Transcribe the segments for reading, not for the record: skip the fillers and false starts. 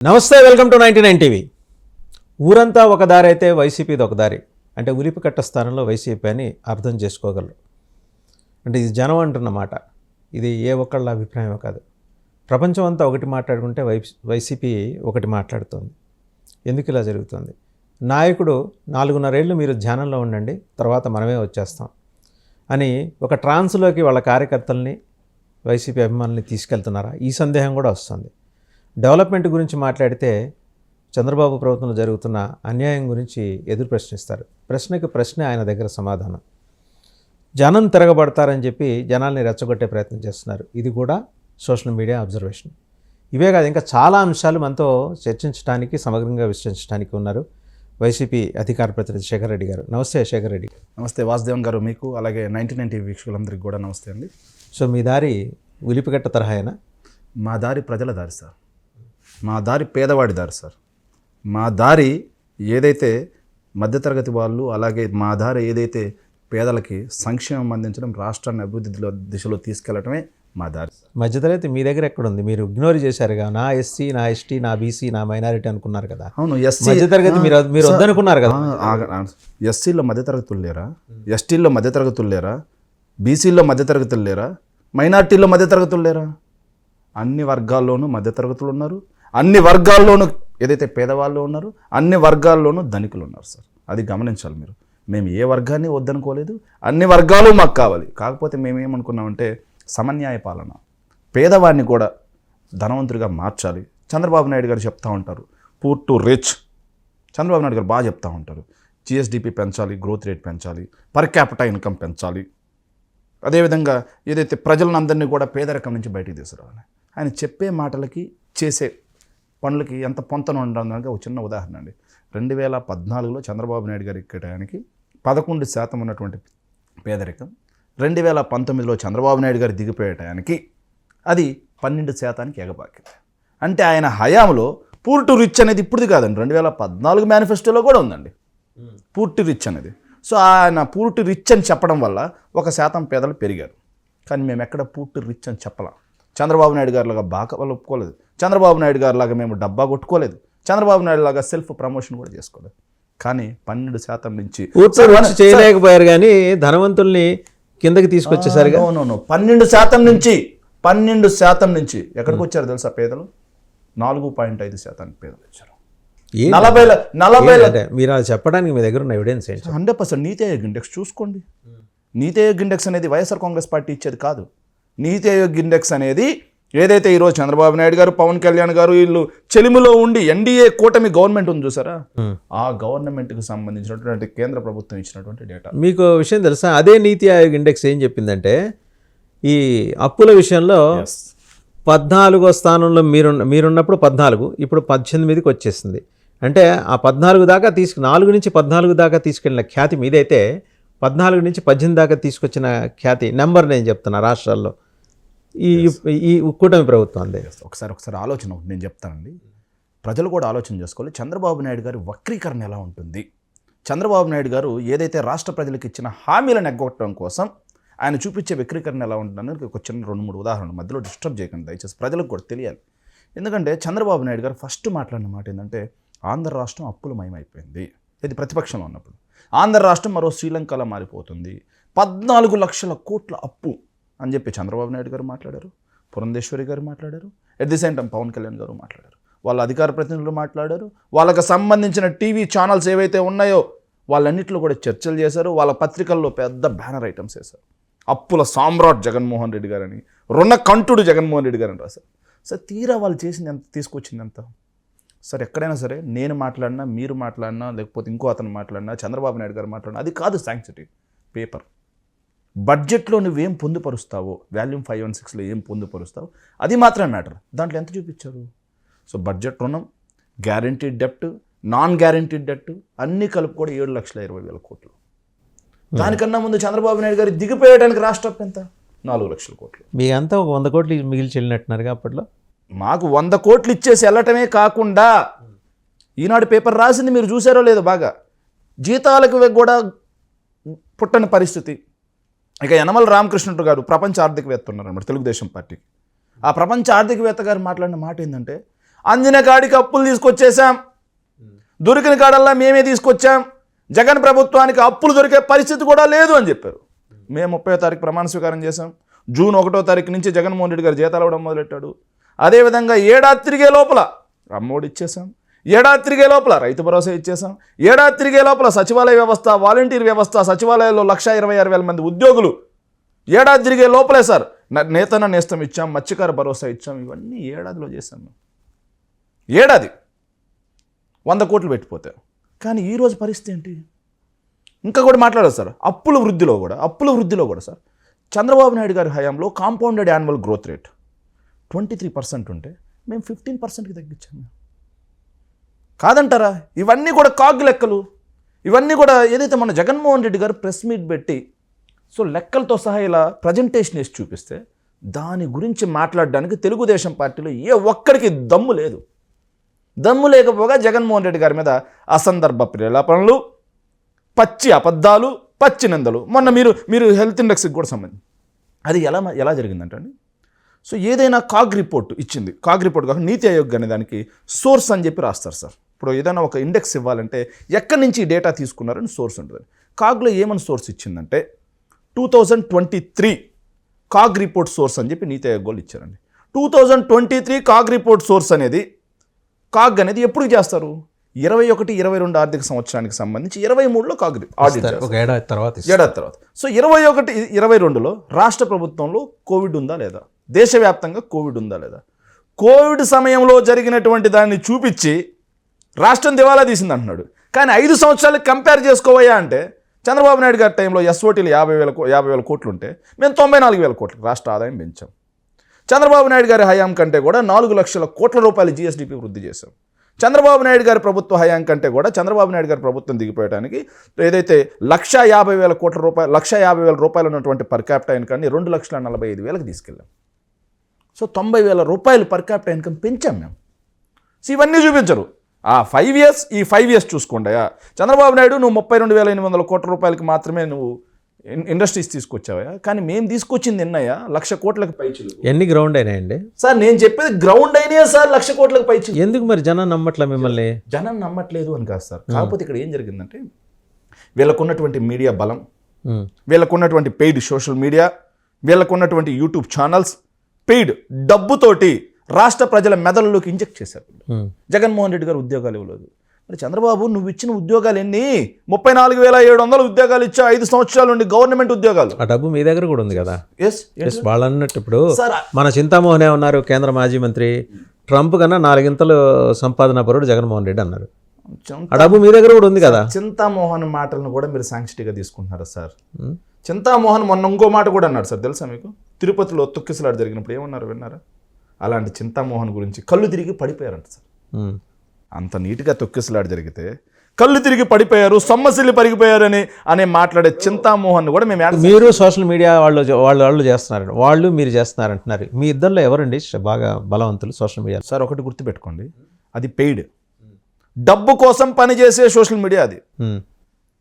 నమస్తే, welcome to 99 TV. ఊరంతా ఒక దారి అయితే వైసీపీది ఒక దారి. అంటే ఉలిపి కట్ట స్థానంలో వైసీపీ అని అర్థం చేసుకోగలరు. అంటే ఇది జనం అంటున్నమాట. ఇది ఏ ఒక్కళ్ళ అభిప్రాయం కాదు. ప్రపంచం అంతా ఒకటి మాట్లాడుకుంటే వైసీపీ ఒకటి మాట్లాడుతుంది. ఎందుకు ఇలా జరుగుతుంది? నాయకుడు 4.5 ఏళ్ళు మీరు ధ్యానంలో ఉండండి, తర్వాత మనమే వచ్చేస్తాం అని ఒక ట్రాన్స్లోకి వాళ్ళ కార్యకర్తల్ని, వైసీపీ అభిమానుల్ని తీసుకెళ్తున్నారా? ఈ సందేహం కూడా వస్తుంది. డెవలప్మెంట్ గురించి మాట్లాడితే చంద్రబాబు ప్రభుత్వంలో జరుగుతున్న అన్యాయం గురించి ఎదురు ప్రశ్నిస్తారు. ప్రశ్నకి ప్రశ్నే ఆయన దగ్గర సమాధానం. జనం తిరగబడతారని చెప్పి జనాల్ని రెచ్చగొట్టే ప్రయత్నం చేస్తున్నారు. ఇది కూడా సోషల్ మీడియా అబ్జర్వేషన్. ఇవే కాదు, ఇంకా చాలా అంశాలు మనతో చర్చించడానికి, సమగ్రంగా విశ్లేషించడానికి ఉన్నారు వైసీపీ అధికార ప్రతినిధి శేఖర్ రెడ్డి గారు. నమస్తే శేఖర్ రెడ్డి. నమస్తే వాసుదేవన్ గారు, మీకు అలాగే 99 టీవీ వీక్షకులందరికీ కూడా నమస్తే అండి. సో మీ దారి ఉలిపికట్ట తరహాయేనా? మా దారి ప్రజల దారి సార్, మా దారి పేదవాడి దారి సార్. మా దారి ఏదైతే మధ్యతరగతి వాళ్ళు, అలాగే మా దారి ఏదైతే పేదలకి సంక్షేమం అందించడం, రాష్ట్రాన్ని అభివృద్ధి దిశలో తీసుకెళ్లడమే మా దారి. మధ్యతరగతి మీ దగ్గర ఎక్కడుంది? మీరు ఇగ్నోర్ చేశారుగా. నా ఎస్సీ, నా ఎస్టీ, నా బీసీ, నా మైనారిటీ అనుకున్నారు కదా. అవును, ఎస్సీ మధ్యతరగతి మీరు వద్దనుకున్నారు కదా. ఎస్సీలో మధ్యతరగతులు లేరా? ఎస్టీల్లో మధ్యతరగతులు లేరా? బీసీల్లో మధ్యతరగతులు లేరా? మైనార్టీల్లో మధ్యతరగతులు లేరా? అన్ని వర్గాల్లోనూ మధ్యతరగతులు ఉన్నారు. అన్ని వర్గాల్లోనూ ఏదైతే పేదవాళ్ళు ఉన్నారు, అన్ని వర్గాల్లోనూ ధనికులు ఉన్నారు సార్. అది గమనించాలి మీరు. మేము ఏ వర్గాన్ని వద్దనుకోలేదు, అన్ని వర్గాలు మాకు కావాలి. కాకపోతే మేమేమనుకున్నామంటే సమన్యాయ పాలన, పేదవాడిని కూడా ధనవంతుడిగా మార్చాలి. చంద్రబాబు నాయుడు గారు చెప్తూ ఉంటారు poor to rich. Chandrababu Naidu గారు బాగా చెప్తూ ఉంటారు జిఎస్డిపి పెంచాలి, గ్రోత్ రేట్ పెంచాలి, పర్ క్యాపిటల్ ఇన్కమ్ పెంచాలి. అదేవిధంగా ఏదైతే ప్రజలందరినీ కూడా పేదరికం నుంచి బయటికి తీసుకురావాలి. ఆయన చెప్పే మాటలకి చేసే పనులకి ఎంత పొంతన ఉండడానికి ఒక చిన్న ఉదాహరణ అండి. 2014లో చంద్రబాబు నాయుడు గారి ఎక్కడానికి 11% ఉన్నటువంటి పేదరికం 2019లో చంద్రబాబు నాయుడు గారు దిగిపోయటానికి అది 12% ఎగబాకింది. అంటే ఆయన హయాంలో పూర్ టు రిచ్ అనేది ఇప్పుడుది కాదండి, 2014 మేనిఫెస్టోలో కూడా ఉందండి పూర్ టు రిచ్ అనేది. సో ఆయన పూర్ టు రిచ్ అని చెప్పడం వల్ల 1% పేదలు పెరిగారు. కానీ మేము ఎక్కడ పూర్ టు రిచ్ అని చెప్పలేం. చంద్రబాబు నాయుడు గారిలాగా బాగా వాళ్ళు ఒప్పుకోలేదు. చంద్రబాబు నాయుడు గారిలాగా మేము డబ్బా కొట్టుకోలేదు. చంద్రబాబు నాయుడు లాగా సెల్ఫ్ ప్రమోషన్ కూడా చేసుకోలేదు. కానీ 12% నుంచి చేయలేకపోయారు. కానీ ధనవంతుల్ని కిందకి తీసుకొచ్చేసరిగా 12% నుంచి ఎక్కడికి వచ్చారు తెలుసా పేదలు? 4.5% పేదలు వచ్చారు. 40 మీరు అది చెప్పడానికి మీ దగ్గర ఉన్న ఎవిడెన్స్ ఏంటి? 100% నీతి ఆయోగ్ ఇండెక్స్ చూసుకోండి. నీతి ఆయోగ్ ఇండెక్స్ అనేది వైఎస్ఆర్ కాంగ్రెస్ పార్టీ ఇచ్చేది కాదు. నీతి ఆయోగ్ ఇండెక్స్ అనేది ఏదైతే ఈరోజు చంద్రబాబు నాయుడు గారు, పవన్ కళ్యాణ్ గారు వీళ్ళు చెలిమిలో ఉండి ఎన్డీఏ కూటమి గవర్నమెంట్ ఉంది చూసారా, ఆ గవర్నమెంట్కి సంబంధించినటువంటి కేంద్ర ప్రభుత్వం ఇచ్చినటువంటి డేటా. మీకు విషయం తెలుసా? అదే నీతి ఆయోగ్ ఇండెక్స్ ఏం చెప్పిందంటే ఈ అప్పుల విషయంలో 14వ స్థానంలో మీరున్నప్పుడు 14, ఇప్పుడు 18కి వచ్చేసింది. అంటే ఆ 14 దాకా 4 నుంచి 14 దాకా తీసుకెళ్ళిన ఖ్యాతి మీదైతే 14 నుంచి 18 దాకా తీసుకొచ్చిన ఖ్యాతి నెంబర్ నేను చెప్తున్నా రాష్ట్రాల్లో ఈ కూటమి ప్రభుత్వం అందే. ఒకసారి ఆలోచన నేను చెప్తానండి. ప్రజలు కూడా ఆలోచన చేసుకోవాలి. చంద్రబాబు నాయుడు గారి వక్రీకరణ ఎలా ఉంటుంది? చంద్రబాబు నాయుడు గారు ఏదైతే రాష్ట్ర ప్రజలకు ఇచ్చిన హామీలను ఎగ్గొట్టడం కోసం ఆయన చూపించే వక్రీకరణ ఎలా ఉంటుందని ఒక చిన్న 2-3 ఉదాహరణలు మధ్యలో డిస్టర్బ్ చేయకండి దయచేసి, ప్రజలకు కూడా తెలియాలి. ఎందుకంటే చంద్రబాబు నాయుడు గారు ఫస్ట్ మాట్లాడిన మాట ఏంటంటే ఆంధ్ర రాష్ట్రం అప్పులమయమైపోయింది. ఇది ప్రతిపక్షంలో ఉన్నప్పుడు. ఆంధ్ర రాష్ట్రం మరో శ్రీలంకలా మారిపోతుంది, 14 లక్షల కోట్ల అప్పు అని చెప్పి చంద్రబాబు నాయుడు గారు మాట్లాడారు, పురంధేశ్వరి గారు మాట్లాడారు, at the same time Pawan Kalyan గారు మాట్లాడారు, వాళ్ళ అధికార ప్రతినిధులు మాట్లాడారు, వాళ్ళకి సంబంధించిన టీవీ ఛానల్స్ ఏవైతే ఉన్నాయో వాళ్ళన్నింటిలో కూడా చర్చలు చేశారు. వాళ్ళ పత్రికల్లో పెద్ద బ్యానర్ ఐటమ్స్ వేశారు. అప్పుల సామ్రాట్ జగన్మోహన్ రెడ్డి గారని, రుణ కంఠుడు జగన్మోహన్ రెడ్డి గారని రాశారు. సార్ తీరా వాళ్ళు చేసింది ఎంత, తీసుకొచ్చింది ఎంత? సార్ ఎక్కడైనా సరే నేను మాట్లాడినా, మీరు మాట్లాడినా, లేకపోతే ఇంకో అతను మాట్లాడినా, చంద్రబాబు నాయుడు గారు మాట్లాడినా అది కాదు శాంక్సిటీ. పేపర్ బడ్జెట్లో నువ్వేం పొందుపరుస్తావో, వాల్యూమ్ 5 and 6లో ఏం పొందుపరుస్తావో అది మాత్రమే మ్యాటర్. దాంట్లో ఎంత చూపించారు? సో బడ్జెట్ రుణం, గ్యారంటీడ్ డెప్ట్, నాన్ గ్యారంటీడ్ డెప్ట్ అన్నీ కలుపు కూడా 7,20,000 కోట్లు. దానికన్నా ముందు చంద్రబాబు నాయుడు గారు దిగిపోయడానికి రాష్ట్ర అప్పు ఎంత? 4 లక్షల కోట్లు. మీ అంతా ఒక 100 కోట్లు మిగిల్చి వెళ్ళినట్టున్నారుగా అప్పట్లో. మాకు 100 కోట్లు ఇచ్చేసి వెళ్ళటమే కాకుండా ఈనాడు పేపర్ రాసింది మీరు చూసారో లేదో బాగా, జీతాలకు కూడా పుట్టని పరిస్థితి. ఇక యనమల రామకృష్ణుడు గారు ప్రపంచ ఆర్థికవేత్త ఉన్నారన్నమాట తెలుగుదేశం పార్టీకి. ఆ ప్రపంచ ఆర్థికవేత్త గారు మాట్లాడిన మాట ఏంటంటే అందిన కాడికి అప్పులు తీసుకొచ్చేసాం, దొరికిన కాడల్లా మేమే తీసుకొచ్చాం, జగన్ ప్రభుత్వానికి అప్పులు దొరికే పరిస్థితి కూడా లేదు అని చెప్పారు. మేము 30వ తారీఖు ప్రమాణ స్వీకారం చేశాం. జూన్ 1వ తారీఖు నుంచి జగన్మోహన్ రెడ్డి గారు జీతాలు ఇవ్వడం మొదలెట్టాడు. అదేవిధంగా ఏడాది తిరిగే లోపల అమ్మఒడి ఇచ్చేసాం, ఏడాది తిరిగే లోపల రైతు భరోసా ఇచ్చేసాం, ఏడాది తిరిగే లోపల సచివాలయ వ్యవస్థ, వాలంటీర్ వ్యవస్థ, సచివాలయాల్లో 126,000 మంది ఉద్యోగులు ఏడాది తిరిగే లోపలే సార్ నేతన్న నేస్తం ఇచ్చాం, మత్స్యకార భరోసా ఇచ్చాం. ఇవన్నీ ఏడాదిలో చేశాం. ఏడాది 100 కోట్లు పెట్టిపోతారు. కానీ ఈరోజు పరిస్థితి ఏంటి? ఇంకా కూడా మాట్లాడారు సార్. అప్పుల వృద్ధిలో కూడా సార్ చంద్రబాబు నాయుడు గారి హయాంలో కాంపౌండెడ్ యాన్యువల్ గ్రోత్ రేట్ 23% ఉంటే మేము 15%కి తగ్గించాము. కాదంటారా? ఇవన్నీ కూడా కాగ్ లెక్కలు. ఇవన్నీ కూడా ఏదైతే మన జగన్మోహన్ రెడ్డి గారు ప్రెస్ మీట్ పెట్టి సో లెక్కలతో సహా ఇలా ప్రజెంటేషన్ వేసి చూపిస్తే దాని గురించి మాట్లాడడానికి తెలుగుదేశం పార్టీలో ఏ ఒక్కడికి దమ్ము లేదు. దమ్ము లేకపోగా జగన్మోహన్ రెడ్డి గారి మీద అసందర్భ ప్రేలాపనలు, పచ్చి అబద్ధాలు, పచ్చి నిందలు. మొన్న మీరు హెల్త్ ఇండెక్స్కి కూడా సంబంధించి అది ఎలా జరిగిందంటే అండి, సో ఏదైనా కాగ్ రిపోర్ట్ ఇచ్చింది, కాగ్ రిపోర్ట్ కాక నీతి ఆయోగ్ అనే దానికి సోర్స్ అని చెప్పి రాస్తారు సార్. ఇప్పుడు ఏదైనా ఒక ఇండెక్స్ ఇవ్వాలంటే ఎక్కడి నుంచి డేటా తీసుకున్నారని సోర్స్ ఉంటుంది. కాగ్లో ఏమని సోర్స్ ఇచ్చిందంటే 2023 కాగ్ రిపోర్ట్ సోర్స్ అని చెప్పి నీతి ఆయోగ్ వాళ్ళు ఇచ్చారండి. 2023 కాగ్ రిపోర్ట్ సోర్స్ అనేది కాగ్ అనేది ఎప్పుడు చేస్తారు? 21-22 ఆర్థిక సంవత్సరానికి సంబంధించి 23లో కాగ్ ఆడిట్ ఒక ఏడాది తర్వాత. సో 21-22లో రాష్ట్ర ప్రభుత్వంలో కోవిడ్ ఉందా లేదా, దేశవ్యాప్తంగా కోవిడ్ ఉందా లేదా, కోవిడ్ సమయంలో జరిగినటువంటి దాన్ని చూపించి రాష్ట్రం దివాలా తీసింది అంటున్నాడు. కానీ 5 సంవత్సరాలకు కంపేర్ చేసుకోవయ్యా అంటే చంద్రబాబు నాయుడు గారి టైంలో ఎస్ఓటీలు 50,000 కోట్లు ఉంటే మేము 94,000 కోట్లు రాష్ట్ర ఆదాయం పెంచాం. చంద్రబాబు నాయుడు గారి హయాం కంటే కూడా 4 లక్షల కోట్ల రూపాయలు జీఎస్డీపీ వృద్ధి చేశాం. చంద్రబాబు నాయుడు గారి ప్రభుత్వ హయాం కంటే కూడా చంద్రబాబు నాయుడు గారి ప్రభుత్వం దిగిపోయడానికి ఏదైతే 150,000 కోట్ల రూపాయలు 150,000 రూపాయలు ఉన్నటువంటి పర్ క్యాపిటల్ ఇన్కమ్ని 2,45,000కి తీసుకెళ్ళాం. సో 90,000 రూపాయలు పర్ క్యాపిటల్ ఇన్కమ్ పెంచాం మేము. సో ఇవన్నీ చూపించరు. ఆ 5 ఇయర్స్, ఈ 5 ఇయర్స్ చూసుకోండియా. చంద్రబాబు నాయుడు నువ్వు 32,800 కోట్ల రూపాయలకి మాత్రమే నువ్వు ఇండస్ట్రీస్ తీసుకొచ్చావా, కానీ మేము తీసుకొచ్చింది ఎన్నయ్యా 1,00,000 కోట్లకు పైచిలు. ఎన్ని గ్రౌండ్ అయినాయండి సార్? నేను చెప్పేది గ్రౌండ్ అయినాయా సార్ 1,00,000 కోట్లకు పైచిలు. ఎందుకు మరి జనం నమ్మట్లే మిమ్మల్ని? జనం నమ్మట్లేదు అని కాదు సార్, కాకపోతే ఇక్కడ ఏం జరిగిందంటే వీళ్ళకున్నటువంటి మీడియా బలం, వీళ్ళకున్నటువంటి పెయిడ్ సోషల్ మీడియా, వీళ్ళకున్నటువంటి యూట్యూబ్ ఛానల్స్ పెయిడ్ డబ్బుతోటి రాష్ట్ర ప్రజల మెదడులోకి ఇంజెక్ట్ చేశారు. జగన్మోహన్ రెడ్డి గారు ఉద్యోగాలు ఇవ్వలేదు. మరి చంద్రబాబు నువ్వు ఇచ్చిన ఉద్యోగాలు ఎన్ని? 34,700 ఉద్యోగాలు ఇచ్చా 5 సంవత్సరాల నుండి గవర్నమెంట్ ఉద్యోగాలు. ఆ డబ్బు మీ దగ్గర కూడా ఉంది కదా? వాళ్ళు అన్నట్టు ఇప్పుడు మన చింతామోహనే ఉన్నారు కేంద్ర మాజీ మంత్రి, ట్రంప్ కన్నా 4 సంపాదన పరుడు జగన్మోహన్ రెడ్డి అన్నారు. ఆ డబ్బు మీ దగ్గర కూడా ఉంది కదా? చింతామోహన్ మాటలను కూడా మీరు సాంక్టిగా తీసుకుంటున్నారా సార్? చింతామోహన్ మొన్న ఇంకో మాట కూడా అన్నాడు సార్, తెలుసా మీకు? తిరుపతిలో తొక్కిసలాట జరిగినప్పుడు ఏమన్నారు విన్నారా? అలాంటి చింతామోహన్ గురించి కళ్ళు తిరిగి పడిపోయారంట సార్. అంత నీట్గా తొక్కిసలాట జరిగితే కళ్ళు తిరిగి పడిపోయారు, సొమ్మసిల్లి పరిగిపోయారని మాట్లాడే చింతామోహన్ కూడా మేము మీరు సోషల్ మీడియా వాళ్ళు చేస్తున్నారు, వాళ్ళు మీరు చేస్తున్నారంటున్నారు. మీ ఇద్దరిలో ఎవరండి బాగా బలవంతులు సోషల్ మీడియా? సార్ ఒకటి గుర్తుపెట్టుకోండి, అది పెయిడ్, డబ్బు కోసం పనిచేసే సోషల్ మీడియా అది.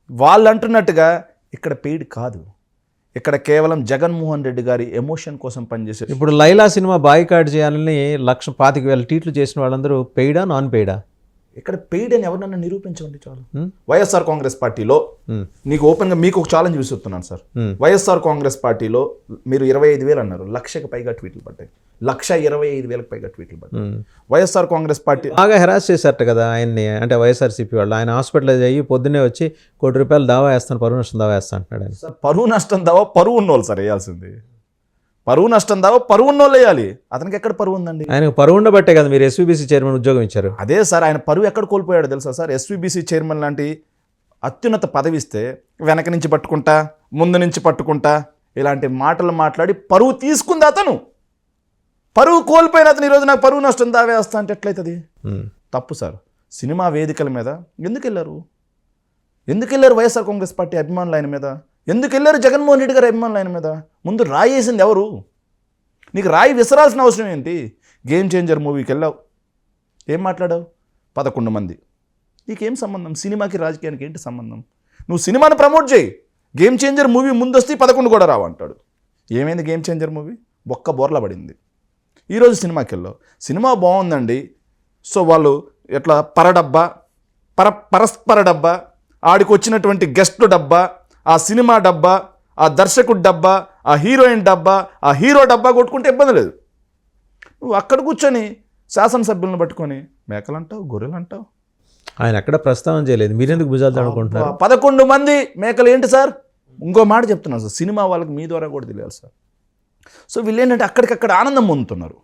వాళ్ళు అంటున్నట్టుగా ఇక్కడ పెయిడ్ కాదు, ఇక్కడ కేవలం జగన్మోహన్ రెడ్డి గారి ఎమోషన్ కోసం పనిచేసే. ఇప్పుడు లైలా సినిమా బాయ్కాట్ చేయాలని 1,25,000 ట్వీట్లు చేసిన వాళ్ళందరూ పెయిడా నాన్ పెయిడా? ఇక్కడ పెయిడ్ అని ఎవరినన్నా నిరూపించండి చాలు. వైఎస్ఆర్ కాంగ్రెస్ పార్టీలో నీకు ఓపెన్గా మీకు ఒక ఛాలెంజ్ విసురుతున్నాను సార్. వైఎస్ఆర్ కాంగ్రెస్ పార్టీలో మీరు 25,000 అన్నారు, 1,00,000కి పైగా ట్వీట్లు పడ్డాయి, 1,25,000కి పైగా ట్వీట్లు పడ్డాయి. వైఎస్ఆర్ కాంగ్రెస్ పార్టీ బాగా హెరాస్ చేశారట కదా ఆయన్ని, అంటే వైఎస్ఆర్సీపీ వాళ్ళు. ఆయన హాస్పిటలైజ్ అయ్యి పొద్దున్నే వచ్చి ₹1 కోటి దావా వేస్తాను, పరువు నష్టం దావా వేస్తాను అంటున్నాడు ఆయన. సార్ పరువు నష్టం దావా పరువు ఉన్నోళ్ళు సార్ వేయాల్సింది. పరువు నష్టం దావా పరువు ఉన్నోళ్ళు వేయాలి. అతనికి ఎక్కడ పరువు ఉందండి? ఆయనకు పరువు ఉండబట్టే కదా మీరు ఎస్వీబీసీ చైర్మన్ ఉద్యోగం ఇచ్చారు. అదే సార్, ఆయన పరువు ఎక్కడ కోల్పోయాడు తెలుసా సార్? ఎస్వీబీసీ చైర్మన్ లాంటి అత్యున్నత పదవి ఇస్తే వెనక నుంచి పట్టుకుంటా, ముందు నుంచి పట్టుకుంటా ఇలాంటి మాటలు మాట్లాడి పరువు తీసుకుంది అతను. పరువు కోల్పోయిన అతను ఈరోజు నాకు పరువు నష్టం దావేస్తా అంటే ఎట్లయితుంది? తప్పు సార్. సినిమా వేదికల మీద ఎందుకు వెళ్ళారు? వైఎస్ఆర్ కాంగ్రెస్ పార్టీ అభిమానులు ఆయన మీద ఎందుకు వెళ్ళారు? జగన్మోహన్ రెడ్డి గారి అభిమానులు ఆయన మీద. ముందు రాయి వేసింది ఎవరు? నీకు రాయి విసరాల్సిన అవసరం ఏంటి? గేమ్ చేంజర్ మూవీకి వెళ్ళావు, ఏం మాట్లాడావు? 11 మంది. నీకేం సంబంధం? సినిమాకి రాజకీయానికి ఏంటి సంబంధం? నువ్వు సినిమాని ప్రమోట్ చేయి. గేమ్ చేంజర్ మూవీ ముందు వస్తే 11 కూడా రావు అంటాడు. ఏమైంది గేమ్ చేంజర్ మూవీ? బొక్క బోర్ల పడింది. ఈరోజు సినిమాకి వెళ్ళావు, సినిమా బాగుందండి, సో వాళ్ళు ఎట్లా పరడబ్బా పరస్పర డబ్బా, ఆడికి వచ్చినటువంటి గెస్ట్ డబ్బా, ఆ సినిమా డబ్బా, ఆ దర్శకుడు డబ్బా, ఆ హీరోయిన్ డబ్బా, ఆ హీరో డబ్బా కొట్టుకుంటే ఇబ్బంది లేదు. నువ్వు అక్కడ కూర్చొని శాసనసభ్యులను పట్టుకొని మేకలు అంటావు, గొర్రెలు అంటావు. ఆయన ఎక్కడ ప్రస్తావన చేయలేదు, మీరెందుకు భుజాలు తడుకుంటున్నారు? 11 మంది మేకలు ఏంటి సార్? ఇంకో మాట చెప్తున్నాను సార్, సినిమా వాళ్ళకి మీ ద్వారా కూడా తెలియాలి సార్. సో వీళ్ళు ఏంటంటే అక్కడికక్కడ ఆనందం పొందుతున్నారు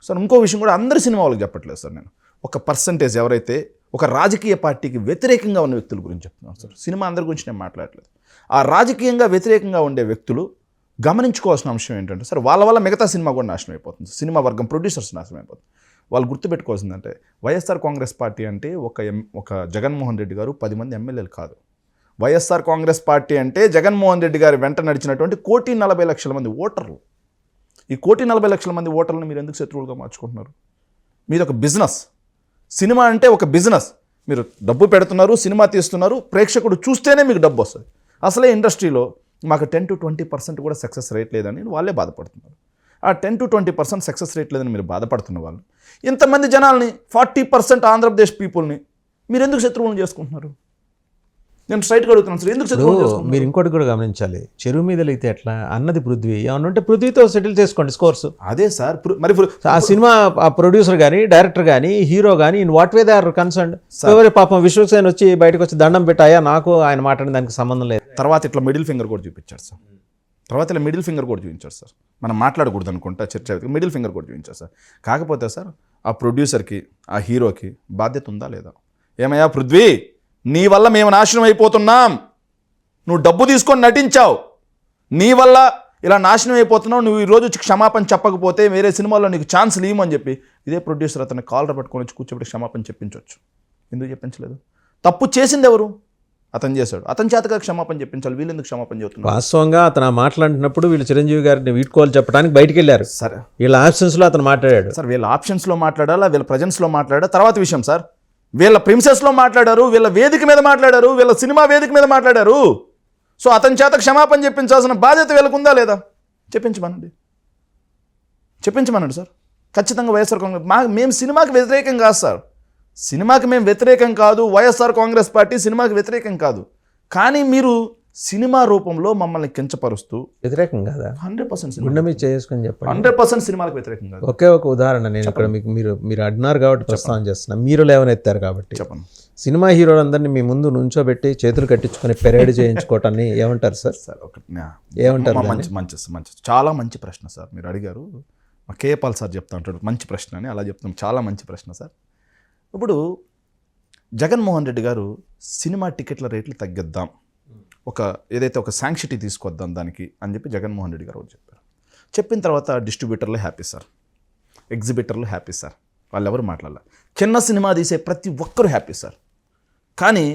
సార్. ఇంకో విషయం కూడా అందరి సినిమా వాళ్ళకి చెప్పట్లేదు సార్, నేను ఒక పర్సంటేజ్ ఎవరైతే ఒక రాజకీయ పార్టీకి వ్యతిరేకంగా ఉన్న వ్యక్తుల గురించి చెప్తున్నాను సార్. సినిమా అందరి గురించి నేను మాట్లాడలేదు. ఆ రాజకీయంగా వ్యతిరేకంగా ఉండే వ్యక్తులు గమనించుకోవాల్సిన అంశం ఏంటంటే సార్, వాళ్ళ వల్ల మిగతా సినిమా కూడా నాశనం అయిపోతుంది. సినిమా వర్గం ప్రొడ్యూసర్స్ నాశనం అయిపోతుంది. వాళ్ళు గుర్తుపెట్టుకోవాల్సిందంటే వైఎస్ఆర్ కాంగ్రెస్ పార్టీ అంటే ఒక జగన్మోహన్ రెడ్డి గారు 10 మంది ఎమ్మెల్యేలు కాదు. వైఎస్ఆర్ కాంగ్రెస్ పార్టీ అంటే జగన్మోహన్ రెడ్డి గారి వెంట నడిచినటువంటి 1,40,00,000 మంది ఓటర్లు. ఈ 1,40,00,000 మంది ఓటర్లను మీరు ఎందుకు శత్రువులుగా మార్చుకుంటున్నారు? మీది ఒక బిజినెస్. సినిమా అంటే ఒక బిజినెస్. మీరు డబ్బు పెడుతున్నారు, సినిమా తీస్తున్నారు, ప్రేక్షకుడు చూస్తేనే మీకు డబ్బు వస్తుంది. అసలే ఇండస్ట్రీలో మాకు 10 to 20% కూడా సక్సెస్ రేట్ లేదని వాళ్ళే బాధపడుతున్నారు. ఆ 10 to 20% సక్సెస్ రేట్ లేదని మీరు బాధపడుతున్న వాళ్ళు, ఇంతమంది జనాల్ని 40% ఆంధ్రప్రదేశ్ పీపుల్ని మీరు ఎందుకు శత్రువులను చేసుకుంటున్నారు? నేను స్ట్రైట్గా అడుగుతున్నాను సార్, ఎందుకు శత్రువులు చేసుకుంటున్నారు? మీరు ఇంకోటి కూడా గమనించాలి, చెరువు మీద అయితే ఎట్లా అన్నది పృథ్వీ, ఏమన్నా ఉంటే పృథ్వీతో సెటిల్ చేసుకోండి స్కోర్స్. అదే సార్, మరి ఆ సినిమా ఆ ప్రొడ్యూసర్ కానీ, డైరెక్టర్ కానీ, హీరో కానీ, in what way they are concerned. ఎవరి పాపం విశ్వసేన్ వచ్చి బయటకు వచ్చి దండం పెట్టాయా, నాకు ఆయన మాట్లాడిన దానికి సంబంధం లేదు. తర్వాత ఇట్లా మిడిల్ ఫింగర్ కూడా చూపించారు సార్. మనం మాట్లాడకూడదు అనుకుంటా చర్చ, మిడిల్ ఫింగర్ కూడా చూపించారు సార్. కాకపోతే సార్ ఆ ప్రొడ్యూసర్కి, ఆ హీరోకి బాధ్యత ఉందా లేదా? ఏమయ్యా పృథ్వీ, నీ వల్ల మేము నాశనం అయిపోతున్నాం, నువ్వు డబ్బు తీసుకొని నటించావు, నీ వల్ల ఇలా నాశనం అయిపోతున్నావు, నువ్వు ఈరోజు క్షమాపణ చెప్పకపోతే వేరే సినిమాల్లో నీకు ఛాన్స్ లేమని చెప్పి ఇదే ప్రొడ్యూసర్ అతన్ని కాలర్ పట్టుకొని వచ్చి కూర్చోబెట్టి క్షమాపణ చెప్పించవచ్చు. ఎందుకు చెప్పించలేదు? తప్పు చేసింది ఎవరు? అతను చేశాడు. అతని చేతగా క్షమాపణ చెప్పించాలి. వీళ్ళు ఎందుకు క్షమాపణ చెప్తున్నారు? వాస్తవంగా అతను మాట్లాడినప్పుడు వీళ్ళు చిరంజీవి గారిని వీడ్కోలు చెప్పడానికి బయటికి వెళ్ళారు. సరే, వీళ్ళ ఆప్షన్స్లో అతను మాట్లాడాడు సార్. వీళ్ళ ఆప్షన్స్లో మాట్లాడాలా, వీళ్ళ ప్రజెన్స్లో మాట్లాడా తర్వాత విషయం సార్. వీళ్ళ ప్రిన్సెస్లో మాట్లాడారు, వీళ్ళ వేదిక మీద మాట్లాడారు, వీళ్ళ సినిమా వేదిక మీద మాట్లాడారు. సో అతని చేత క్షమాపణ చెప్పించాల్సిన బాధ్యత వీళ్ళకుందా లేదా? చెప్పించమనండి సార్. ఖచ్చితంగా వైఎస్ఆర్ కాంగ్రెస్ మేము సినిమాకి వ్యతిరేకం కాదు సార్. సినిమాకి మేము వ్యతిరేకం కాదు, వైఎస్ఆర్ కాంగ్రెస్ పార్టీ సినిమాకి వ్యతిరేకం కాదు. కానీ మీరు సినిమా రూపంలో మమ్మల్ని కించపరుస్తూ వ్యతిరేకం కాదా? 100% గుండె మీద చేసుకొని చెప్పండి. 100% సినిమాలకు వ్యతిరేకం కాదు. ఒకే ఒక ఉదాహరణ నేను ఇక్కడ మీరు అడినారు కాబట్టి ప్రస్తావన చేస్తున్నా, మీరు లేవనెత్తారు కాబట్టి చెప్పండి. సినిమా హీరోలందరినీ మీ ముందు నుంచోబెట్టి చేతులు కట్టించుకొని పెరేడ్ చేయించుకోవటాన్ని ఏమంటారు సార్? ఏమంటారు? మంచి చాలా మంచి ప్రశ్న సార్ మీరు అడిగారు. మా కేపాల్ సార్ చెప్తా ఉంటాడు మంచి ప్రశ్న అని, అలా చెప్తాం. చాలా మంచి ప్రశ్న సార్. ఇప్పుడు జగన్మోహన్ రెడ్డి గారు సినిమా టికెట్ల రేట్లు తగ్గిద్దాం, ఏదైతే ఒక శాంక్షిటీ తీసుకొద్దాం దానికి అని చెప్పి జగన్మోహన్ రెడ్డి గారు చెప్పారు. చెప్పిన తర్వాత డిస్ట్రిబ్యూటర్లు హ్యాపీ సార్, ఎగ్జిబిటర్లు హ్యాపీ సార్, వాళ్ళు ఎవరు మాట్లాడాలి. చిన్న సినిమా తీసే ప్రతి ఒక్కరు హ్యాపీ సార్. కానీ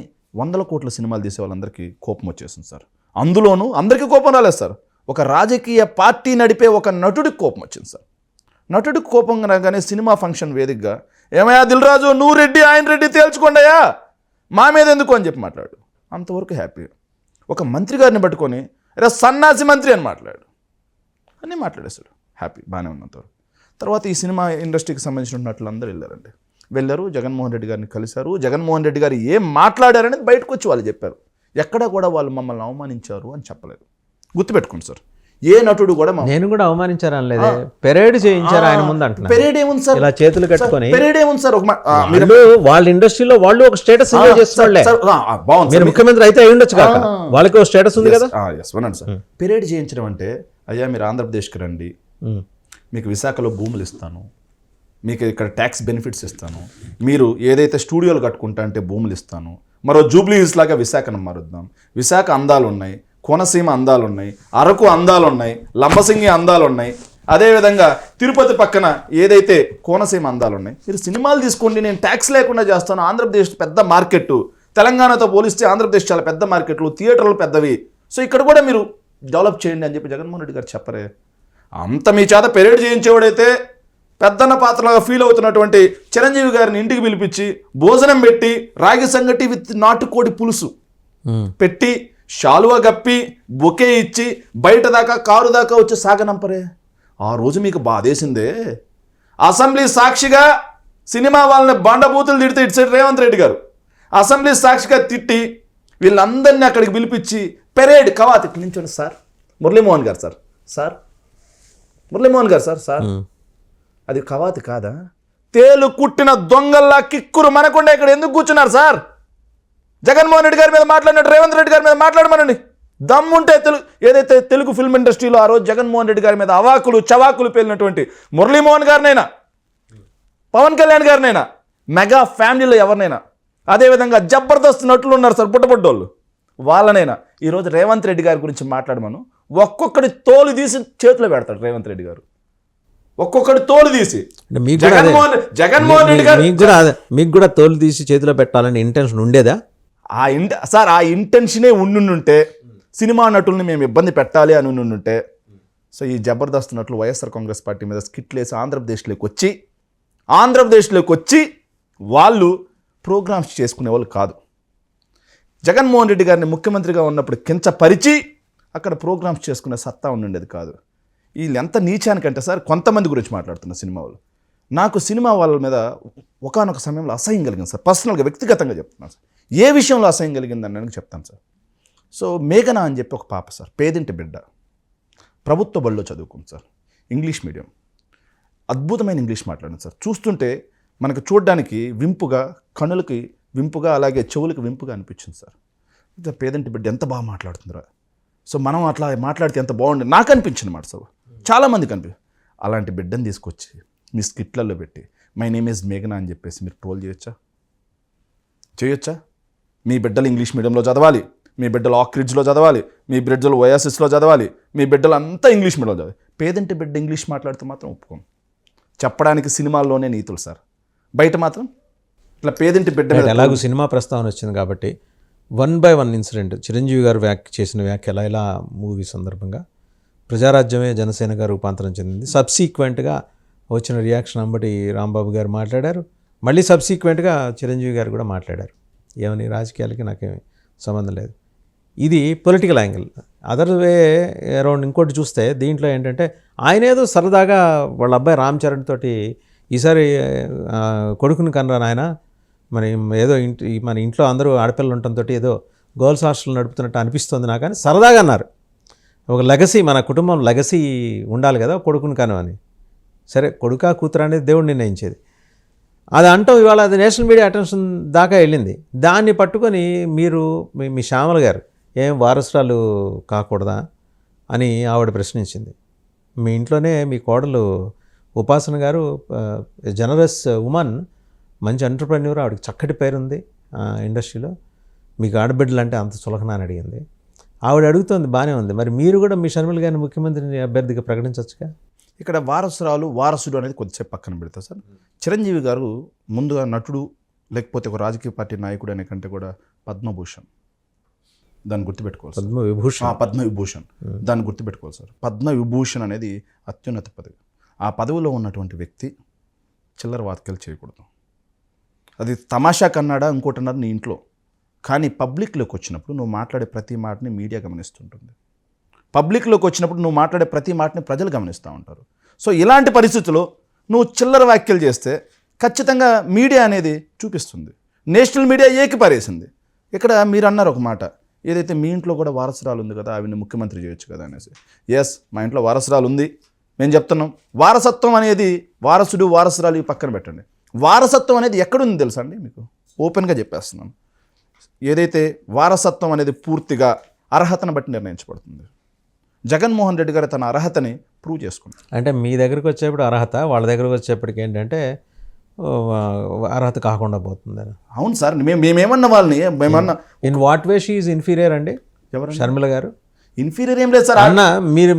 100 కోట్ల సినిమాలు తీసే వాళ్ళందరికీ కోపం వచ్చేసింది సార్. అందులోనూ అందరికీ కోపం రాలేదు సార్, ఒక రాజకీయ పార్టీ నడిపే ఒక నటుడికి కోపం వచ్చింది సార్. నటుడికి కోపం రాగానే సినిమా ఫంక్షన్ వేదికగా, ఏమయ్యా దిల్ రాజు, నువ్వు రెడ్డి ఆయన రెడ్డి తేల్చుకోండియా, మా మీద ఎందుకు అని చెప్పి మాట్లాడు. అంతవరకు హ్యాపీ. ఒక మంత్రి గారిని పట్టుకొని రే సన్నాసి మంత్రి అని అన్నీ మాట్లాడేశాడు. హ్యాపీ, బాగానే ఉన్నంతవరకు. తర్వాత ఈ సినిమా ఇండస్ట్రీకి సంబంధించిన నటులు అందరూ వెళ్ళారు, జగన్మోహన్ రెడ్డి గారిని కలిశారు. జగన్మోహన్ రెడ్డి గారు ఏం మాట్లాడారనేది బయటకు వచ్చి వాళ్ళు చెప్పారు. ఎక్కడా కూడా వాళ్ళు మమ్మల్ని అవమానించారు అని చెప్పలేదు. గుర్తుపెట్టుకోండి సార్, ఏ నటుడు కూడా నేను కూడా అవమానించారు అనలేదే, పెరేడ్ చేయించారు ఆయన ముందు అంటున్నా. పెరేడ్ ఏముంది సార్? ఇలా చేతులు కట్టుకొని పెరేడ్ ఏముంది సార్? వాళ్ళ ఇండస్ట్రీలో వాళ్ళు ఒక స్టేటస్ ఎంజాయ్ చేస్తున్నారులే. మీరు ముఖ్యమంత్రి అయితే అయి ఉండొచ్చు కాక, వాళ్ళకి ఒక స్టేటస్ ఉంది కదా. సార్ పెరేడ్ చేయించడం అంటే, అయ్యా మీరు ఆంధ్రప్రదేశ్కి రండి, మీకు విశాఖలో భూములు ఇస్తాను, మీకు ఇక్కడ ట్యాక్స్ బెనిఫిట్స్ ఇస్తాను, మీరు ఏదైతే స్టూడియోలు కట్టుకుంటా అంటే భూములు ఇస్తాను, మరో జూబ్లీ హిల్స్ లాగా విశాఖను మారుద్దాం. విశాఖ అందాలు ఉన్నాయి, కోనసీమ అందాలు ఉన్నాయి, అరకు అందాలు ఉన్నాయి, లంబసింగి అందాలు ఉన్నాయి, అదేవిధంగా తిరుపతి పక్కన ఏదైతే కోనసీమ అందాలు ఉన్నాయి. మీరు సినిమాలు తీసుకోండి, నేను ట్యాక్స్ లేకుండా చేస్తాను. ఆంధ్రప్రదేశ్ పెద్ద మార్కెట్, తెలంగాణతో పోలిస్తే ఆంధ్రప్రదేశ్ చాలా పెద్ద మార్కెట్లు, థియేటర్లు పెద్దవి. సో ఇక్కడ కూడా మీరు డెవలప్ చేయండి అని చెప్పి జగన్మోహన్ రెడ్డి గారు చెప్పరే. అంత మీ చేత పెరేడ్ చేయించేవాడైతే పెద్దన్న పాత్రలాగా ఫీల్ అవుతున్నటువంటి చిరంజీవి గారిని ఇంటికి పిలిపించి భోజనం పెట్టి, రాగి సంగటి విత్ నాటుకోడి పులుసు పెట్టి, శాలువా గప్పి, బొకే ఇచ్చి, బయట దాకా కారు దాకా వచ్చి సాగనంపరే. ఆ రోజు మీకు బాధేసిందే. అసెంబ్లీ సాక్షిగా సినిమా వాళ్ళని బండబూతులు తిడితే ఇటు సైడ్ రేవంత్ రెడ్డి గారు అసెంబ్లీ సాక్షిగా తిట్టి వీళ్ళందరినీ అక్కడికి పిలిపించి పెరేడ్ కవాత్ ఇట్లా నించోండి సార్ మురళీమోహన్ గారు సార్ మురళీమోహన్ గారు సార్ అది కవాతు కాదా? తేలు కుట్టిన దొంగల్లా కిక్కురు మనకుండా ఇక్కడ ఎందుకు కూర్చున్నారు సార్? జగన్మోహన్ రెడ్డి గారి మీద మాట్లాడినట్టు రేవంత్ రెడ్డి గారి మీద మాట్లాడమనండి. దమ్ముంటే ఏదైతే తెలుగు ఫిల్మ్ ఇండస్ట్రీలో ఆ రోజు జగన్మోహన్ రెడ్డి గారి మీద అవాకులు చవాకులు పేలినటువంటి మురళీమోహన్ గారినైనా, పవన్ కళ్యాణ్ గారినైనా, మెగా ఫ్యామిలీలో ఎవరినైనా, అదేవిధంగా జబర్దస్త్ నటులు ఉన్నారు సార్ పుట్టపడ్డోళ్ళు, వాళ్ళనైనా ఈరోజు రేవంత్ రెడ్డి గారి గురించి మాట్లాడమను. ఒక్కొక్కడి తోలు తీసి చేతిలో పెడతాడు రేవంత్ రెడ్డి గారు, ఒక్కొక్కడి తోలు తీసి. జగన్మోహన్ రెడ్డి గారు మీకు కూడా తోలు తీసి చేతిలో పెట్టాలని ఇంటెన్షన్ ఉండేదా? ఆ ఇంటెన్షనే ఉండుంటే సినిమా నటుల్ని మేము ఇబ్బంది పెట్టాలి అని ఉండుంటే సో ఈ జబర్దస్త్ నటులు వైఎస్ఆర్ కాంగ్రెస్ పార్టీ మీద స్కిట్లు వేసి ఆంధ్రప్రదేశ్లోకి వచ్చి వాళ్ళు ప్రోగ్రామ్స్ చేసుకునే వాళ్ళు కాదు. జగన్మోహన్ రెడ్డి గారిని ముఖ్యమంత్రిగా ఉన్నప్పుడు కించపరిచి అక్కడ ప్రోగ్రామ్స్ చేసుకునే సత్తా ఉండేది కాదు. వీళ్ళు ఎంత నీచానికంటే సార్, కొంతమంది గురించి మాట్లాడుతున్న సినిమా వాళ్ళు, నాకు సినిమా వాళ్ళ మీద ఒకానొక సమయంలో అసహ్యం కలిగింది సార్. పర్సనల్గా వ్యక్తిగతంగా చెప్తున్నాను సార్. ఏ విషయంలో అసహ్యం కలిగిందని నేను చెప్తాను సార్. సో మేఘన అని చెప్పి ఒక పాప సార్, పేదింటి బిడ్డ, ప్రభుత్వ బడిలో చదువుకుంది సార్, ఇంగ్లీష్ మీడియం, అద్భుతమైన ఇంగ్లీష్ మాట్లాడింది సార్. చూస్తుంటే మనకు చూడడానికి వింపుగా, కనులకి వింపుగా, అలాగే చెవులకు వింపుగా అనిపించింది సార్. పేదింటి బిడ్డ ఎంత బాగా మాట్లాడుతుందిరా, సో మనం అట్లా మాట్లాడితే ఎంత బాగుండేది నాకు అనిపించింది మాట సార్. చాలామందికి అనిపించింది. అలాంటి బిడ్డను తీసుకొచ్చి మీ స్కిట్లలో పెట్టి మై నేమ్ ఈజ్ మేఘన అని చెప్పేసి మీరు ట్రోల్ చేయొచ్చా? మీ బిడ్డలు ఇంగ్లీష్ మీడియంలో చదవాలి, మీ బిడ్డలు ఆక్రిడ్జ్లో చదవాలి, మీ బిడ్డలు ఓయాసిస్లో చదవాలి, మీ బిడ్డలు అంతా ఇంగ్లీష్ మీడియంలో చదవాలి. పేదంటి బిడ్డ ఇంగ్లీష్ మాట్లాడితే మాత్రం ఒప్పుకోం. చెప్పడానికి సినిమాల్లోనే నీతులు సార్, బయట మాత్రం ఇట్లా పేదంటి బిడ్డ. ఎలాగో సినిమా ప్రస్తావన వచ్చింది కాబట్టి 1/1 ఇన్సిడెంట్ చిరంజీవి గారు చేసిన వ్యాఖ్యలు ఇలా మూవీ సందర్భంగా ప్రజారాజ్యమే జనసేనగా రూపాంతరం చెందింది. సబ్సీక్వెంట్గా వచ్చిన రియాక్షన్ అంబటి రాంబాబు గారు మాట్లాడారు, మళ్ళీ సబ్సీక్వెంట్గా చిరంజీవి గారు కూడా మాట్లాడారు. ఏమని రాజకీయాలకి నాకేమి సంబంధం లేదు, ఇది political angle. Other way around ఇంకోటి చూస్తే దీంట్లో ఏంటంటే ఆయన ఏదో సరదాగా వాళ్ళ అబ్బాయి రామ్ చరణ్ తోటి ఈసారి కొడుకుని కనరా నాయన, మరి ఏదో మన ఇంట్లో అందరూ ఆడపిల్లలు ఉండటంతో ఏదో గర్ల్స్ హాస్టల్ నడుపుతున్నట్టు అనిపిస్తుంది నాకు అని సరదాగా అన్నారు. ఒక లెగసీ, మన కుటుంబం లెగసీ ఉండాలి కదా కొడుకుని కను అని. సరే, కొడుకా కూతురు అనేది దేవుడు నిర్ణయించేది. అది అంటాం ఇవాళ అది నేషనల్ మీడియా అటెన్షన్ దాకా వెళ్ళింది. దాన్ని పట్టుకొని మీరు మీ శ్యామల గారు ఏం వారసురాలు కాకూడదా అని ఆవిడ ప్రశ్నించింది. మీ ఇంట్లోనే మీ కోడలు ఉపాసన గారు జనరస్ ఉమన్, మంచి ఎంటర్ప్రెన్యూర్, ఆవిడకి చక్కటి పేరుంది ఇండస్ట్రీలో, మీకు ఆడబిడ్డలు అంటే అంత చులకన అని అడిగింది. ఆవిడ అడుగుతుంది బాగానే ఉంది, మరి మీరు కూడా మీ షర్మిల గారిని ముఖ్యమంత్రిని అభ్యర్థిగా ప్రకటించవచ్చుగా. ఇక్కడ వారసుడు అనేది కొద్దిసేపు పక్కన పెడతారు సార్. చిరంజీవి గారు ముందుగా నటుడు లేకపోతే ఒక రాజకీయ పార్టీ నాయకుడు అనే కంటే కూడా పద్మభూషణ్, దాన్ని గుర్తుపెట్టుకోవాలి. పద్మవిభూషణ్ దాన్ని గుర్తుపెట్టుకోవాలి సార్. పద్మవిభూషణ్ అనేది అత్యున్నత పదవి. ఆ పదవిలో ఉన్నటువంటి వ్యక్తి చిల్లర వాక్యాలు చేయకూడదు. అది తమాషా కన్నాడా ఇంకోటి అన్నారు నీ ఇంట్లో, కానీ పబ్లిక్లోకి వచ్చినప్పుడు నువ్వు మాట్లాడే ప్రతి మాటని మీడియా గమనిస్తుంటుంది. పబ్లిక్లోకి వచ్చినప్పుడు నువ్వు మాట్లాడే ప్రతి మాటని ప్రజలు గమనిస్తూ ఉంటారు. సో ఇలాంటి పరిస్థితుల్లో నువ్వు చిల్లర వ్యాఖ్యలు చేస్తే ఖచ్చితంగా మీడియా అనేది చూపిస్తుంది. నేషనల్ మీడియా ఏకిపారేసింది. ఇక్కడ మీరు అన్నారు ఒక మాట, ఏదైతే మీ ఇంట్లో కూడా వారసురాలు ఉంది కదా, ఆవిని ముఖ్యమంత్రి చేయొచ్చు కదా అనేసి. ఎస్, మా ఇంట్లో వారసురాలు ఉంది, మేము చెప్తున్నాం. వారసత్వం అనేది వారసుడు వారసురాలు పక్కన పెట్టండి. వారసత్వం అనేది ఎక్కడుంది తెలుసా అండి మీకు? ఓపెన్గా చెప్పేస్తున్నాను. ఏదైతే వారసత్వం అనేది పూర్తిగా అర్హతను బట్టి నిర్ణయించబడుతుంది. జగన్మోహన్ రెడ్డి గారు తన అర్హతని ప్రూవ్ చేసుకున్నారు. అంటే మీ దగ్గరికి వచ్చేప్పుడు అర్హత, వాళ్ళ దగ్గరకు వచ్చేప్పటికి ఏంటంటే అర్హత కాకుండా పోతుంది. అవును సార్, మేమేమన్నా వాళ్ళని in what way she is inferior అండి ఎవరు? షర్మిల గారు ఇన్ఫీరియర్ ఏం లేదు సార్. అన్న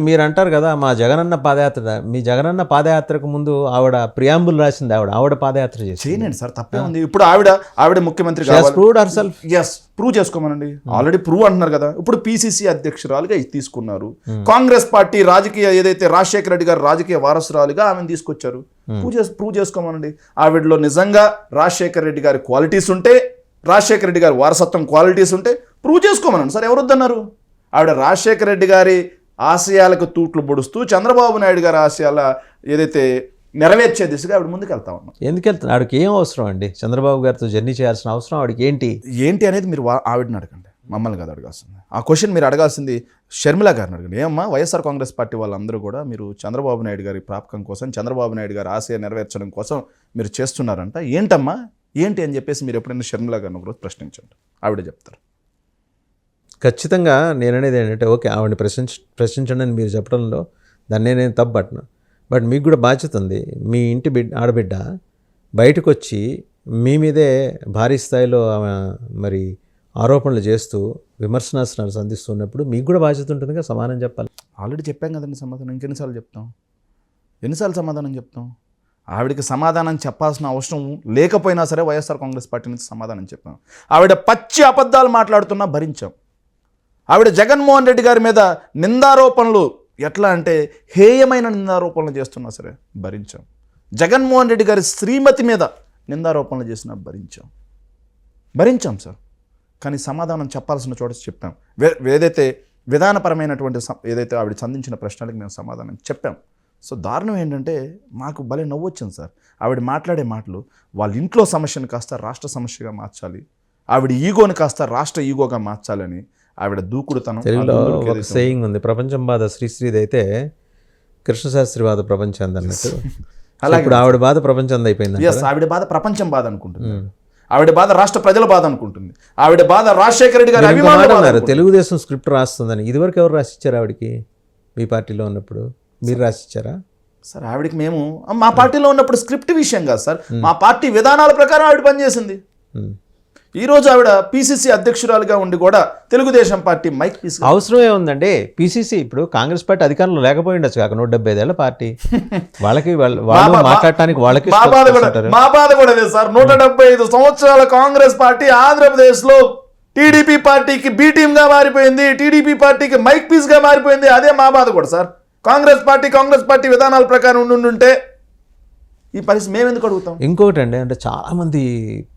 మీరు అంటారు కదా మా జగనన్న పాదయాత్ర, మీ జగనన్న పాదయాత్రకు ముందు ఆవిడ ప్రియాంబుల్ రాసింది, ఆవిడ పాదయాత్ర చేయండి సార్, తప్పే ఉంది. ఇప్పుడు ఆవిడ ముఖ్యమంత్రి ప్రూవ్ చేసుకోమనండి. ఆల్రెడీ ప్రూవ్ అంటున్నారు కదా. ఇప్పుడు పిసిసి అధ్యక్షురాలుగా తీసుకున్నారు. కాంగ్రెస్ పార్టీ రాజకీయ ఏదైతే రాజశేఖర రెడ్డి గారు రాజకీయ వారసురాలుగా ఆమెను తీసుకొచ్చారు. ప్రూవ్ చేసుకోమనండి. ఆవిడలో నిజంగా రాజశేఖర రెడ్డి గారి క్వాలిటీస్ ఉంటే, రాజశేఖర రెడ్డి గారి వారసత్వం క్వాలిటీస్ ఉంటే ప్రూవ్ చేసుకోమనండి సార్. ఎవరు వద్దన్నారు? ఆవిడ రాజశేఖర రెడ్డి గారి ఆశయాలకు తూట్లు పొడుస్తూ చంద్రబాబు నాయుడు గారి ఆశయాల ఏదైతే నెరవేర్చే దిశగా ఆవిడ ముందుకు వెళ్తా ఉన్నాం. ఎందుకు వెళ్తున్నా? ఆవిడకి ఏం అవసరం అండి? చంద్రబాబు గారితో జర్నీ చేయాల్సిన అవసరం ఆవిడకి ఏంటి అనేది మీరు ఆవిడని అడగండి, మమ్మల్ని కాదు అడగాల్సింది. ఆ క్వశ్చన్ మీరు అడగాల్సింది షర్మిల గారిని అడగండి. ఏమమ్మా, వైఎస్ఆర్ కాంగ్రెస్ పార్టీ వాళ్ళందరూ కూడా మీరు చంద్రబాబు నాయుడు గారి ప్రాపకం కోసం, చంద్రబాబు నాయుడు గారి ఆశయ నెరవేర్చడం కోసం మీరు చేస్తున్నారంట, ఏంటమ్మా ఏంటి అని చెప్పేసి మీరు ఎప్పుడైనా షర్మిల గారిని ఒకరోజు ప్రశ్నించండి, ఆవిడే చెప్తారు. ఖచ్చితంగా నేను అనేది ఏంటంటే, ఓకే ఆవిడని ప్రశ్నించండి అని మీరు చెప్పడంలో దాన్ని నేను తప్పట్ను. బట్ మీకు కూడా బాధ్యత ఉంది. మీ ఇంటి ఆడబిడ్డ బయటకు వచ్చి మీ మీదే భారీ స్థాయిలో మరి ఆరోపణలు చేస్తూ విమర్శనాస్త్రాలు సంధిస్తున్నప్పుడు మీకు కూడా బాధ్యత ఉంటుందిగా, సమానం చెప్పాలి. ఆల్రెడీ చెప్పాం కదండి సమాధానం, ఇంకెన్నిసార్లు చెప్తాం, ఎన్నిసార్లు సమాధానం చెప్తాం? ఆవిడకి సమాధానం చెప్పాల్సిన అవసరం లేకపోయినా సరే వైఎస్ఆర్ కాంగ్రెస్ పార్టీ నుంచి సమాధానం చెప్పాం. ఆవిడ పచ్చి అబద్ధాలు మాట్లాడుతున్నా భరించాం. ఆవిడ జగన్మోహన్ రెడ్డి గారి మీద నిందారోపణలు, ఎట్లా అంటే హేయమైన నిందారోపణలు చేస్తున్నా సరే భరించాం. జగన్మోహన్ రెడ్డి గారి శ్రీమతి మీద నిందారోపణలు చేసినా భరించాం సార్. కానీ సమాధానం చెప్పాల్సిన చోట చెప్పాం. ఏదైతే విధానపరమైనటువంటి ఏదైతే ఆవిడ సంధించిన ప్రశ్నలకు మేము సమాధానం చెప్పాం. సో దారుణం ఏంటంటే మాకు భలే నవ్వు వచ్చింది సార్. ఆవిడ మాట్లాడే మాటలు వాళ్ళ ఇంట్లో సమస్యను కాస్త రాష్ట్ర సమస్యగా మార్చాలి, ఆవిడ ఈగోని కాస్త రాష్ట్ర ఈగోగా మార్చాలని ఆవిడ దూకుడుతనం. తెలుగులో ఒక సేయింగ్ ఉంది, ప్రపంచం బాధ శ్రీశ్రీది అయితే కృష్ణశాస్త్రి బాధ ప్రపంచం అన్నట్టు. అలాగే ఇప్పుడు ఆవిడ బాధ ప్రపంచం అయిపోయింది. ఆవిడ బాధ ప్రపంచం బాధ అనుకుంటుంది, ఆవిడ బాధ రాష్ట్ర ప్రజల బాధ అనుకుంటుంది, ఆవిడ బాధ రాజశేఖర రెడ్డి గారు అభిమానులు. తెలుగుదేశం స్క్రిప్ట్ రాస్తుందని ఇదివరకు ఎవరు రాసిచ్చారు ఆవిడకి? మీ పార్టీలో ఉన్నప్పుడు మీరు రాసిచ్చారా సార్? ఆవిడకి మేము మా పార్టీలో ఉన్నప్పుడు స్క్రిప్ట్ విషయం కాదు సార్, మా పార్టీ విధానాల ప్రకారం ఆవిడ పనిచేసింది. ఈరోజు ఆవిడ పీసీసీ అధ్యక్షురాలుగా ఉండి కూడా తెలుగుదేశం పార్టీ మైక్ పీస్ అవసరమే ఉందండి. పీసీసీ ఇప్పుడు కాంగ్రెస్ పార్టీ అధికారంలో లేకపోయి ఉండొచ్చు కాక 175 ఏళ్ల పార్టీ వాళ్ళకి మాట్లాడటానికి వాళ్ళకి మా బాధ కూడా అదే సార్. 175 సంవత్సరాల కాంగ్రెస్ పార్టీ ఆంధ్రప్రదేశ్ లో టీడీపీ పార్టీకి బి టీమ్ గా మారిపోయింది, టీడీపీ పార్టీకి మైక్ పీస్ గా మారిపోయింది. అదే మా బాధ కూడా సార్. కాంగ్రెస్ పార్టీ విధానాల ప్రకారం ఉండుంటే ఈ పరిస్థితి మేము ఎందుకు అడుగుతాం? ఇంకొకటి అండి, అంటే చాలామంది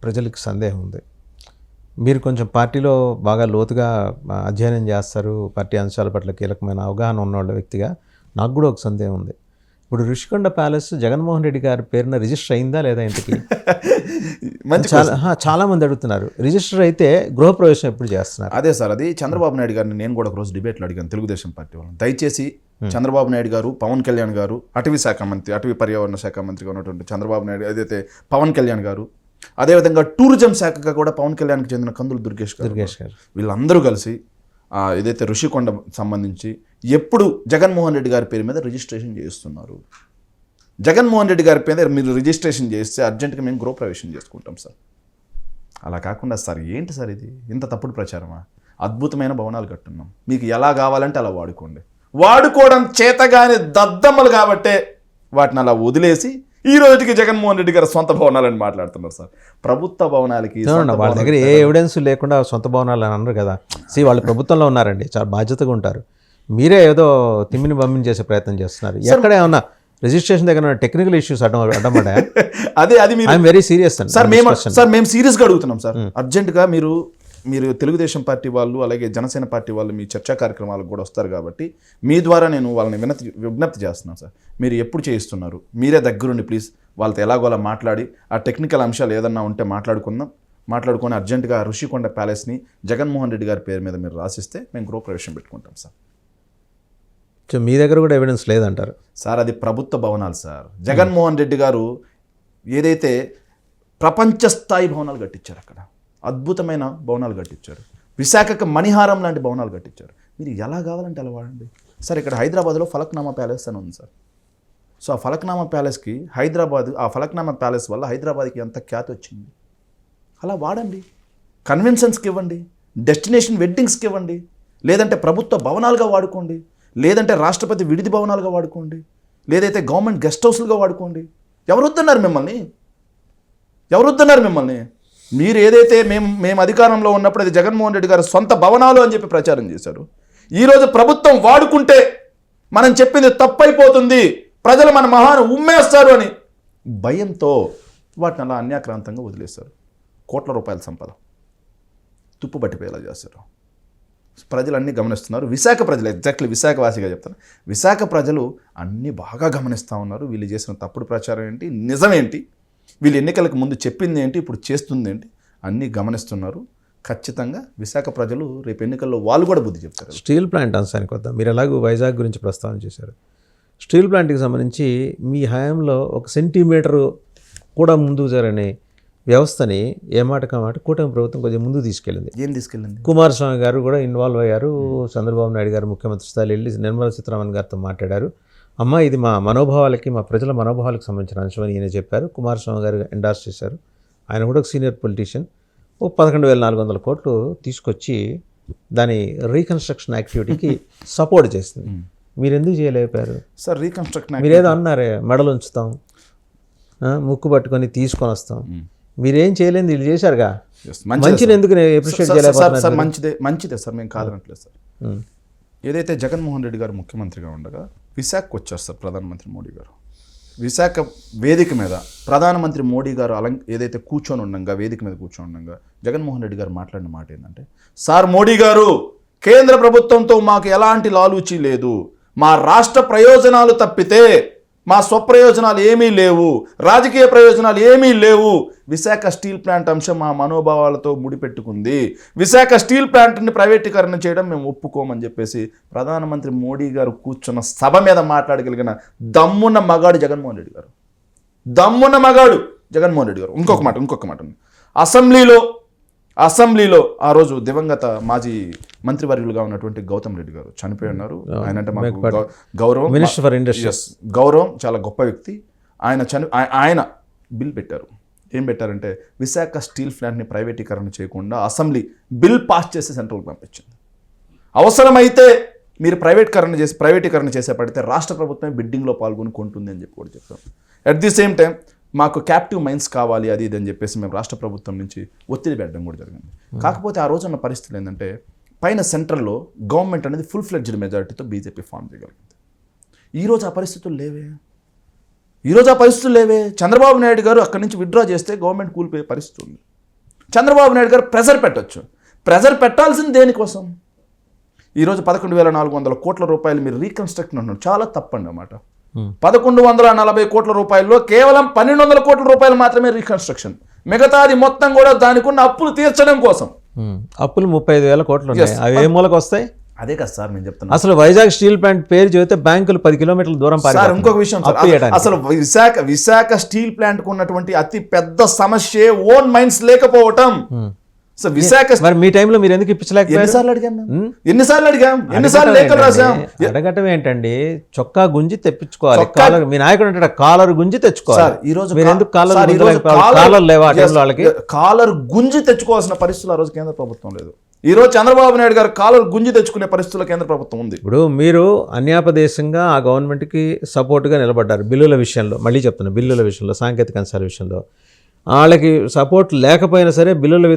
ప్రజలకు సందేహం ఉంది, మీరు కొంచెం పార్టీలో బాగా లోతుగా అధ్యయనం చేస్తారు, పార్టీ అంశాల పట్ల కీలకమైన అవగాహన ఉన్న వ్యక్తిగా నాకు కూడా ఒక సందేహం ఉంది. ఇప్పుడు ఋషికొండ ప్యాలెస్ జగన్మోహన్ రెడ్డి గారి పేరున రిజిస్టర్ అయిందా లేదా ఇంతకీ? చాలా మంది అడుగుతున్నారు. రిజిస్టర్ అయితే గృహప్రవేశం ఎప్పుడు చేస్తున్నారు? అదే సార్, అది చంద్రబాబు నాయుడు గారిని నేను కూడా ఒక రోజు డిబేట్లో అడిగాను తెలుగుదేశం పార్టీ వాళ్ళని. దయచేసి చంద్రబాబు నాయుడు గారు, పవన్ కళ్యాణ్ గారు, అటవీ శాఖ మంత్రి, అటవీ పర్యావరణ శాఖ మంత్రిగా ఉన్నటువంటి చంద్రబాబు నాయుడు, ఏదైతే పవన్ కళ్యాణ్ గారు, అదేవిధంగా టూరిజం శాఖగా కూడా పవన్ కళ్యాణ్కి చెందిన కందులు దుర్గేష్ గారు, వీళ్ళందరూ కలిసి ఏదైతే ఋషికొండ సంబంధించి ఎప్పుడు జగన్మోహన్ రెడ్డి గారి పేరు మీద రిజిస్ట్రేషన్ చేస్తున్నారు? జగన్మోహన్ రెడ్డి గారి పేరు మీరు రిజిస్ట్రేషన్ చేస్తే అర్జెంటుగా మేము గృహప్రవేశం చేసుకుంటాం సార్. అలా కాకుండా సార్ ఏంటి సార్ ఇది, ఇంత తప్పుడు ప్రచారమా? అద్భుతమైన భవనాలు కట్టున్నాం, మీకు ఎలా కావాలంటే అలా వాడుకోండి. వాడుకోవడం చేతగాని దద్దమ్మలు కాబట్టే వాటిని అలా వదిలేసి ఈ రోజుకి జగన్మోహన్ రెడ్డి గారు సొంత భవనాలని మాట్లాడుతున్నారు సార్. ప్రభుత్వ భవనాలకి వాళ్ళ దగ్గర ఏ ఎవిడెన్స్ లేకుండా సొంత భవనాలు అని అన్నారు కదా. వాళ్ళు ప్రభుత్వంలో ఉన్నారండి, చాలా బాధ్యతగా ఉంటారు. మీరే ఏదో తిమ్మిని బమ్మిని చేసే ప్రయత్నం చేస్తున్నారు. ఎక్కడ ఏమన్నా రిజిస్ట్రేషన్ దగ్గర టెక్నికల్ ఇష్యూస్ అడ్డమడా? అదే ఐఎమ్ వెరీ సీరియస్ సార్. మేము సీరియస్గా అడుగుతున్నాం సార్. అర్జెంటుగా మీరు తెలుగుదేశం పార్టీ వాళ్ళు, అలాగే జనసేన పార్టీ వాళ్ళు మీ చర్చా కార్యక్రమాలకు కూడా వస్తారు కాబట్టి మీ ద్వారా నేను వాళ్ళని విజ్ఞప్తి చేస్తున్నాను సార్. మీరు ఎప్పుడు చేయిస్తున్నారు? మీరే దగ్గరుండి ప్లీజ్ వాళ్ళతో ఎలాగోలా మాట్లాడి ఆ టెక్నికల్ అంశాలు ఏదన్నా ఉంటే మాట్లాడుకొని అర్జెంటుగా ఋషికొండ ప్యాలెస్ని జగన్మోహన్ రెడ్డి గారి పేరు మీద మీరు రాసిస్తే మేము గృహప్రవేశం పెట్టుకుంటాం సార్. మీ దగ్గర కూడా ఎవిడెన్స్ లేదంటారు సార్? అది ప్రభుత్వ భవనాలు సార్. జగన్మోహన్ రెడ్డి గారు ఏదైతే ప్రపంచ స్థాయి భవనాలు కట్టించారు, అక్కడ అద్భుతమైన భవనాలు కట్టించారు, విశాఖకు మణిహారం లాంటి భవనాలు కట్టించారు. మీరు ఎలా కావాలంటే అలా వాడండి సార్. ఇక్కడ హైదరాబాద్లో ఫలక్నామా ప్యాలెస్ అని ఉంది సార్. సో ఆ ఫలక్నామా ప్యాలెస్కి ఆ ఫలక్నామా ప్యాలెస్ వల్ల హైదరాబాద్కి ఎంత ఖ్యాతి వచ్చింది. అలా వాడండి, కన్వెన్షన్స్కి ఇవ్వండి, డెస్టినేషన్ వెడ్డింగ్స్కి ఇవ్వండి, లేదంటే ప్రభుత్వ భవనాలుగా వాడుకోండి, లేదంటే రాష్ట్రపతి విడిది భవనాలుగా వాడుకోండి, లేదైతే గవర్నమెంట్ గెస్ట్ హౌస్లుగా వాడుకోండి. ఎవరు వద్దన్నారు మిమ్మల్ని? మీరు ఏదైతే మేము అధికారంలో ఉన్నప్పుడు అది జగన్మోహన్ రెడ్డి గారు సొంత భవనాలు అని చెప్పి ప్రచారం చేశారు. ఈరోజు ప్రభుత్వం వాడుకుంటే మనం చెప్పింది తప్పైపోతుంది, ప్రజలు మన మహాను ఉమ్మేస్తారు అని భయంతో వాటిని అలా అన్యాక్రాంతంగా వదిలేస్తారు. కోట్ల రూపాయల సంపద తుప్పు పట్టిపోయేలా చేస్తారు. ప్రజలు అన్నీ గమనిస్తున్నారు. విశాఖ ప్రజలు ఎగ్జాక్ట్లీ విశాఖవాసిగా చెప్తాను, విశాఖ ప్రజలు అన్నీ బాగా గమనిస్తూ ఉన్నారు. వీళ్ళు చేసిన తప్పుడు ప్రచారం ఏంటి, నిజమేంటి, వీళ్ళు ఎన్నికలకు ముందు చెప్పింది ఏంటి, ఇప్పుడు చేస్తుంది ఏంటి, అన్నీ గమనిస్తున్నారు. ఖచ్చితంగా విశాఖ ప్రజలు రేపు ఎన్నికల్లో వాళ్ళు కూడా బుద్ధి చెప్తారు. స్టీల్ ప్లాంట్ అంశానికి వద్దాం. మీరు ఎలాగో వైజాగ్ గురించి ప్రస్తావన చేశారు. స్టీల్ ప్లాంట్కి సంబంధించి మీ హయాంలో 1 సెంటీమీటరు కూడా ముందుకు జరగని వ్యవస్థని ఏ మాటకా మాట కూటమి ప్రభుత్వం కొంచెం ముందుకు తీసుకెళ్ళింది. ఏం తీసుకెళ్ళింది? కుమారస్వామి గారు కూడా ఇన్వాల్వ్ అయ్యారు. చంద్రబాబు నాయుడు గారు ముఖ్యమంత్రి స్థాయిలో వెళ్ళి నిర్మలా సీతారామన్ గారితో మాట్లాడారు. అమ్మ, ఇది మా మనోభావాలకి, మా ప్రజల మనోభావాలకు సంబంధించిన అంశం అని ఈయన చెప్పారు. కుమారస్వామి గారు ఎండార్స్ చేశారు. ఆయన కూడా ఒక సీనియర్ పొలిటీషియన్. 11,400 కోట్లు తీసుకొచ్చి దాని రీకన్స్ట్రక్షన్ యాక్టివిటీకి సపోర్ట్ చేస్తుంది. మీరు ఎందుకు చేయలేకపోయారు సార్? రీకన్స్ట్రక్షన్ మీరేదో అన్నారే, మెడలు ఉంచుతాం, ముక్కు పట్టుకొని తీసుకొని వస్తాం. మీరేం చేయలేదు, వీళ్ళు చేశారుగా. మంచిని ఎందుకు అప్రిషియేట్ చేయలేకపోతున్నారు? సార్ మంచిదే సార్, మేము కాదనట్లేదు సార్. ఏదైతే జగన్మోహన్ రెడ్డి గారు ముఖ్యమంత్రిగా ఉండగా విశాఖకు వచ్చారు సార్ ప్రధానమంత్రి మోడీ గారు. విశాఖ వేదిక మీద ప్రధానమంత్రి మోడీ గారు ఏదైతే కూర్చొని ఉండగా, వేదిక మీద కూర్చొని ఉండగా జగన్మోహన్ రెడ్డి గారు మాట్లాడిన మాట ఏంటంటే, సార్ మోడీ గారు, కేంద్ర ప్రభుత్వంతో మాకు ఎలాంటి లాలూచీ లేదు, మా రాష్ట్ర ప్రయోజనాలు తప్పితే మా స్వప్రయోజనాలు ఏమీ లేవు, రాజకీయ ప్రయోజనాలు ఏమీ లేవు. విశాఖ స్టీల్ ప్లాంట్ అంశం మా మనోభావాలతో ముడిపెట్టుకుంది. విశాఖ స్టీల్ ప్లాంట్ని ప్రైవేటీకరణ చేయడం మేము ఒప్పుకోమని చెప్పేసి ప్రధానమంత్రి మోడీ గారు కూర్చున్న సభ మీద మాట్లాడగలిగిన దమ్మున్న మగాడు జగన్మోహన్ రెడ్డి గారు. దమ్మున్న మగాడు జగన్మోహన్ రెడ్డి గారు. ఇంకొక మాట ఉంది. అసెంబ్లీలో ఆ రోజు దివంగత మాజీ మంత్రివర్యులుగా ఉన్నటువంటి గౌతమ్ రెడ్డి గారు చనిపోయి ఉన్నారు. ఆయన అంటే మాకు గౌరవం, మినిస్టర్ ఫర్ ఇండస్ట్రీస్, గౌరవం, చాలా గొప్ప వ్యక్తి. ఆయన బిల్ పెట్టారు. ఏం పెట్టారంటే, విశాఖ స్టీల్ ప్లాంట్ని ప్రైవేటీకరణ చేయకుండా అసెంబ్లీ బిల్ పాస్ చేసి సెంట్రల్కి పంపించింది. అవసరమైతే మీరు ప్రైవేటీకరణ చేసే పడితే రాష్ట్ర ప్రభుత్వమే బిడ్డింగ్లో పాల్గొని కొంటుంది అని చెప్పి కూడా చెప్పారు. అట్ ది సేమ్ టైం మాకు క్యాప్టివ్ మైన్స్ కావాలి, అది ఇది అని చెప్పేసి మేము రాష్ట్ర ప్రభుత్వం నుంచి ఒత్తిడి పెట్టడం కూడా జరిగింది. కాకపోతే ఆ రోజు ఉన్న పరిస్థితులు ఏంటంటే, పైన సెంట్రల్లో గవర్నమెంట్ అనేది ఫుల్ ఫ్లెడ్జ్డ్ మెజారిటీతో బీజేపీ ఫామ్ చేయగలిగింది. ఈరోజు ఆ పరిస్థితులు లేవే. చంద్రబాబు నాయుడు గారు అక్కడి నుంచి విత్డ్రా చేస్తే గవర్నమెంట్ కూలిపోయే పరిస్థితి ఉంది. చంద్రబాబు నాయుడు గారు ప్రెజర్ పెట్టచ్చు. ప్రెజర్ పెట్టాల్సింది దేనికోసం? ఈరోజు 11,400 కోట్ల రూపాయలు మీరు రీకన్స్ట్రక్షన్ అంటున్నారు, చాలా తప్పండి అన్నమాట. 1,140 కోట్ల రూపాయల్లో కేవలం 1,200 కోట్ల రూపాయలు మాత్రమే రీకన్స్ట్రక్షన్. మిగతాది మొత్తం కూడా దానికి ఉన్న అప్పులు తీర్చడం కోసం. అప్పులు 35,000 కోట్లు ఉన్నాయి. అవి ఏ మూలకు వస్తాయి? అదే కదా సార్ నేను చెప్తాను. అసలు వైజాగ్ స్టీల్ ప్లాంట్ పేరు చెబితే బ్యాంకులు 10 కిలోమీటర్ల దూరం. ఇంకొక విషయం, అసలు విశాఖ స్టీల్ ప్లాంట్ కు ఉన్నటువంటి అతి పెద్ద సమస్య ఓన్ మైన్స్ లేకపోవటం. మరి మీ టైంలో మీరు ఎందుకు ఇప్పించలేకపోయారు? ఎన్నిసార్లు లేఖలు రాసాం. అడగటం ఏంటండి, చొక్కా గుంజి తెప్పించుకోవాలి. మీ నాయకుడు అంటే కాలర్ గుంజి తెచ్చుకోవాలి. ఈ రోజు మీరు ఎందుకు కాలర్ లేవా వాళ్ళకి? కాలర్ గుంజి తెచ్చుకోవాల్సిన పరిస్థితులు ఆ రోజు కేంద్ర ప్రభుత్వం లేదు. ఈ రోజు చంద్రబాబు నాయుడు గారు కాలర్ గుంజి తెచ్చుకునే పరిస్థితుల్లో కేంద్ర ప్రభుత్వం ఉంది. ఇప్పుడు మీరు అన్యాపదేశంగా ఆ గవర్నమెంట్కి సపోర్ట్గా నిలబడ్డారు బిల్లుల విషయంలో. మళ్ళీ చెప్తున్నా, బిల్లుల విషయంలో, సాంకేతిక అంశాల విషయంలో వాళ్ళకి సపోర్ట్ లేకపోయినా సరే, బిల్లుల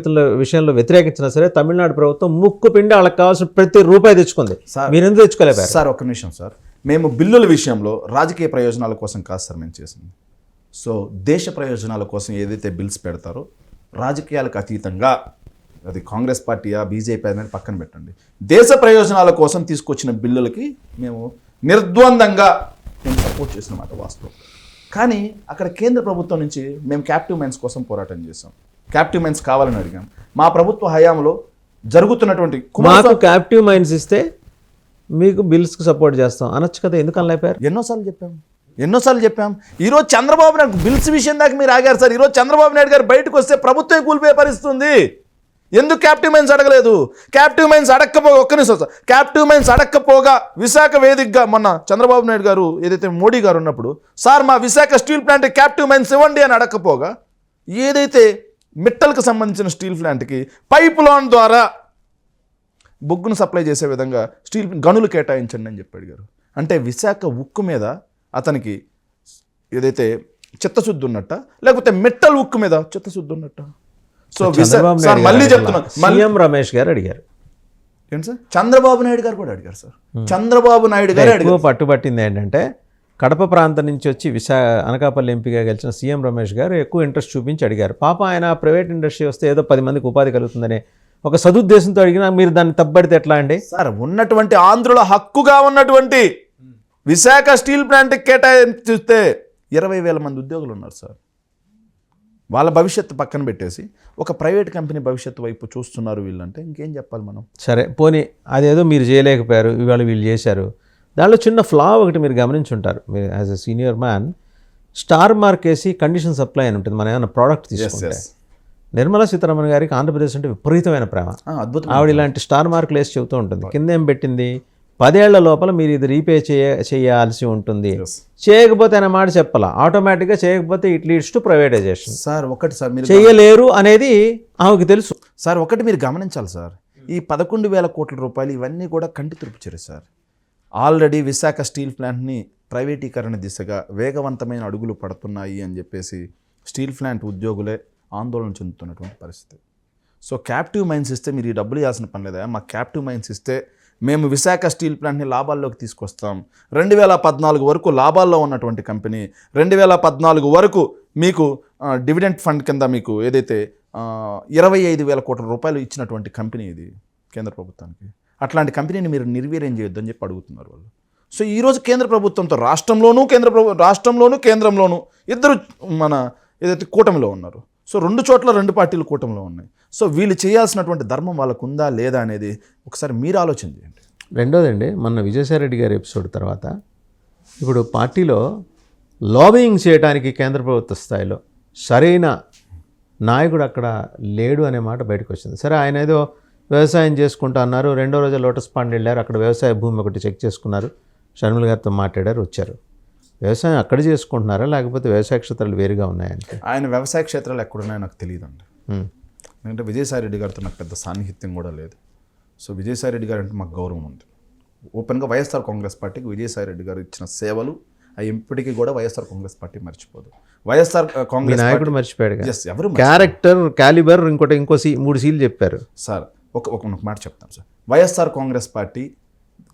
విషయంలో వ్యతిరేకించినా సరే, తమిళనాడు ప్రభుత్వం ముక్కు పిండి వాళ్ళకి కావాల్సిన ప్రతి రూపాయి తెచ్చుకుంది. మీరు ఎందుకు తెచ్చుకోలేపారు? సార్ ఒక్క నిమిషం సార్, మేము బిల్లుల విషయంలో రాజకీయ ప్రయోజనాల కోసం కాదు సార్ మేము చేసింది. సో దేశ ప్రయోజనాల కోసం ఏదైతే బిల్స్ పెడతారో, రాజకీయాలకు అతీతంగా, అది కాంగ్రెస్ పార్టీయా బీజేపీ అనేది పక్కన పెట్టండి, దేశ ప్రయోజనాల కోసం తీసుకొచ్చిన బిల్లులకి మేము నిర్ద్వందంగా మేము సపోర్ట్ చేసిన మాట వాస్తవం. కానీ అక్కడ కేంద్ర ప్రభుత్వం నుంచి మేము క్యాప్టివ్ మైన్స్ కోసం పోరాటం చేసాం. క్యాప్టివ్ మైన్స్ కావాలని అడిగాం. మా ప్రభుత్వ హయాంలో జరుగుతున్నటువంటి మాకు క్యాప్టివ్ మైన్స్ ఇస్తే మీకు బిల్స్కి సపోర్ట్ చేస్తాం అనొచ్చు కదా, ఎందుకు అనలేపారు? ఎన్నోసార్లు చెప్పాం. ఈరోజు చంద్రబాబు నాయుడు బిల్స్ విషయం దాకా మీరు ఆగారు సార్. ఈరోజు చంద్రబాబు నాయుడు గారు బయటకు వస్తే ప్రభుత్వం కూలిపోయే పరిస్థితుంది. ఎందుకు క్యాప్టివ్ మైన్స్ అడగలేదు? క్యాప్టివ్ మైన్స్ అడక్కపోగా విశాఖ వేదికగా మొన్న చంద్రబాబు నాయుడు గారు ఏదైతే మోడీ గారు ఉన్నప్పుడు, సార్ మా Visakha steel plant captive mines ఇవ్వండి అని అడక్కపోగా, ఏదైతే మిట్టల్కి సంబంధించిన స్టీల్ ప్లాంట్కి పైప్ లైన్ ద్వారా బొగ్గును సప్లై చేసే విధంగా స్టీల్ గనులు కేటాయించండి అని చెప్పి అడిగారు. అంటే విశాఖ ఉక్కు మీద అతనికి ఏదైతే చిత్తశుద్ధి ఉన్నట్ట, లేకపోతే మిట్టల్ ఉక్కు మీద చిత్తశుద్ధి ఉన్నట్ట? సో మళ్ళీ చెప్తున్నాను, సీఎం రమేష్ గారు అడిగారు. ఏంటి సార్? చంద్రబాబు నాయుడు గారు కూడా అడిగారు సార్. చంద్రబాబు నాయుడు గారు ఎక్కువ పట్టుబట్టింది ఏంటంటే, కడప ప్రాంతం నుంచి వచ్చి అనకాపల్లి ఎంపీగా గెలిచిన సీఎం రమేష్ గారు ఎక్కువ ఇంట్రెస్ట్ చూపించి అడిగారు. పాప ఆయన ప్రైవేట్ ఇండస్ట్రీ వస్తే ఏదో 10 మందికి ఉపాధి కలుగుతుందనే ఒక సదుద్దేశంతో అడిగినా మీరు దాన్ని తప్పబడితే ఎట్లా అండి? సార్ ఉన్నటువంటి ఆంధ్రుల హక్కుగా ఉన్నటువంటి విశాఖ స్టీల్ ప్లాంట్ కేటాయిస్తే 20,000 మంది ఉద్యోగులు ఉన్నారు సార్. వాళ్ళ భవిష్యత్తు పక్కన పెట్టేసి ఒక ప్రైవేట్ కంపెనీ భవిష్యత్తు వైపు చూస్తున్నారు వీళ్ళంటే ఇంకేం చెప్పాలి మనం? సరే పోనీ అదేదో మీరు చేయలేకపోయారు, ఇవాళ వీళ్ళు చేశారు. దానిలో చిన్న ఫ్లా ఒకటి మీరు గమనించుంటారు. మీరు as a senior man star mark వేసి కండిషన్ సప్లై అని ఉంటుంది. మనం ఏమైనా ప్రోడక్ట్ తీసుకుంటే నిర్మలా సీతారామన్ గారికి ఆంధ్రప్రదేశ్ అంటే విపరీతమైన ప్రేమ. అద్భుతం. ఆవిడ ఇలాంటి స్టార్ మార్కులు వేసి చెబుతూ ఉంటుంది. కింద ఏం పెట్టింది, 10 ఏళ్ల లోపల మీరు ఇది రీపే చేయాల్సి ఉంటుంది. చేయకపోతే అనే మాట చెప్పాలా, ఆటోమేటిక్గా చేయకపోతే it leads to privatization. Sir ఒకటి సార్ మీరు చేయలేరు అనేది ఆమెకు తెలుసు. సార్ ఒకటి మీరు గమనించాలి సార్, ఈ 11,000 కోట్ల రూపాయలు ఇవన్నీ కూడా కంటి తురుపు చర్య సార్. ఆల్రెడీ విశాఖ స్టీల్ ప్లాంట్ని ప్రైవేటీకరణ దిశగా వేగవంతమైన అడుగులు పడుతున్నాయి అని చెప్పేసి స్టీల్ ప్లాంట్ ఉద్యోగులే ఆందోళన చెందుతున్నటువంటి పరిస్థితి. సో క్యాప్టివ్ మైన్స్ ఇస్తే మీరు ఈ డబ్బులు ఇవ్వాల్సిన పని లేదా? మాకు క్యాప్టివ్ మైన్స్ ఇస్తే మేము విశాఖ స్టీల్ ప్లాంట్ని లాభాల్లోకి తీసుకొస్తాం. 2014 వరకు లాభాల్లో ఉన్నటువంటి కంపెనీ 2014 వరకు మీకు డివిడెంట్ ఫండ్ కింద మీకు ఏదైతే 25,000 కోట్ల రూపాయలు ఇచ్చినటువంటి కంపెనీ ఇది కేంద్ర ప్రభుత్వానికి. అట్లాంటి కంపెనీని మీరు నిర్వీర్యం చేయొద్దని చెప్పి అడుగుతున్నారు వాళ్ళు. సో ఈరోజు కేంద్ర ప్రభుత్వంతో రాష్ట్రంలోనూ కేంద్రంలోనూ ఇద్దరు మన ఏదైతే కూటమిలో ఉన్నారు. సో 2 చోట్ల 2 పార్టీలు కూటమిలో ఉన్నాయి. సో వీళ్ళు చేయాల్సినటువంటి ధర్మం వాళ్ళకు ఉందా లేదా అనేది ఒకసారి మీరు ఆలోచన చేయండి. రెండోదండి, మొన్న విజయసాయిరెడ్డి గారి ఎపిసోడ్ తర్వాత ఇప్పుడు పార్టీలో లాబింగ్ చేయడానికి కేంద్ర ప్రభుత్వ స్థాయిలో సరైన నాయకుడు అక్కడ లేడు అనే మాట బయటకు వచ్చింది. సరే, ఆయన ఏదో వ్యవసాయం చేసుకుంటా అన్నారు. రెండో రోజు లోటస్ పాండ్ వెళ్ళారు, అక్కడ వ్యవసాయ భూమి ఒకటి చెక్ చేసుకున్నారు, షర్మిల గారితో మాట్లాడారు, వచ్చారు. వ్యవసాయం అక్కడ చేసుకుంటున్నారా లేకపోతే వ్యవసాయ క్షేత్రాలు వేరుగా ఉన్నాయంటే? ఆయన వ్యవసాయ క్షేత్రాలు ఎక్కడున్నాయో నాకు తెలియదండి. ఎందుకంటే విజయసాయిరెడ్డి గారితో నాకు పెద్ద సాన్నిహిత్యం కూడా లేదు. సో విజయసాయిరెడ్డి గారు అంటే మాకు గౌరవం ఉంది. ఓపెన్గా వైఎస్ఆర్ కాంగ్రెస్ పార్టీకి విజయసాయిరెడ్డి గారు ఇచ్చిన సేవలు అవి ఎప్పటికీ కూడా వైఎస్ఆర్ కాంగ్రెస్ పార్టీ మర్చిపోదు. వైఎస్ఆర్ కాంగ్రెస్ నాయకుడు మర్చిపోయాడు, ఎవరు క్యారెక్టర్, క్యాలిబర్, ఇంకో 3 సీలు చెప్పారు సార్. ఒక మాట చెప్తాను సార్. వైఎస్ఆర్ కాంగ్రెస్ పార్టీ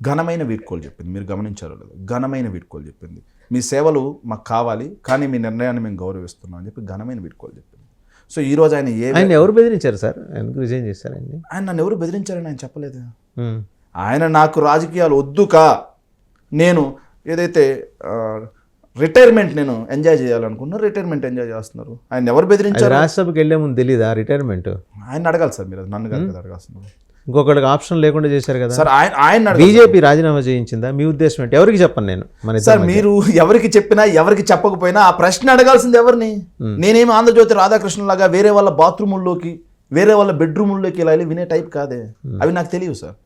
ఘనమైన వీడ్కోలు చెప్పింది, మీరు గమనించారో లేదు, ఘనమైన వీడ్కోలు చెప్పింది. మీ సేవలు మాకు కావాలి కానీ మీ నిర్ణయాన్ని మేము గౌరవిస్తున్నాం అని చెప్పి ఘనమైన వీడ్కోలు చెప్పింది. సో ఈరోజు ఆయన ఎవరు బెదిరించారు సార్? ఎందుకు రిజైన్ చేశారు ఆయన నన్ను ఎవరు బెదిరించారని ఆయన చెప్పలేదు. ఆయన నాకు రాజకీయాలు వద్దుకా, నేను ఏదైతే రిటైర్మెంట్ నేను ఎంజాయ్ చేయాలనుకున్నా రిటైర్మెంట్ ఎంజాయ్ చేస్తున్నారు. ఆయన ఎవరు బెదిరించారు? రాజ్యసభకి వెళ్ళే ముందు తెలీదా రిటైర్మెంట్? ఆయన అడగాలి సార్, మీరు నన్ను కాదు అడగాల్సింది. ఇంకొకటికి ఆప్షన్ లేకుండా చేశారు కదా సార్. ఆయన బీజేపీ రాజీనామా చేయించిందా? మీ ఉద్దేశం ఏంటి? ఎవరికి చెప్పను నేను. సార్ మీరు ఎవరికి చెప్పినా ఎవరికి చెప్పకపోయినా ఆ ప్రశ్న అడగాల్సింది ఎవరిని? నేనేమి ఆంధ్రజ్యోతి రాధాకృష్ణ లాగా వేరే వాళ్ళ బాత్రూముల్లోకి వేరే వాళ్ళ బెడ్రూముల్లోకి ఇలా వినే టైప్ కాదే. అవి నాకు తెలియదు సార్.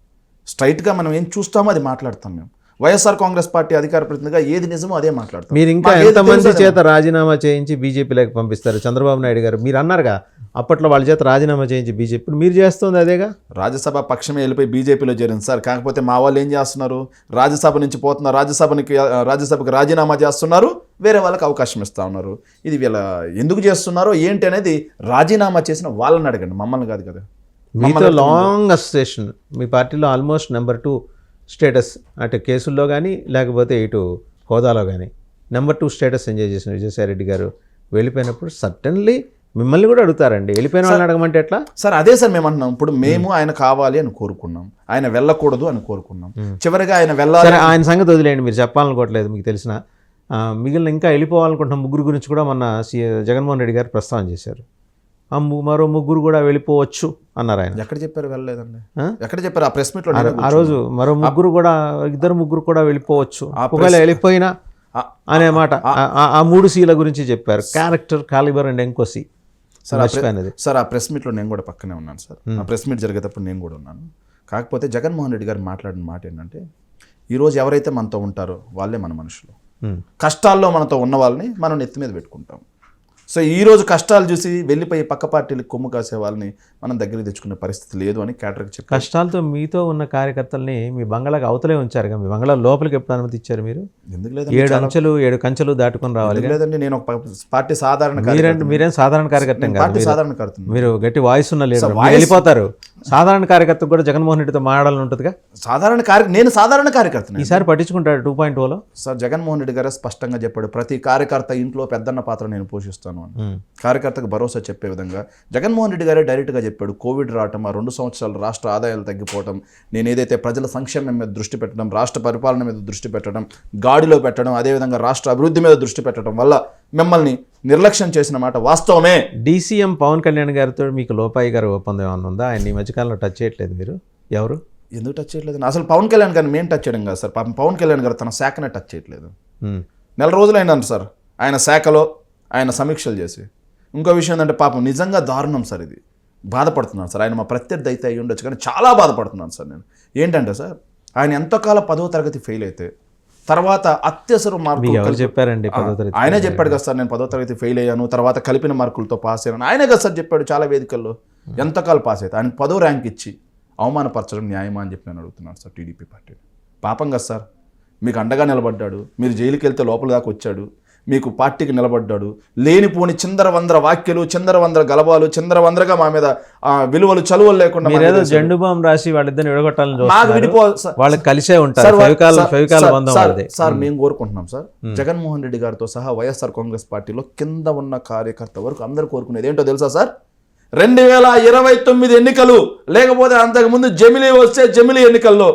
స్ట్రైట్గా మనం ఏం చూస్తామో అది మాట్లాడతాం. మేము వైఎస్ఆర్ కాంగ్రెస్ పార్టీ అధికార ప్రతినిధిగా ఏది నిజమో అదే మాట్లాడతాం. మీరు ఇంకా ఎంతమంది చేత రాజీనామా చేయించి బీజేపీలోకి పంపిస్తారు? చంద్రబాబు నాయుడు గారు మీరు అన్నారుగా అప్పట్లో వాళ్ళ చేత రాజీనామా చేయించి బీజేపీ, మీరు చేస్తుంది అదేగా. రాజ్యసభ పక్షమే వెళ్ళిపోయి బీజేపీలో చేరింది సార్. కాకపోతే మా వాళ్ళు ఏం చేస్తున్నారు, రాజ్యసభ నుంచి పోతున్నారు, రాజ్యసభకి రాజీనామా చేస్తున్నారు, వేరే వాళ్ళకి అవకాశం ఇస్తూ ఉన్నారు. ఇది వీళ్ళ ఎందుకు చేస్తున్నారో ఏంటి అనేది రాజీనామా చేసిన వాళ్ళని అడగండి, మమ్మల్ని కాదు కదా. మీతో లాంగ్ అసోసియేషన్, మీ పార్టీలో ఆల్మోస్ట్ నెంబర్ 2 స్టేటస్, అటు కేసుల్లో కానీ లేకపోతే ఇటు హోదాలో కానీ నెంబర్ 2 స్టేటస్ ఎంజాయ్ చేసిన విజయసాయిరెడ్డి గారు వెళ్ళిపోయినప్పుడు సర్టన్లీ మిమ్మల్ని కూడా అడుగుతారండి. వెళ్ళిపోయిన వాళ్ళని అడగమంటే ఎట్లా సార్? అదే సార్ మేము అంటున్నాం. ఇప్పుడు మేము ఆయన కావాలి అని కోరుకున్నాం, ఆయన వెళ్ళకూడదు అని కోరుకున్నాం. చివరిగా ఆయన వెళ్ళాలి. ఆయన సంగతి వదిలేయండి, మీరు చెప్పాలనుకోవట్లేదు. మీకు తెలిసిన మిగిలిన ఇంకా వెళ్ళిపోవాలనుకుంటున్న 3 గురించి కూడా మొన్న జగన్మోహన్ రెడ్డి గారు ప్రస్తావన చేశారు. మరో 3 కూడా వెళ్ళిపోవచ్చు అన్నారు ఆయన. ఎక్కడ చెప్పారు? వెళ్ళలేదండి. ఎక్కడ చెప్పారు? ఆ ప్రెస్ మీట్లో ఆ రోజు మరో 3 కూడా, 2 కూడా వెళ్ళిపోవచ్చు, ఒకవేళ వెళ్ళిపోయినా అనే మాట. ఆ 3 సీల గురించి చెప్పారు, క్యారెక్టర్, కాలిబర్ అండ్ ఎంకోసి. సార్ ఆ ప్రెస్ మీట్లో నేను కూడా పక్కనే ఉన్నాను సార్. ఆ ప్రెస్ మీట్ జరిగేటప్పుడు నేను కూడా ఉన్నాను. కాకపోతే జగన్మోహన్ రెడ్డి గారు మాట్లాడిన మాట ఏంటంటే, ఈరోజు ఎవరైతే మనతో ఉంటారో వాళ్ళే మన మనుషులు. కష్టాల్లో మనతో ఉన్న వాళ్ళని మనం నెత్తి మీద పెట్టుకుంటాం. సో ఈరోజు కష్టాలు చూసి వెళ్ళిపోయి పక్క పార్టీలకు కొమ్ము కాసే వాళ్ళని మనం దగ్గరికి తెచ్చుకునే పరిస్థితి లేదు అని క్యాటర్కి చెప్పారు. కష్టాలతో మీతో ఉన్న కార్యకర్తల్ని మీ బంగ్లాకి అవతలే ఉంచారు. మీ బంగ్లా లోపలికి ఎప్పుడు అనుమతి ఇచ్చారు మీరు? ఎందుకు లేదు? 7 కంచెలు దాటుకొని రావాలి. లేదండి, నేను ఒక పార్టీ సాధారణ మీరేం సాధారణ కార్యకర్త? పార్టీ సాధారణ కార్యకర్త. మీరు గట్టి వాయిస్ ఉన్న లీడర్, వెళ్ళిపోతారు. సాధారణ కార్యకర్తకు కూడా జగన్మోహన్ రెడ్డితో మాట్లాడాలని ఉంటుందిగా. నేను సాధారణ కార్యకర్తని. ఈసారి పట్టించుకుంటాడు 2.0లో. సార్ జగన్మోహన్ రెడ్డి గారు స్పష్టంగా చెప్పాడు, ప్రతి కార్యకర్త ఇంట్లో పెద్దన్న పాత్ర నేను పోషిస్తాను అని. కార్యకర్తకు భరోసా చెప్పే విధంగా జగన్మోహన్ రెడ్డి గారే డైరెక్ట్గా చెప్పాడు. కోవిడ్ రావటం, ఆ 2 సంవత్సరాలు రాష్ట్ర ఆదాయాలు తగ్గిపోవటం, నేను ఏదైతే ప్రజల సంక్షేమం మీద దృష్టి పెట్టడం, రాష్ట్ర పరిపాలన మీద దృష్టి పెట్టడం, గాడిలో పెట్టడం, అదేవిధంగా రాష్ట్ర అభివృద్ధి మీద దృష్టి పెట్టడం వల్ల మిమ్మల్ని నిర్లక్ష్యం చేసిన మాట వాస్తవమే. డీసీఎం పవన్ కళ్యాణ్ గారితో మీకు లోపాయి గారి ఒప్పందం ఏమన్నా ఉందా? ఆయన ఈ మధ్యకాలంలో టచ్ చేయట్లేదు మీరు. ఎవరు ఎందుకు టచ్ చేయట్లేదు? అసలు పవన్ కళ్యాణ్ గారిని మేము టచ్ చేయడం కాదు సార్, పాపం పవన్ కళ్యాణ్ గారు తన శాఖనే టచ్ చేయట్లేదు. 4 రోజులైందంట సార్ ఆయన శాఖలో ఆయన సమీక్షలు చేసి. ఇంకో విషయం ఏంటంటే పాపం నిజంగా దారుణం సార్, ఇది బాధపడుతున్నాను సార్. ఆయన మా ప్రత్యర్థి అయితే అయ్యి ఉండొచ్చు కానీ చాలా బాధపడుతున్నాను సార్ నేను. ఏంటంటే సార్ ఆయన ఎంతకాలం 10వ తరగతి ఫెయిల్ అయితే తర్వాత అత్యవసర మార్కులు చెప్పారండి. ఆయనే చెప్పాడు కదా సార్, నేను 10వ తరగతి ఫెయిల్ అయ్యాను, తర్వాత కలిపిన మార్కులతో పాస్ అయ్యాను. ఆయనే కదా సార్ చెప్పాడు చాలా వేదికల్లో. ఎంతకాలం పాస్ అయితే ఆయనకు 10వ ర్యాంక్ ఇచ్చి అవమానపరచడం న్యాయమా అని చెప్పి నేను అడుగుతున్నాను సార్ టీడీపీ పార్టీ. పాపం కదా సార్, మీకు అండగా నిలబడ్డాడు, మీరు జైలుకి వెళ్తే లోపల దాకా వచ్చాడు, మీకు పార్టీకి నిలబడ్డాడు. లేనిపోని చిందరవందర వ్యాఖ్యలు, చిందరవందర గలబాలు, చిందరవందరగా మా మీద విలువలు చలువలు లేకుండా జెండు బాంబు రాసి వాళ్ళిద్దరిని విడగొట్టాలని వాళ్ళకి కలిసే ఉంటారు. సార్ మేము కోరుకుంటున్నాం సార్, జగన్మోహన్ రెడ్డి గారితో సహా వైఎస్ఆర్ కాంగ్రెస్ పార్టీలో కింద ఉన్న కార్యకర్త వరకు అందరూ కోరుకునేది ఏంటో తెలుసా సార్? 2029 ఎన్నికలు, లేకపోతే అంతకుముందు జమిలీ వస్తే జమిలీ ఎన్నికల్లో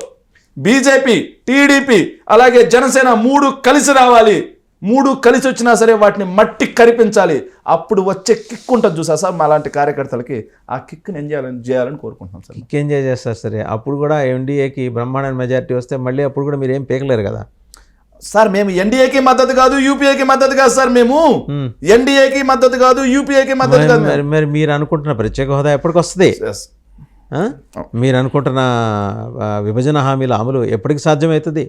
బీజేపీ, టీడీపీ అలాగే జనసేన 3 కలిసి రావాలి. 3 కలిసి వచ్చినా సరే వాటిని మట్టి కరిపించాలి. అప్పుడు వచ్చే కిక్ ఉంటుంది చూసా సార్, మా లాంటి కార్యకర్తలకి ఆ కిక్ని చేయాలని కోరుకుంటున్నాం సార్. కిక్ ఎంజాయ్ చేస్తారు సరే. అప్పుడు కూడా ఎన్డీఏకి బ్రహ్మాండ మెజారిటీ వస్తే మళ్ళీ అప్పుడు కూడా మీరు ఏం పీకలేరు కదా సార్. మేము ఎన్డీఏకి మద్దతు కాదు, యూపీఏకి మద్దతు కాదు సార్. మేము ఎన్డీఏకి మద్దతు కాదు, యూపీఏకి మద్దతు కాదు. మరి మీరు అనుకుంటున్న ప్రత్యేక హోదా ఎప్పటికి వస్తుంది? మీరు అనుకుంటున్న విభజన హామీల అమలు ఎప్పటికి సాధ్యమవుతుంది?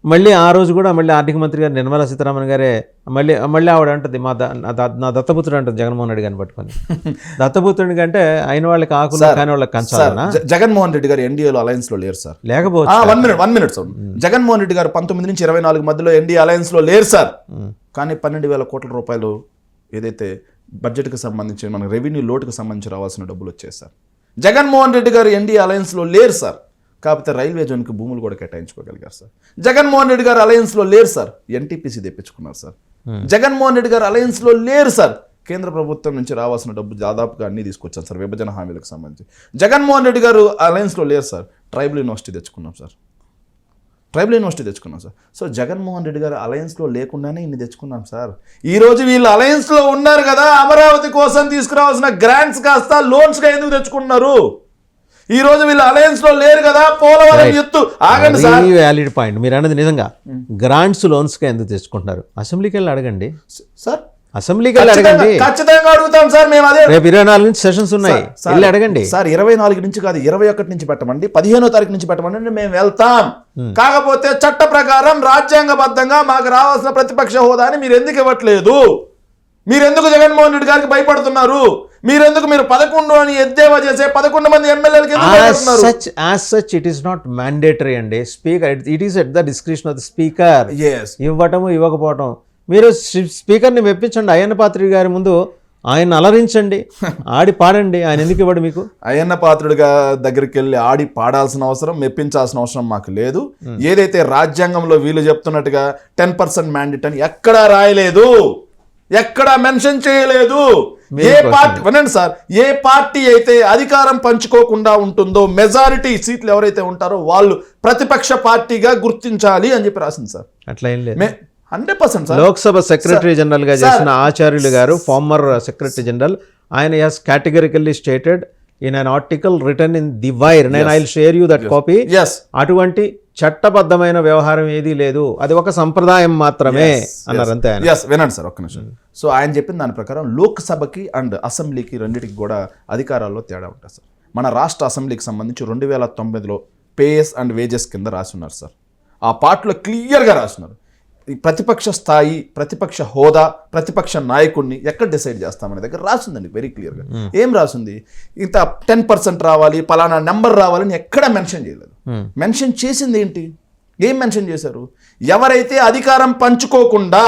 మళ్ళీ ఆ రోజు కూడా మళ్ళీ ఆర్థిక మంత్రి గారు నిర్మలా సీతారామన్ గారే మళ్ళీ ఆవిడ అంటుంది, నా దత్తపుత్రుడు అంటుంది జగన్మోహన్ రెడ్డి గారిని పట్టుకొని. దత్తపుత్రుడి కంటే అయిన వాళ్ళకి ఆకులు కాని వాళ్ళకి కంచాలనా? జగన్మోహన్ రెడ్డి గారు ఎన్డీఏలో అలయన్స్ లో లేరు సార్. లేకపోతే 1 మినిట్ సార్. జగన్మోహన్ రెడ్డి గారు 19 నుంచి 24 మధ్యలో ఎన్డీఏ అలయన్స్ లో లేరు సార్. కానీ 12,000 కోట్ల రూపాయలు ఏదైతే బడ్జెట్కి సంబంధించి మన రెవెన్యూ లోటుకు సంబంధించి రావాల్సిన డబ్బులు వచ్చాయి సార్. జగన్మోహన్ రెడ్డి గారు ఎన్డీఏ అలయన్స్ లో లేరు సార్. కాకపోతే రైల్వే జోన్కి భూములు కూడా కేటాయించుకోగలిగారు సార్. జగన్మోహన్ రెడ్డి గారు అలయన్స్లో లేరు సార్. ఎన్టీపీసీ తెప్పించుకున్నారు సార్. జగన్మోహన్ రెడ్డి గారు అలయన్స్లో లేరు సార్. కేంద్ర ప్రభుత్వం నుంచి రావాల్సిన డబ్బు దాదాపుగా అన్నీ తీసుకొచ్చారు సార్ విభజన హామీలకు సంబంధించి. జగన్మోహన్ రెడ్డి గారు అలయన్స్లో లేరు సార్. ట్రైబల్ యూనివర్సిటీ తెచ్చుకున్నాం సార్. సో జగన్మోహన్ రెడ్డి గారు అలయన్స్లో లేకుండానే ఇన్ని తెచ్చుకున్నాం సార్. ఈరోజు వీళ్ళు అలయన్స్లో ఉన్నారు కదా, అమరావతి కోసం తీసుకురావాల్సిన గ్రాంట్స్ కాస్త లోన్స్గా ఎందుకు తెచ్చుకున్నారు? ఈ రోజు వీళ్ళు అలయన్స్ లో లేరు కదా, పోలవరం ఎత్తు ఆగండి సార్. వ్యాలిడ్ పాయింట్ మీరు అన్నది. నిజంగా గ్రాంట్స్ లోన్స్ గా ఎందుకు తెచ్చుకుంటున్నారు? అసెంబ్లీకి వెళ్ళి అడగండి సార్. అసెంబ్లీకి వెళ్ళి అడగండి. ఖచ్చితంగా అడుగుతాం సార్. మేము అదే రేపు 24 నుంచి సెషన్స్ ఉన్నాయి, వెళ్ళి అడగండి సార్. 24 నుంచి కాదు, 21 నుంచి పెట్టమండి, 15వ తారీఖు నుంచి పెట్టమండి, మేము వెళ్తాం. కాకపోతే చట్ట ప్రకారం రాజ్యాంగబద్ధంగా మాకు రావాల్సిన ప్రతిపక్ష హోదాని మీరు ఎందుకు ఇవ్వట్లేదు? మీరెందుకు జగన్మోహన్ రెడ్డి గారికి భయపడుతున్నారు? మీరు 11 అని ఎద్దేవా చేసే 11 మంది ఎమ్మెల్యేలకి as such it is not mandatory అండి. Speaker it is at the discretion of the speaker. ఇవ్వటము ఇవ్వకపోవటం. మీరు స్పీకర్ని మెప్పించండి. అయ్యన్న పాత్రుడి గారి ముందు ఆయన అలరించండి, ఆడి పాడండి. ఆయన ఎందుకు ఇవ్వడు మీకు? అయ్యన్న పాత్రుడి దగ్గరికి వెళ్ళి ఆడి పాడాల్సిన అవసరం, మెప్పించాల్సిన అవసరం మాకు లేదు. ఏదైతే రాజ్యాంగంలో వీళ్ళు చెప్తున్నట్టుగా 10% మ్యాండేట్ అని ఎక్కడా రాయలేదు, ఎక్కడా మెన్షన్ చేయలేదు. ఏ పార్టీ వినండి సార్, ఏ పార్టీ అయితే అధికారం పంచుకోకుండా ఉంటుందో, మెజారిటీ సీట్లు ఎవరైతే ఉంటారో వాళ్ళు ప్రతిపక్ష పార్టీగా గుర్తించాలి అని చెప్పి రాసింది సార్. అట్లా ఏం లేదు. 100% సార్. లోక్సభ సెక్రటరీ జనరల్ గా చేసిన ఆచార్యులు గారు, ఫార్మర్ సెక్రటరీ జనరల్, ఆయన has categorically stated in an article written in The Wire, and I'll share you that copy. అటువంటి చట్టబద్ధమైన వ్యవహారం ఏదీ లేదు, అది ఒక సంప్రదాయం మాత్రమే అన్నారు అంతే. వినండి సార్ ఒక్క నిమిషం. సో ఆయన చెప్పిన దాని ప్రకారం లోక్సభకి అండ్ అసెంబ్లీకి రెండింటికి కూడా అధికారాల్లో తేడా ఉంటుంది సార్. మన రాష్ట్ర అసెంబ్లీకి సంబంధించి 2009లో పేస్ అండ్ వేజెస్ కింద రాసున్నారు సార్. ఆ పార్ట్లో క్లియర్గా రాసున్నారు. ఈ ప్రతిపక్ష స్థాయి, ప్రతిపక్ష హోదా, ప్రతిపక్ష నాయకుడిని ఎక్కడ డిసైడ్ చేస్తామనే దగ్గర రాసిందండి వెరీ క్లియర్గా. ఏం రాసింది? ఇంత 10% రావాలి, పలానా నెంబర్ రావాలని ఎక్కడ మెన్షన్ చేయలేదు. మెన్షన్ చేసింది ఏంటి? ఏం మెన్షన్ చేశారు? ఎవరైతే అధికారం పంచుకోకుండా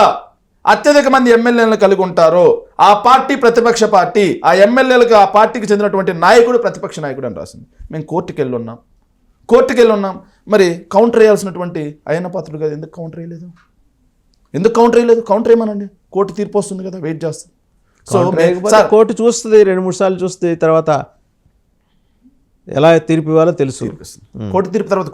అత్యధిక మంది ఎమ్మెల్యేలను కలిగి ఉంటారో ఆ పార్టీ ప్రతిపక్ష పార్టీ, ఆ ఎమ్మెల్యేలకు ఆ పార్టీకి చెందినటువంటి నాయకుడు ప్రతిపక్ష నాయకుడు అని రాసింది. మేము కోర్టుకు వెళ్ళి ఉన్నాం. మరి కౌంటర్ వేయాల్సినటువంటి అయ్యన్న పాత్రుడు కదా, ఎందుకు కౌంటర్ వేయలేదు? కౌంటర్ వేయమనండి, కోర్టు తీర్పు వస్తుంది కదా, వెయిట్ చేస్తాం. సో కోర్టు చూస్తుంది, 2-3 సార్లు చూస్తుంది, తర్వాత ఎలా తీర్పు ఇవ్వాలో తెలుసు. కోర్టు తీర్పు తర్వాత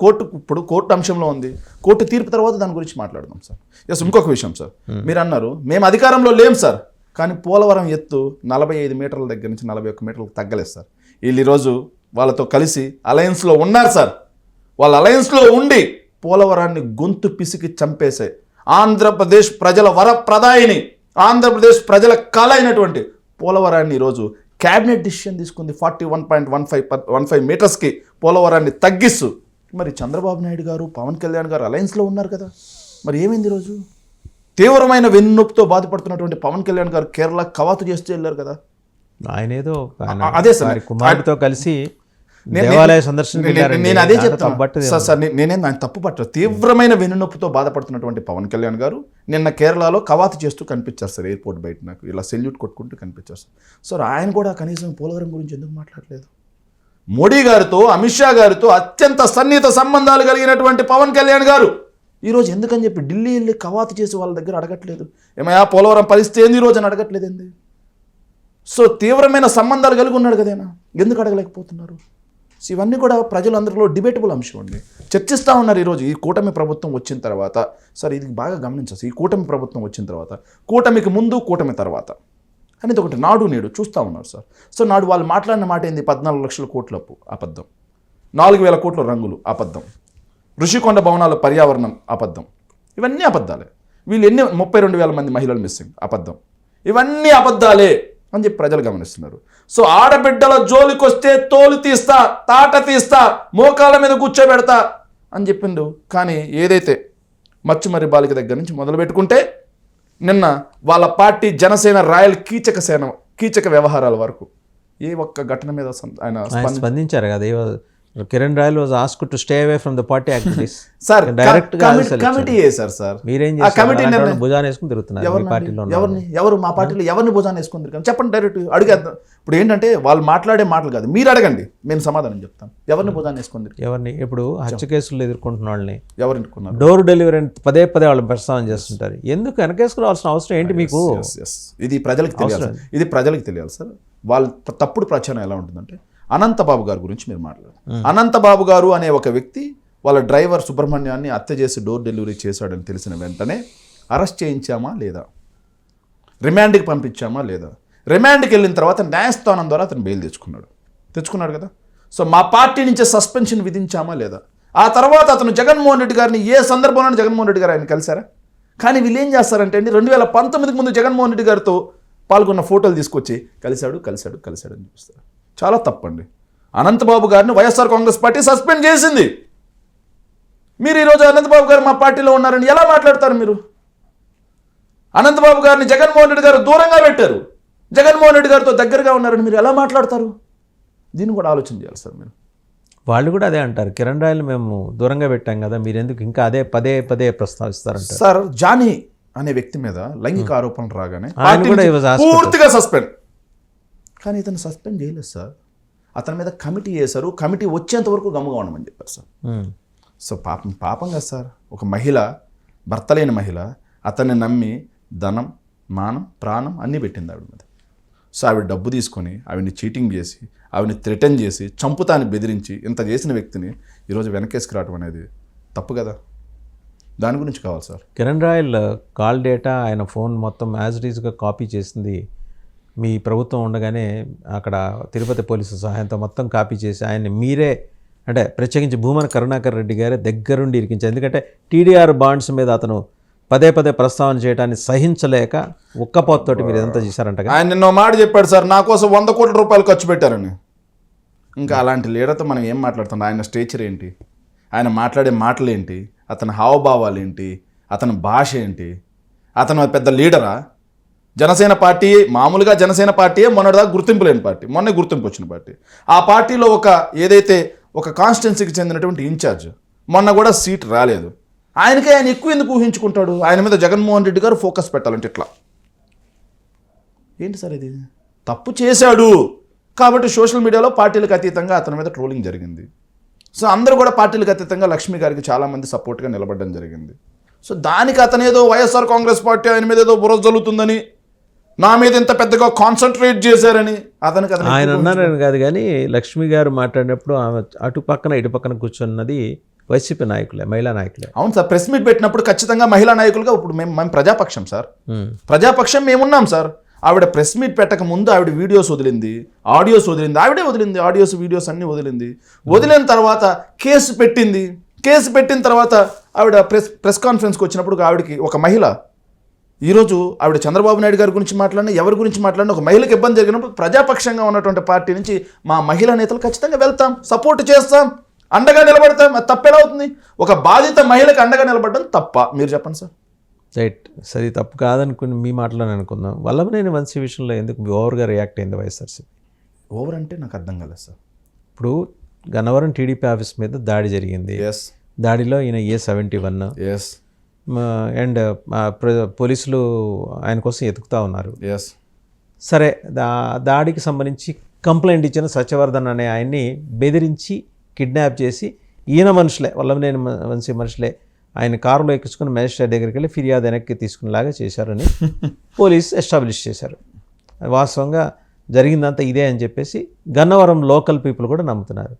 కోర్టు అంశంలో ఉంది. కోర్టు తీర్పు తర్వాత దాని గురించి మాట్లాడదాం సార్. ఎస్, ఇంకొక విషయం సార్, మీరు అన్నారు మేము అధికారంలో లేం సార్, కానీ పోలవరం ఎత్తు 45 మీటర్ల దగ్గర నుంచి 41 మీటర్లకు తగ్గలేదు సార్. వీళ్ళు ఈరోజు వాళ్ళతో కలిసి అలయన్స్లో ఉన్నారు సార్. వాళ్ళ అలయన్స్లో ఉండి పోలవరాన్ని గొంతు పిసికి చంపేసే ఆంధ్రప్రదేశ్ ప్రజల వరప్రదాయిని, ఆంధ్రప్రదేశ్ ప్రజల కళ అయినటువంటి పోలవరాన్ని ఈరోజు క్యాబినెట్ డిసిషన్ తీసుకుంది. 41.15 మీటర్స్కి పోలవరాన్ని తగ్గిస్తూ. మరి చంద్రబాబు నాయుడు గారు, పవన్ కళ్యాణ్ గారు అలయన్స్లో ఉన్నారు కదా, మరి ఏమైంది ఈరోజు? తీవ్రమైన వెన్నునొప్పితో బాధపడుతున్నటువంటి పవన్ కళ్యాణ్ గారు కేరళ కవాతు చేస్తూ వెళ్ళారు కదా. ఆయన ఏదో అదే సార్ కుమారుడితో కలిసి దేవాలయ సందర్శన. నేను అదే చెప్తాను సార్, నేనేం ఆయన తప్పు పట్ట. తీవ్రమైన వెన్నునొప్పితో బాధపడుతున్నటువంటి పవన్ కళ్యాణ్ గారు నిన్న కేరళలో కవాతు చేస్తూ కనిపించారు సార్. ఎయిర్పోర్ట్ బయట నాకు ఇలా సెల్యూట్ కొట్టుకుంటూ కనిపించారు సార్. సార్ ఆయన కూడా కనీసం పోలవరం గురించి ఎందుకు మాట్లాడలేదు? మోడీ గారితో, అమిత్ షా గారితో అత్యంత సన్నిహిత సంబంధాలు కలిగినటువంటి పవన్ కళ్యాణ్ గారు ఈరోజు ఎందుకని చెప్పి ఢిల్లీ వెళ్ళి కవాతు చేసి వాళ్ళ దగ్గర అడగట్లేదు, ఏమయ్యా పోలవరం పరిస్థితి ఏంది ఈరోజు అని అడగట్లేదు ఏంది? సో తీవ్రమైన సంబంధాలు కలిగి ఉన్నాడు కదేనా, ఎందుకు అడగలేకపోతున్నారు? సో ఇవన్నీ కూడా ప్రజలందరిలో డిబేటబుల్ అంశం అండి. చర్చిస్తూ ఉన్నారు ఈరోజు. ఈ కూటమి ప్రభుత్వం వచ్చిన తర్వాత సార్, ఇది బాగా గమనించాలి. ఈ కూటమి ప్రభుత్వం వచ్చిన తర్వాత, కూటమికి ముందు, కూటమి తర్వాత అనేది ఒకటి నాడు నేడు చూస్తూ ఉన్నారు సార్. సో నాడు వాళ్ళు మాట్లాడిన మాట ఏంది? 14 లక్షల కోట్ల అప్పు, అబద్ధం. 4,000 కోట్ల రంగులు, అబద్ధం. ఋషికొండ భవనాల పర్యావరణం, అబద్ధం. ఇవన్నీ అబద్ధాలే. వీళ్ళు 32,000 మంది మహిళలు మిస్సింగ్, అబద్ధం. ఇవన్నీ అబద్ధాలే అని చెప్పి ప్రజలు గమనిస్తున్నారు. సో ఆడబిడ్డల జోలికి వస్తే తోలు తీస్తా, తాట తీస్తా, మోకాళ్ళ మీద కూర్చోబెడతా అని చెప్పిండు. కానీ ఏదైతే మచ్చుమర్రి బాలిక దగ్గర నుంచి మొదలు పెట్టుకుంటే నిన్న వాళ్ళ పార్టీ జనసేన రాయల్ కీచక వ్యవహారాల వరకు ఏ ఒక్క ఘటన మీద ఆయన స్పందించారు కదా. Kiran royal was asked to stay away from the party activities. Sir committee చేశారు సార్. మీరేం చేశారు? కమిటీ భుజాన్ని వేసుకుని తిరుగుతున్నారు మీ పార్టీలో. ఎవరు మా పార్టీలో ఎవరిని భుజాన్ని వేసుకుని తిరుగుతాం? చెప్పండి, డైరెక్ట్ అడిగేద్దాం. ఇప్పుడు ఏంటంటే వాళ్ళు మాట్లాడే మాటలు కాదు, మీరు అడగండి, మేము సమాధానం చెప్తాం. ఎవరిని భుజాన్ని వేసుకుని తిరుగుతాం? ఎవరిని? ఇప్పుడు హత్య కేసులు ఎదుర్కొంటున్న వాళ్ళని ఎవరు డోర్ డెలివరీ పదే వాళ్ళు ప్రస్తావన చేస్తుంటారు. ఎందుకు వెనకేసుకురావాల్సిన అవసరం ఏంటి మీకు? ఇది ప్రజలకు తెలియాలి సార్. వాళ్ళ తప్పుడు ప్రచారం ఎలా ఉంటుందంటే, అనంతబాబు గారి గురించి మీరు మాట్లాడారు. అనంతబాబు గారు అనే ఒక వ్యక్తి వాళ్ళ డ్రైవర్ సుబ్రహ్మణ్యాన్ని హత్య చేసి డోర్ డెలివరీ చేశాడని తెలిసిన వెంటనే అరెస్ట్ చేయించామా లేదా, రిమాండ్కి పంపించామా లేదా, రిమాండ్కి వెళ్ళిన తర్వాత న్యాయస్థానం ద్వారా అతను బెయిల్ తెచ్చుకున్నాడు కదా. సో మా పార్టీ నుంచి సస్పెన్షన్ విధించామా లేదా. ఆ తర్వాత అతను జగన్మోహన్ రెడ్డి గారిని ఏ సందర్భంలో జగన్మోహన్ రెడ్డి గారు ఆయన కలిశారా? కానీ వీళ్ళు ఏం చేస్తారంటే అండి, 2019కి ముందు జగన్మోహన్ రెడ్డి గారితో పాల్గొన్న ఫోటోలు తీసుకొచ్చి కలిశాడు అని చూపిస్తారు. చాలా తప్పండి. అనంతబాబు గారిని వైఎస్ఆర్ కాంగ్రెస్ పార్టీ సస్పెండ్ చేసింది. మీరు ఈరోజు అనంతబాబు గారు మా పార్టీలో ఉన్నారని ఎలా మాట్లాడతారు? మీరు అనంతబాబు గారిని జగన్మోహన్ రెడ్డి గారు దూరంగా పెట్టారు, జగన్మోహన్ రెడ్డి గారితో దగ్గరగా ఉన్నారని మీరు ఎలా మాట్లాడతారు? దీన్ని కూడా ఆలోచన చేయాలి సార్ మీరు. వాళ్ళు కూడా అదే అంటారు, కిరణ్ రాయల్ మేము దూరంగా పెట్టాం కదా, మీరు ఎందుకు ఇంకా అదే పదే ప్రస్తావిస్తారంట. సార్ జానీ అనే వ్యక్తి మీద లైంగిక ఆరోపణలు రాగానే పూర్తిగా సస్పెండ్. కానీ ఇతను సస్పెండ్ చేయలేదు సార్. అతని మీద కమిటీ చేశారు. కమిటీ వచ్చేంత వరకు గమ్ముగా ఉండమని చెప్పారు సార్. సో పాపం కదా సార్. ఒక మహిళ, భర్త లేని మహిళ, అతన్ని నమ్మి ధనం, మానం, ప్రాణం అన్నీ పెట్టింది ఆవిడ మీద. సో ఆవిడ డబ్బు తీసుకొని ఆవిడని చీటింగ్ చేసి, ఆవిడని థ్రెటన్ చేసి, చంపుతాని బెదిరించి ఇంత చేసిన వ్యక్తిని ఈరోజు వెనకేసుకు రావడం అనేది తప్పు కదా. దాని గురించి కావాలి sir. Kiran royal call data, ఆయన ఫోన్ మొత్తం యాజ్ ఇట్ ఈస్గా కాపీ చేసింది మీ ప్రభుత్వం ఉండగానే అక్కడ తిరుపతి పోలీసు సహాయంతో మొత్తం కాపీ చేసి ఆయన్ని మీరే, అంటే ప్రత్యేకించి భూమన కరుణాకర్ రెడ్డి గారే దగ్గరుండి ఇరికించారు. ఎందుకంటే టీడీఆర్ బాండ్స్ మీద అతను పదే ప్రస్తావన చేయడాన్ని సహించలేక ఉక్కపోతతోటి మీరు ఇదంతా చేశారంట. ఆయన నిన్న మాట చెప్పాడు సార్, నా కోసం 100 కోట్ల రూపాయలు ఖర్చు పెట్టారని. ఇంకా అలాంటి లీడర్తో మనం ఏం మాట్లాడుతున్నాం? ఆయన స్టేచర్ ఏంటి, ఆయన మాట్లాడే మాటలు ఏంటి, అతని హావభావాలు ఏంటి, అతని భాష ఏంటి? అతను పెద్ద లీడరా? జనసేన పార్టీ మామూలుగా జనసేన పార్టీయే మొన్నటిదాకా గుర్తింపు లేని పార్టీ, మొన్నే గుర్తింపు వచ్చిన పార్టీ. ఆ పార్టీలో ఏదైతే ఒక కాన్స్టిట్యున్సీకి చెందినటువంటి ఇన్ఛార్జ్, మొన్న కూడా సీట్ రాలేదు. ఆయనకే ఆయన ఎక్కువ ఎందుకు ఊహించుకుంటాడు? ఆయన మీద జగన్మోహన్ రెడ్డి గారు ఫోకస్ పెట్టాలంటే ఇట్లా ఏంటి సార్ ఇది? తప్పు చేశాడు కాబట్టి సోషల్ మీడియాలో పార్టీలకు అతీతంగా అతని మీద ట్రోలింగ్ జరిగింది. సో అందరూ కూడా పార్టీలకు అతీతంగా లక్ష్మి గారికి చాలామంది సపోర్ట్గా నిలబడడం జరిగింది. సో దానికి అతను ఏదో వైఎస్ఆర్ కాంగ్రెస్ పార్టీ ఆయన మీద ఏదో బురద జల్లుతుందని, నా మీద ఇంత పెద్దగా కాన్సన్ట్రేట్ చేశారని అతనికి ఆయన అన్నారని కాదు, కానీ లక్ష్మి గారు మాట్లాడినప్పుడు ఆమె అటు పక్కన ఇటు పక్కన కూర్చున్నది వైసీపీ నాయకులే, మహిళా నాయకులే. అవును సార్, ప్రెస్ మీట్ పెట్టినప్పుడు ఖచ్చితంగా మహిళా నాయకులుగా ఇప్పుడు మేము ప్రజాపక్షం సార్, ప్రజాపక్షం మేమున్నాం సార్. ఆవిడ ప్రెస్ మీట్ పెట్టక ముందు ఆవిడ వీడియోస్ వదిలింది, ఆడియోస్ వదిలింది, ఆవిడే వదిలింది, ఆడియోస్ వీడియోస్ అన్నీ వదిలింది. వదిలిన తర్వాత కేసు పెట్టింది. కేసు పెట్టిన తర్వాత ఆవిడ ప్రెస్ కాన్ఫరెన్స్కి వచ్చినప్పుడు ఆవిడకి ఒక మహిళ, ఈరోజు ఆవిడ చంద్రబాబు నాయుడు గారి గురించి మాట్లాడినా ఎవరి గురించి మాట్లాడినా ఒక మహిళకి ఇబ్బంది జరిగినప్పుడు ప్రజాపక్షంగా ఉన్నటువంటి పార్టీ నుంచి మా మహిళా నేతలు ఖచ్చితంగా వెళ్తాం, సపోర్ట్ చేస్తాం, అండగా నిలబడతాం. అది తప్పేలా అవుతుంది? ఒక బాధిత మహిళకి అండగా నిలబడడం తప్ప? మీరు చెప్పండి సార్. రైట్, సరే తప్పు కాదనుకుని మీ మాటలోనే అనుకుందాం. వల్లభనేని వంశీ విషయంలో ఎందుకు ఓవర్గా రియాక్ట్ అయింది వైఎస్ఆర్సీపీ? ఓవర్ అంటే నాకు అర్థం కాలేదు సార్. ఇప్పుడు గన్నవరం టీడీపీ ఆఫీస్ మీద దాడి జరిగింది. దాడిలో ఈయన A71 అండ్ పోలీసులు ఆయన కోసం ఎతుకుతా ఉన్నారు. సరే, దాడికి సంబంధించి కంప్లైంట్ ఇచ్చిన సత్యవర్ధన్ అనే ఆయన్ని బెదిరించి కిడ్నాప్ చేసి ఈయన మనుషులే, వల్లభనేని వంశీ మనుషులే ఆయన కారులో ఎక్కించుకుని మేజిస్ట్రేట్ దగ్గరికి వెళ్ళి ఫిర్యాదు వెనక్కి తీసుకునేలాగా చేశారని పోలీస్ ఎస్టాబ్లిష్ చేశారు. వాస్తవంగా జరిగిందంతా ఇదే అని చెప్పేసి గన్నవరం లోకల్ పీపుల్ కూడా నమ్ముతున్నారు.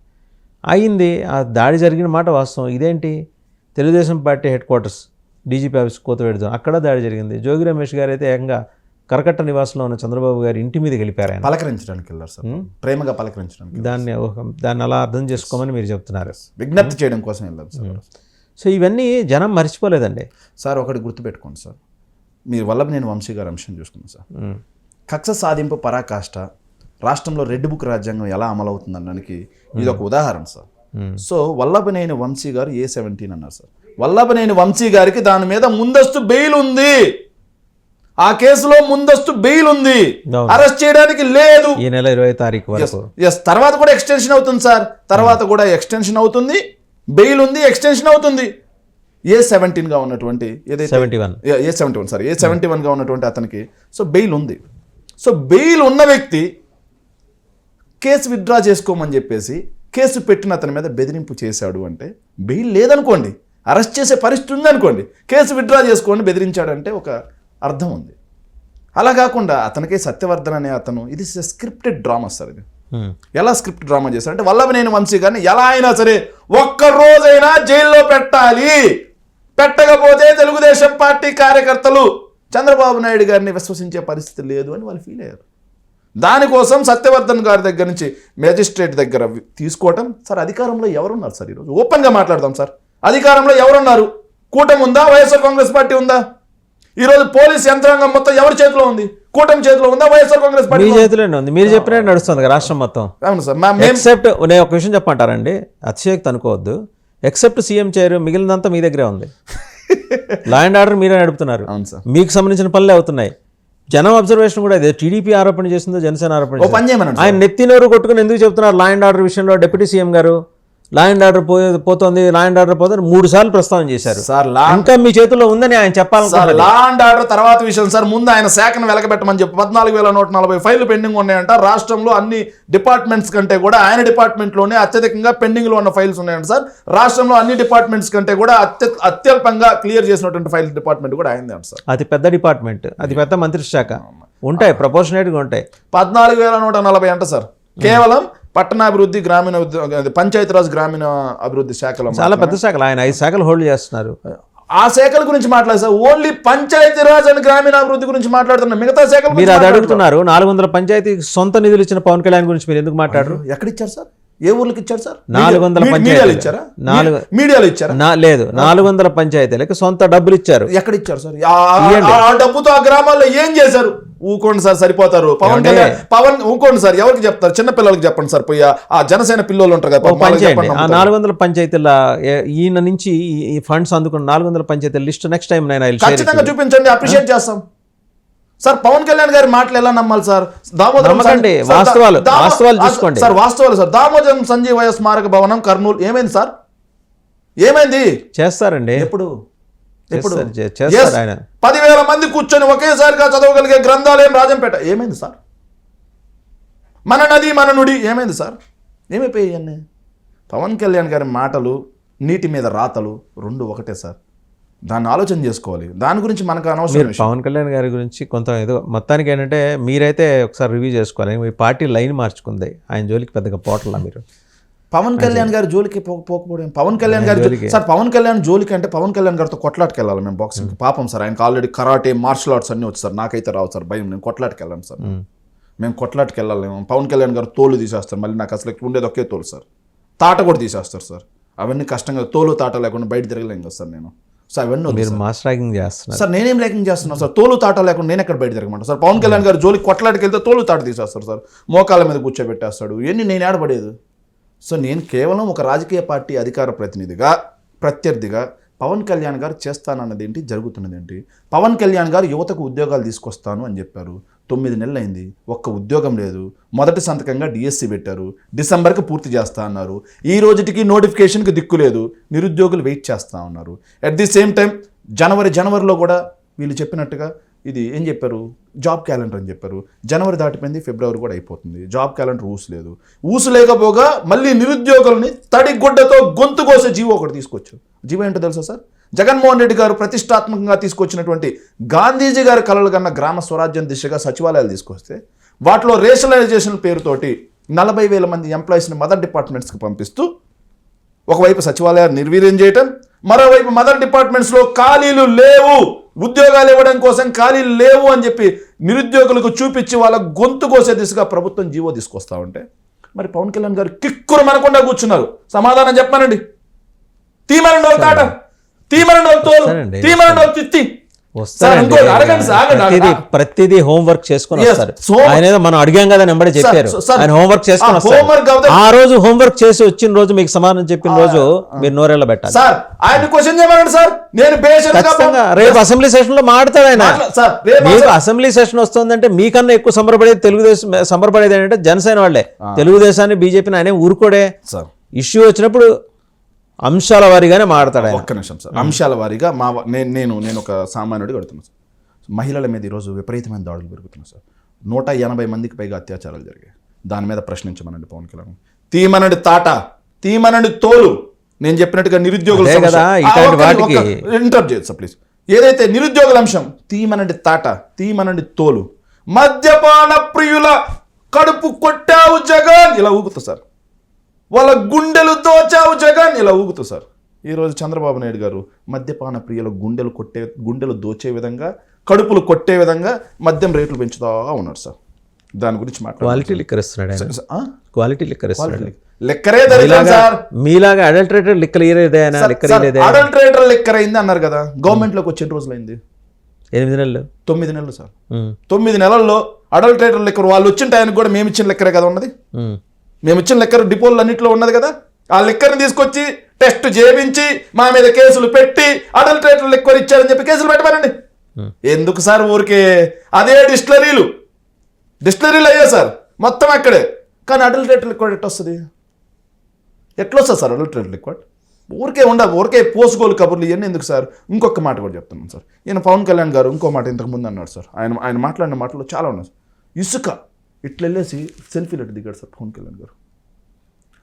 అయింది, ఆ దాడి జరిగిన మాట వాస్తవం. ఇదేంటి, Telugu Desam party headquarters DGP office కోతవేడుతో అక్కడ దాడి జరిగింది. జోగి రమేష్ గారు అయితే ఏకంగా కరకట్ట నివాసంలో ఉన్న చంద్రబాబు గారి ఇంటి మీద వెళ్ళిపోయారు. ఆయన పలకరించడానికి వెళ్ళారు సార్, ప్రేమగా పలకరించడానికి. దాన్ని అలా అర్థం చేసుకోమని మీరు చెప్తున్నారు, విజ్ఞప్తి చేయడం కోసం వెళ్ళారు సార్. సో ఇవన్నీ జనం మర్చిపోలేదండి సార్. ఒకటి గుర్తుపెట్టుకోండి సార్, మీరు వల్లభనేని వంశీ గారు అంశం చూసుకున్నాం సార్. కక్ష సాధింపు పరాకాష్ట రాష్ట్రంలో రెడ్ బుక్ రాజ్యాంగం ఎలా అమలు అవుతుందనడానికి ఇది ఒక ఉదాహరణ సార్. సో వల్లభనేని వంశీ గారు A17 అన్నారు సార్. వల్లభనేని వంశీ గారికి దాని మీద ముందస్తు బెయిల్ ఉంది, ఆ కేసులో ముందస్తు బెయిల్ ఉంది, అరెస్ట్ చేయడానికి లేదు. ఈ నెల 20వ తారీఖు వరకు. తర్వాత కూడా ఎక్స్టెన్షన్ అవుతుంది సార్, తర్వాత కూడా ఎక్స్టెన్షన్ అవుతుంది, బెయిల్ ఉంది, ఎక్స్టెన్షన్ అవుతుంది. A17గా ఉన్నటువంటి ఏదైతే A71గా ఉన్నటువంటి అతనికి సో బెయిల్ ఉంది. సో బెయిల్ ఉన్న వ్యక్తి కేసు విత్డ్రా చేసుకోమని చెప్పేసి కేసు పెట్టిన అతని మీద బెదిరింపు చేశాడు అంటే, బెయిల్ లేదనుకోండి, అరెస్ట్ చేసే పరిస్థితి ఉందనుకోండి, కేసు విత్డ్రా చేసుకోండి బెదిరించాడంటే ఒక అర్థం ఉంది. అలా కాకుండా అతనికే సత్యవర్ధన్ అనే అతను, ఇది స్క్రిప్టెడ్ డ్రామా సార్. ఇది ఎలా స్క్రిప్ట్ డ్రామా చేశారంటే, వల్లభనేని వంశీ గారిని ఎలా అయినా సరే ఒక్క రోజైనా జైల్లో పెట్టాలి, పెట్టకపోతే తెలుగుదేశం పార్టీ కార్యకర్తలు చంద్రబాబు నాయుడు గారిని విశ్వసించే పరిస్థితి లేదు అని వాళ్ళు ఫీల్ అయ్యారు. దానికోసం సత్యవర్ధన్ గారి దగ్గర నుంచి మేజిస్ట్రేట్ దగ్గర తీసుకోవటం. సార్ అధికారంలో ఎవరున్నారు సార్? ఈరోజు ఓపెన్గా మాట్లాడదాం సార్, అధికారంలో ఎవరున్నారు? కూటమి ఉందా? వైఎస్ఆర్ కాంగ్రెస్ పార్టీ ఉందా? ఈరోజు పోలీస్ యంత్రాంగం మొత్తం ఎవరి చేతిలో ఉంది? కూటమి చేతిలో ఉందా? వైఎస్ఆర్ కాంగ్రెస్ పార్టీ చేతిలోనే ఉంది. మీరు చెప్పినట్టు నడుస్తుంది రాష్ట్రం మొత్తం. అవును సార్. ఎక్సెప్ట్ నేను ఒక విషయం చెప్పమంటారండి, అతిశయోక్తి అనుకోవద్దు, ఎక్సెప్ట్ సీఎం చైర్ మిగిలినంతా మీ దగ్గరే ఉంది. లా అండ్ ఆర్డర్ మీరే నడుపుతున్నారు, మీకు సంబంధించిన పనులే అవుతున్నాయి. జనం అబ్జర్వేషన్ కూడా ఇదే. టీడీపీ ఆరోపణ చేసిందో జనసేన ఆరోపణ చేసిందో, ఆయన నెత్తినోరు కొట్టుకుని ఎందుకు చెప్తున్నారు? లా అండ్ ఆర్డర్ విషయంలో డిప్యూటీ సీఎం గారు లా అండ్ ఆర్డర్ పోతుంది, లా అండ్ ఆర్డర్ పోతుంది 3 సార్లు ప్రస్తావన చేశారు సార్. ఇంకా మీ చేతుల్లో ఉందని ఆయన చెప్పాలి. లా అండ్ ఆర్డర్ తర్వాత విషయం సార్. ముందు ఆయన శాఖను వెలకబెట్టమని చెప్పి 14,140 ఫైళ్లు పెండింగ్ ఉన్నాయంట. రాష్ట్రంలో అన్ని డిపార్ట్మెంట్స్ కంటే కూడా ఆయన డిపార్ట్మెంట్లోనే అత్యధికంగా పెండింగ్లో ఉన్న ఫైల్స్ ఉన్నాయంట సార్. రాష్ట్రంలో అన్ని డిపార్ట్మెంట్స్ కంటే కూడా అత్యల్పంగా క్లియర్ చేసినటువంటి ఫైల్ డిపార్ట్మెంట్ కూడా ఆయనదే అంట సార్. అది పెద్ద డిపార్ట్మెంట్, అది పెద్ద మంత్రిత్వ శాఖ, ఉంటాయి ప్రపోర్షనేట్గా ఉంటాయి. 14,140 అంట సార్. కేవలం పట్టణాభివృద్ధి, గ్రామీణ పంచాయతీరాజ్ గ్రామీణ అభివృద్ధి శాఖలో చాలా పెద్ద శాఖలు, ఆయన 5 శాఖలు హోల్డ్ చేస్తున్నారు. ఆ శాఖల గురించి మాట్లాడారు సార్. ఓన్లీ పంచాయతీరాజ్ అండ్ గ్రామీణాభివృద్ధి గురించి మాట్లాడుతున్నారు. మిగతా శాఖలు మీరు అది అడుగుతున్నారు. 400 పంచాయతీకి సొంత నిధులు ఇచ్చిన పవన్ కళ్యాణ్ గురించి మీరు ఎందుకు మాట్లాడరు? ఎక్కడ ఇచ్చారు సార్? ఏ ఊర్లకు ఇచ్చారు సార్? 400 పంచాయతీలు ఇచ్చారా? మీడియాలో ఇచ్చారా? లేదు, 400 పంచాయతీలకు సొంత డబ్బులు ఇచ్చారు. ఎక్కడ ఇచ్చారు సార్? ఆ డబ్బుతో ఆ గ్రామాల్లో ఏం చేశారు? ఊకోండి సార్, సరిపోతారు. పవన్ ఊకోండి సార్, ఎవరికి చెప్తారు? చిన్న పిల్లలకి చెప్పండి సార్. పోయి ఆ జనసేన పిల్లలు ఉంటారు కదా, 400 పంచాయతీల ఈయన నుంచి ఈ ఫండ్స్ అందుకున్న 400 పంచాయతీల లిస్ట్ నెక్స్ట్ టైం నేను ఖచ్చితంగా చూపించండి, అప్రిషియేట్ చేస్తాం సార్. పవన్ కళ్యాణ్ గారి మాటలు ఎలా నమ్మాలి సార్? వాస్తవాలు చూసుకోండి సార్, వాస్తవాలు సార్. దామోదరం సంజీవయ్య స్మారక భవనం కర్నూలు ఏమైంది సార్? ఏమైంది? చేస్తారండి. ఎప్పుడు చేస్తారు ఆయన. 10,000 మంది కూర్చొని ఒకేసారిగా చదవగలిగే గ్రంథాలయం రాజంపేట ఏమైంది సార్? మన నది మన నుడి ఏమైంది సార్? ఏమైపోయాయి? పవన్ కళ్యాణ్ గారి మాటలు నీటి మీద రాతలు రెండు ఒకటే సార్. దాన్ని ఆలోచన చేసుకోవాలి. దాని గురించి మనకు అనవసరం. పవన్ కళ్యాణ్ గారి గురించి కొంత ఏదో మొత్తానికి ఏంటంటే మీరైతే ఒకసారి రివ్యూ చేసుకోవాలి. మీ పార్టీ లైన్ మార్చుకుంది, ఆయన జోలికి పెద్దగా పోటలా మీరు. పవన్ కళ్యాణ్ గారి జోలికి పోకపోవడం. పవన్ కళ్యాణ్ గారి సార్ పవన్ కళ్యాణ్ జోలికి అంటే పవన్ కళ్యాణ్ గారితో కొట్లాటకి వెళ్ళాలి మేము బాక్సింగ్. పాపం సార్ ఆయనకు ఆల్రెడీ కరాటే మార్షల్ ఆర్ట్స్ అన్నీ వచ్చు సార్. నాకైతే రావు సార్, భయం. నేను కొట్లాటకి వెళ్ళాను సార్. మేము కొట్లాటకి వెళ్ళాలి. పవన్ కళ్యాణ్ గారు తోలు తీసేస్తారు. మళ్ళీ నాకు అసలు ఉండేది ఒకే తోలు సార్. తాట కూడా తీసేస్తారు సార్. అవన్నీ కష్టంగా తోలు తాట లేకుండా బయట తిరగలేం కదా సార్ నేను. సార్ అవన్నీ మీరు మాస్ ర్యాగింగ్ చేస్తున్నారు సార్. నేనేం ర్యాగింగ్ చేస్తున్నాను సార్? తోలు తాట లేకుండా నేను ఎక్కడ బయట తిరగమంటాను సార్? పవన్ కళ్యాణ్ గారు జోలికి కొట్లాటకి వెళ్తే తోలు తాట తీసేస్తారు సార్. మోకాళ్ళ మీద కూర్చోబెట్టేస్తాడు. ఇవన్నీ నేను ఆడబడేది. సో నేను కేవలం ఒక రాజకీయ పార్టీ అధికార ప్రతినిధిగా ప్రత్యర్థిగా పవన్ కళ్యాణ్ గారు చేస్తానన్నది ఏంటి, జరుగుతున్నది ఏంటి? పవన్ కళ్యాణ్ గారు యువతకు ఉద్యోగాలు తీసుకొస్తాను అని చెప్పారు. 9 నెలలు అయింది, ఒక్క ఉద్యోగం లేదు. మొదటి సంతకంగా డిఎస్సి పెట్టారు, డిసెంబర్కి పూర్తి చేస్తా అన్నారు. ఈ రోజుకి నోటిఫికేషన్కి దిక్కు లేదు, నిరుద్యోగులు వెయిట్ చేస్తూ ఉన్నారు. అట్ ది సేమ్ టైం జనవరిలో కూడా వీళ్ళు చెప్పినట్టుగా ఇది ఏం చెప్పారు, జాబ్ క్యాలెండర్ అని చెప్పారు. జనవరి దాటిపోయింది, ఫిబ్రవరి కూడా అయిపోతుంది. జాబ్ క్యాలెండర్ ఊసు లేకపోగా మళ్ళీ నిరుద్యోగులని తడిగుడ్డతో గొంతు కోసే జీవో ఒకటి తీసుకొచ్చారు. జీవో ఏంటో తెలుసా సార్? జగన్మోహన్ రెడ్డి గారు ప్రతిష్టాత్మకంగా తీసుకొచ్చినటువంటి గాంధీజీ గారి కలలు కన్నా గ్రామ స్వరాజ్యం దిశగా సచివాలయాలు తీసుకొస్తే వాటిలో రేషనలైజేషన్ పేరుతోటి 40,000 మంది ఎంప్లాయీస్ని మదర్ డిపార్ట్మెంట్స్కి పంపిస్తూ ఒకవైపు సచివాలయాలు నిర్వీర్యం చేయటం, మరోవైపు మదర్ డిపార్ట్మెంట్స్లో ఖాళీలు లేవు, ఉద్యోగాలు ఇవ్వడం కోసం ఖాళీలు లేవు అని చెప్పి నిరుద్యోగులకు చూపించి వాళ్ళ గొంతు కోసే దిశగా ప్రభుత్వం జీవో తీసుకొస్తా ఉంటే మరి పవన్ కళ్యాణ్ గారు కిక్కురు మనకుండా కూర్చున్నారు. సమాధానం చెప్పానండి. తీమరండి వాళ్ళు తాట, తీమరండి వాళ్ళు తోలు, తీమరండి వాళ్ళు తిత్తి. ప్రతిదీ హోంవర్క్ చేసుకుని వస్తారు. ఆయన మనం అడిగాం కదా నెంబడే చెప్పారు. ఆయన హోంవర్క్ చేసుకుని వస్తారు. ఆ రోజు హోంవర్క్ చేసి వచ్చిన రోజు మీకు సమాధానం చెప్పిన రోజు మీరు నోరెళ్ళ పెట్టాలి. సార్ ఆయన క్వశ్చన్ చెప్పండి సార్. నేను రేపు అసెంబ్లీ సెషన్ లో మాట్లాడతాడు ఆయన. మీకు అసెంబ్లీ సెషన్ వస్తుందంటే మీకన్నా ఎక్కువ సంబరపడేది తెలుగుదేశం, సంబరపడేది ఏంటంటే జనసేన వాళ్ళే. తెలుగుదేశాన్ని బీజేపీని ఆయన ఊరుకోడే. ఇష్యూ వచ్చినప్పుడు అంశాల వారీగానే మాట్లాడతాడు. ఒక్క నిమిషం సార్. అంశాల వారీగా నేను ఒక సామాన్యుడిగా అడుగుతున్నాను సార్. మహిళల మీద ఈరోజు విపరీతమైన దాడులు పెరుగుతున్నాయి సార్. 180 మందికి పైగా అత్యాచారాలు జరిగాయి. దాని మీద ప్రశ్నించమనండి పవన్ కళ్యాణ్. తీమనండి తాట, తీమనండి తోలు. నేను చెప్పినట్టుగా నిరుద్యోగులు ఇంటరప్ట్ చేయొచ్చు సార్ ప్లీజ్. ఏదైతే నిరుద్యోగుల అంశం, తీమనండి తాట, తీమనండి తోలు. మద్యపాన ప్రియుల కడుపు కొట్టావు జగన్ ఇలా ఊగుతా సార్. వాళ్ళ గుండెలు దోచావు జగన్ ఇలా ఊగుతూ సార్. ఈరోజు చంద్రబాబు నాయుడు గారు మద్యపాన ప్రియుల గుండెలు దోచే విధంగా, కడుపులు కొట్టే విధంగా మద్యం రేట్లు పెంచుతా ఉన్నాడు సార్. దాని గురించి క్వాలిటీ లిక్కర్ ఇస్తున్నాడు. క్వాలిటీ లిక్కర్ ఇస్తున్నాడు. లిక్కరే దరిద్రం సార్. మీలాగా అడల్టరేటెడ్ లిక్కర్ అడల్టరేటెడ్ లిక్కర్ అయింది అన్నారు కదా. గవర్నమెంట్లోకి వచ్చే రోజులైంది 8 నెలలు 9 నెలలు సార్. 9 నెలల్లో అడల్టరేటెడ్ లిక్కర్ వాళ్ళు వచ్చిన టైంకి కూడా మేము ఇచ్చిన లిక్కరే కదా ఉన్నది. మేము ఇచ్చిన లెక్కర్ డిపోలు అన్నింటిలో ఉన్నది కదా. ఆ లెక్కర్ని తీసుకొచ్చి టెస్ట్ చేయించి మా మీద కేసులు పెట్టి అడల్టరేటర్ లెక్కర్ ఇచ్చారని చెప్పి కేసులు పెట్టమనండి. ఎందుకు సార్ ఊరికే? అదే డిస్టిలరీలు అయ్యా సార్ మొత్తం అక్కడే. కానీ అడల్టరేటర్ లిక్విడ్ ఎట్లొస్తుంది సార్? అడల్టరేటర్ లిక్విడ్ ఊరికే పోసుకోలు కబుర్లు ఇవన్నీ ఎందుకు సార్? ఇంకొక మాట కూడా చెప్తున్నాను సార్. ఈయన పవన్ కళ్యాణ్ గారు ఇంకో మాట ఇంతకుముందు అన్నాడు సార్. ఆయన మాట్లాడిన మాటలు చాలా ఉన్నాయి. ఇసుక ఇట్లా వెళ్ళేసి సెల్ఫీలు అట్టు దిగాడు సార్ పవన్ కళ్యాణ్ గారు.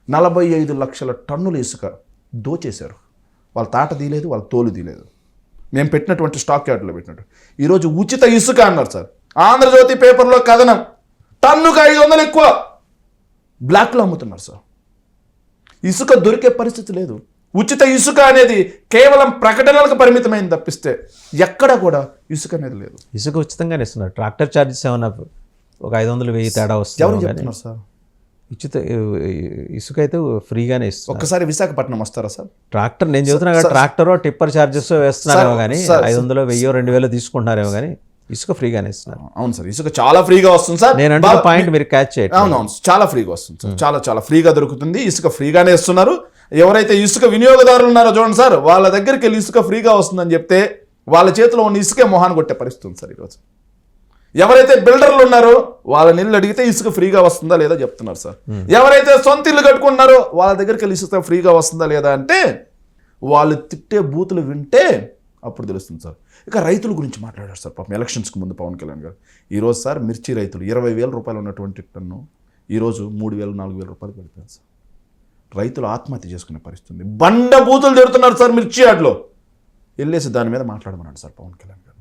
45 లక్షల టన్నుల ఇసుక దోచేశారు. వాళ్ళ తాట తీయలేదు, వాళ్ళ తోలు తీయలేదు. మేము పెట్టినటువంటి స్టాక్ యార్డ్లో పెట్టినట్టు ఈరోజు ఉచిత ఇసుక అన్నారు సార్. ఆంధ్రజ్యోతి పేపర్లో కథనం, టన్నుకు 500 ఎక్కువ బ్లాక్లో అమ్ముతున్నారు సార్. ఇసుక దొరికే పరిస్థితి లేదు. ఉచిత ఇసుక అనేది కేవలం ప్రకటనలకు పరిమితమైంది తప్పిస్తే ఎక్కడ కూడా ఇసుక అనేది లేదు. ఇసుక ఉచితంగానే ఇస్తున్నారు. ట్రాక్టర్ ఛార్జెస్ ఏమన్నా ఒక 500-1000 తేడా వస్తుంది. ఎవరు చెప్తున్నారు సార్? ఇసుక అయితే ఫ్రీగానే ఇస్తుంది. ఒక్కసారి విశాఖపట్నం వస్తారా సార్? ట్రాక్టర్ నేను చెబుతున్నా కదా, ట్రాక్టర్ టిప్పర్ ఛార్జెస్ వేస్తున్నారేమో కానీ 500, 1000, 2000 తీసుకుంటున్నారేమో కానీ ఇసుక ఫ్రీగానే ఇస్తున్నారు. అవును సార్, ఇసుక చాలా ఫ్రీగా వస్తుంది సార్. నేను అంటే పాయింట్ మీరు క్యాచ్ చేయండి. అవునవును, చాలా ఫ్రీగా వస్తుంది సార్. చాలా ఫ్రీగా దొరుకుతుంది. ఇసుక ఫ్రీగానే ఇస్తున్నారు. ఎవరైతే ఇసుక వినియోగదారులు ఉన్నారో చూడండి సార్, వాళ్ళ దగ్గరికి వెళ్ళి ఇసుక ఫ్రీగా వస్తుందని చెప్తే వాళ్ళ చేతిలో ఉన్న ఇసుకే మొహాన్ని కొట్టే పరిస్థితి ఉంది సార్ ఈరోజు. ఎవరైతే బిల్డర్లు ఉన్నారో వాళ్ళ నీళ్ళు అడిగితే ఇసుక ఫ్రీగా వస్తుందా లేదా చెప్తున్నారు సార్. ఎవరైతే సొంత ఇల్లు కట్టుకుంటున్నారో వాళ్ళ దగ్గరికి వెళ్ళి ఇసుక ఫ్రీగా వస్తుందా లేదా అంటే వాళ్ళు తిట్టే బూతులు వింటే అప్పుడు తెలుస్తుంది సార్. ఇక రైతుల గురించి మాట్లాడారు సార్ పాపం ఎలక్షన్స్కి ముందు పవన్ కళ్యాణ్ గారు. ఈరోజు సార్ మిర్చి రైతులు 20,000 రూపాయలు ఉన్నటువంటి టన్ను ఈరోజు 3,000, 4,000 రూపాయలు పడిపోయింది సార్. రైతులు ఆత్మహత్య చేసుకునే పరిస్థితి. బండ బూతులు తిడుతున్నారు సార్ మిర్చి యార్డ్లో. వెళ్ళేసి దాని మీద మాట్లాడమన్నాడు సార్ పవన్ కళ్యాణ్ గారు.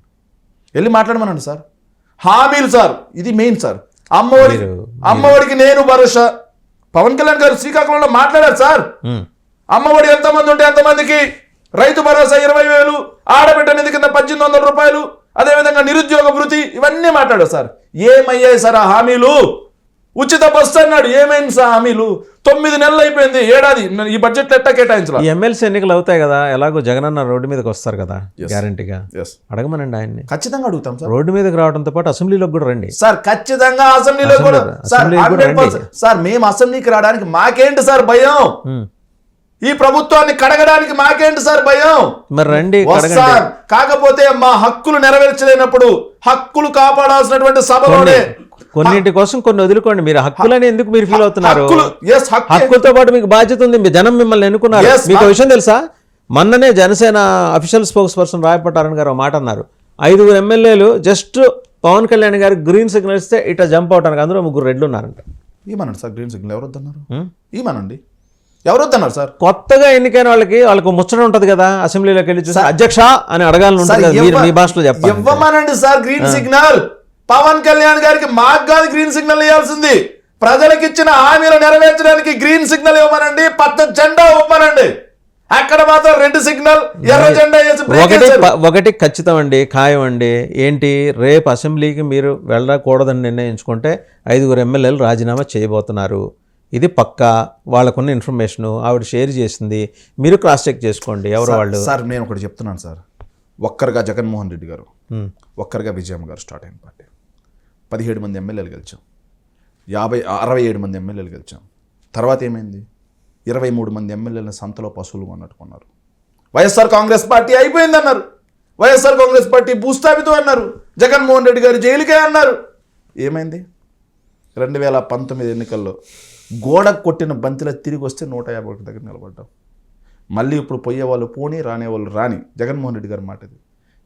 వెళ్ళి మాట్లాడమన్నాడు సార్. హామీలు సార్, ఇది మెయిన్ సార్. అమ్మఒడికి నేను భరోసా. పవన్ కళ్యాణ్ గారు శ్రీకాకుళంలో మాట్లాడారు సార్. అమ్మఒడి ఎంతమంది ఉంటే ఎంతమందికి, రైతు భరోసా 20,000, ఆడబిడ్డ నిధి కింద 1,800 రూపాయలు, అదేవిధంగా నిరుద్యోగ భృతి, ఇవన్నీ మాట్లాడారు సార్. ఏమయ్యాయి సార్ ఆ హామీలు? ఉచిత బస్సు అన్నాడు, ఏమైంది సార్ హామీలు? 9 నెలలు అయిపోయింది, ఏడాది. ఈ బడ్జెట్ ఎట్టా కేటాయించాలి? ఎమ్మెల్సీ ఎన్నికలు అవుతాయి కదా, ఎలాగో జగనన్న రోడ్డు మీదకి వస్తారు కదా గ్యారంటీగా, అడగమనండి ఆయన్ని. ఖచ్చితంగా అడుగుతాం సార్. రోడ్డు మీదకి రావడంతో పాటు అసెంబ్లీలోకి కూడా రండి సార్. ఖచ్చితంగా అసెంబ్లీలో కూడా సార్. మేము అసెంబ్లీకి రావడానికి మాకేంటి సార్ భయం? ఈ ప్రభుత్వాన్ని కడగడానికి మాకేంటి సార్ భయం? మరి రండి సార్. కాకపోతే మా హక్కులు నెరవేర్చలేనప్పుడు హక్కులు కాపాడాల్సినటువంటి సభలోనే కొన్నింటి కోసం కొన్ని వదులుకోండి. మీరు హక్కులని ఎందుకు మీరు ఫీల్ అవుతున్నారు? హక్కులతో పాటు మీకు బాధ్యత ఉంది. మీ జనం మిమ్మల్ని ఎన్నుకున్నారు. మీకు విషయం తెలుసా? మొన్ననే జనసేన అఫీషియల్ స్పోక్స్ పర్సన్ రాయపట్టారని గారు మాట అన్నారు. 5 ఎమ్మెల్యేలు జస్ట్ పవన్ కళ్యాణ్ గారికి గ్రీన్ సిగ్నల్ ఇస్తే ఇట్లా జంప్ అవటానికి, అందులో 3 రెడ్లు ఉన్నారంట. ఏమన్నాడు సార్? గ్రీన్ సిగ్నల్ ఎవరు వద్దన్నారు? ఏమనండి, ఎవరు వద్దన్నారు సార్? కొత్తగా ఎన్నికైన వాళ్ళకు ముచ్చట ఉంటది కదా, అసెంబ్లీలోకి వెళ్ళి చూసి అధ్యక్ష అని అడగాలని ఉంటుంది కదా. మీరు మీ భాషలో చెప్పండి. ఇవ్వమనండి sir green signal. Pawan Kalyan గారికి మాకు కాదు గ్రీన్ సిగ్నల్ ఇవ్వాల్సింది. ప్రజలకు ఇచ్చిన హామీలు నెరవేర్చడానికి గ్రీన్ సిగ్నల్ ఇవ్వమనండి, పచ్చ జెండా ఇవ్వమనండి. అక్కడ మాత్రం రెడ్ సిగ్నల్, ఎర్ర జెండా ఒకటి ఖచ్చితం అండి, ఖాయం అండి. ఏంటి, రేపు అసెంబ్లీకి మీరు వెళ్ళకూడదని నిర్ణయించుకుంటే 5 ఎమ్మెల్యేలు రాజీనామా చేయబోతున్నారు. ఇది పక్కా. వాళ్ళకున్న ఇన్ఫర్మేషన్ ఆవిడ షేర్ చేసింది, మీరు క్రాస్ చెక్ చేసుకోండి ఎవరు వాళ్ళు. సార్ నేను ఒకటి చెప్తున్నాను సార్. ఒక్కరిగా జగన్మోహన్ రెడ్డి గారు, ఒక్కరిగా విజయమ్మ గారు స్టార్ట్ అయిన పార్టీ. 17 మంది ఎమ్మెల్యేలు గెలిచాం, 67 మంది ఎమ్మెల్యేలు గెలిచాం. తర్వాత ఏమైంది? 23 మంది ఎమ్మెల్యేలను సంతలో పశువులు అన్నట్టుకున్నారు. వైఎస్ఆర్ కాంగ్రెస్ పార్టీ అయిపోయింది అన్నారు. వైఎస్ఆర్ కాంగ్రెస్ పార్టీ భూస్థాపితం అన్నారు. జగన్మోహన్ రెడ్డి గారు జైలుకే అన్నారు. ఏమైంది? 2019 ఎన్నికల్లో గోడ కొట్టిన బంతిలో తిరిగి వస్తే 151 దగ్గర నిలబడ్డాం. మళ్ళీ ఇప్పుడు పోయేవాళ్ళు పోనీ, రానేవాళ్ళు రాని. జగన్మోహన్ రెడ్డి గారి మాట ఇది.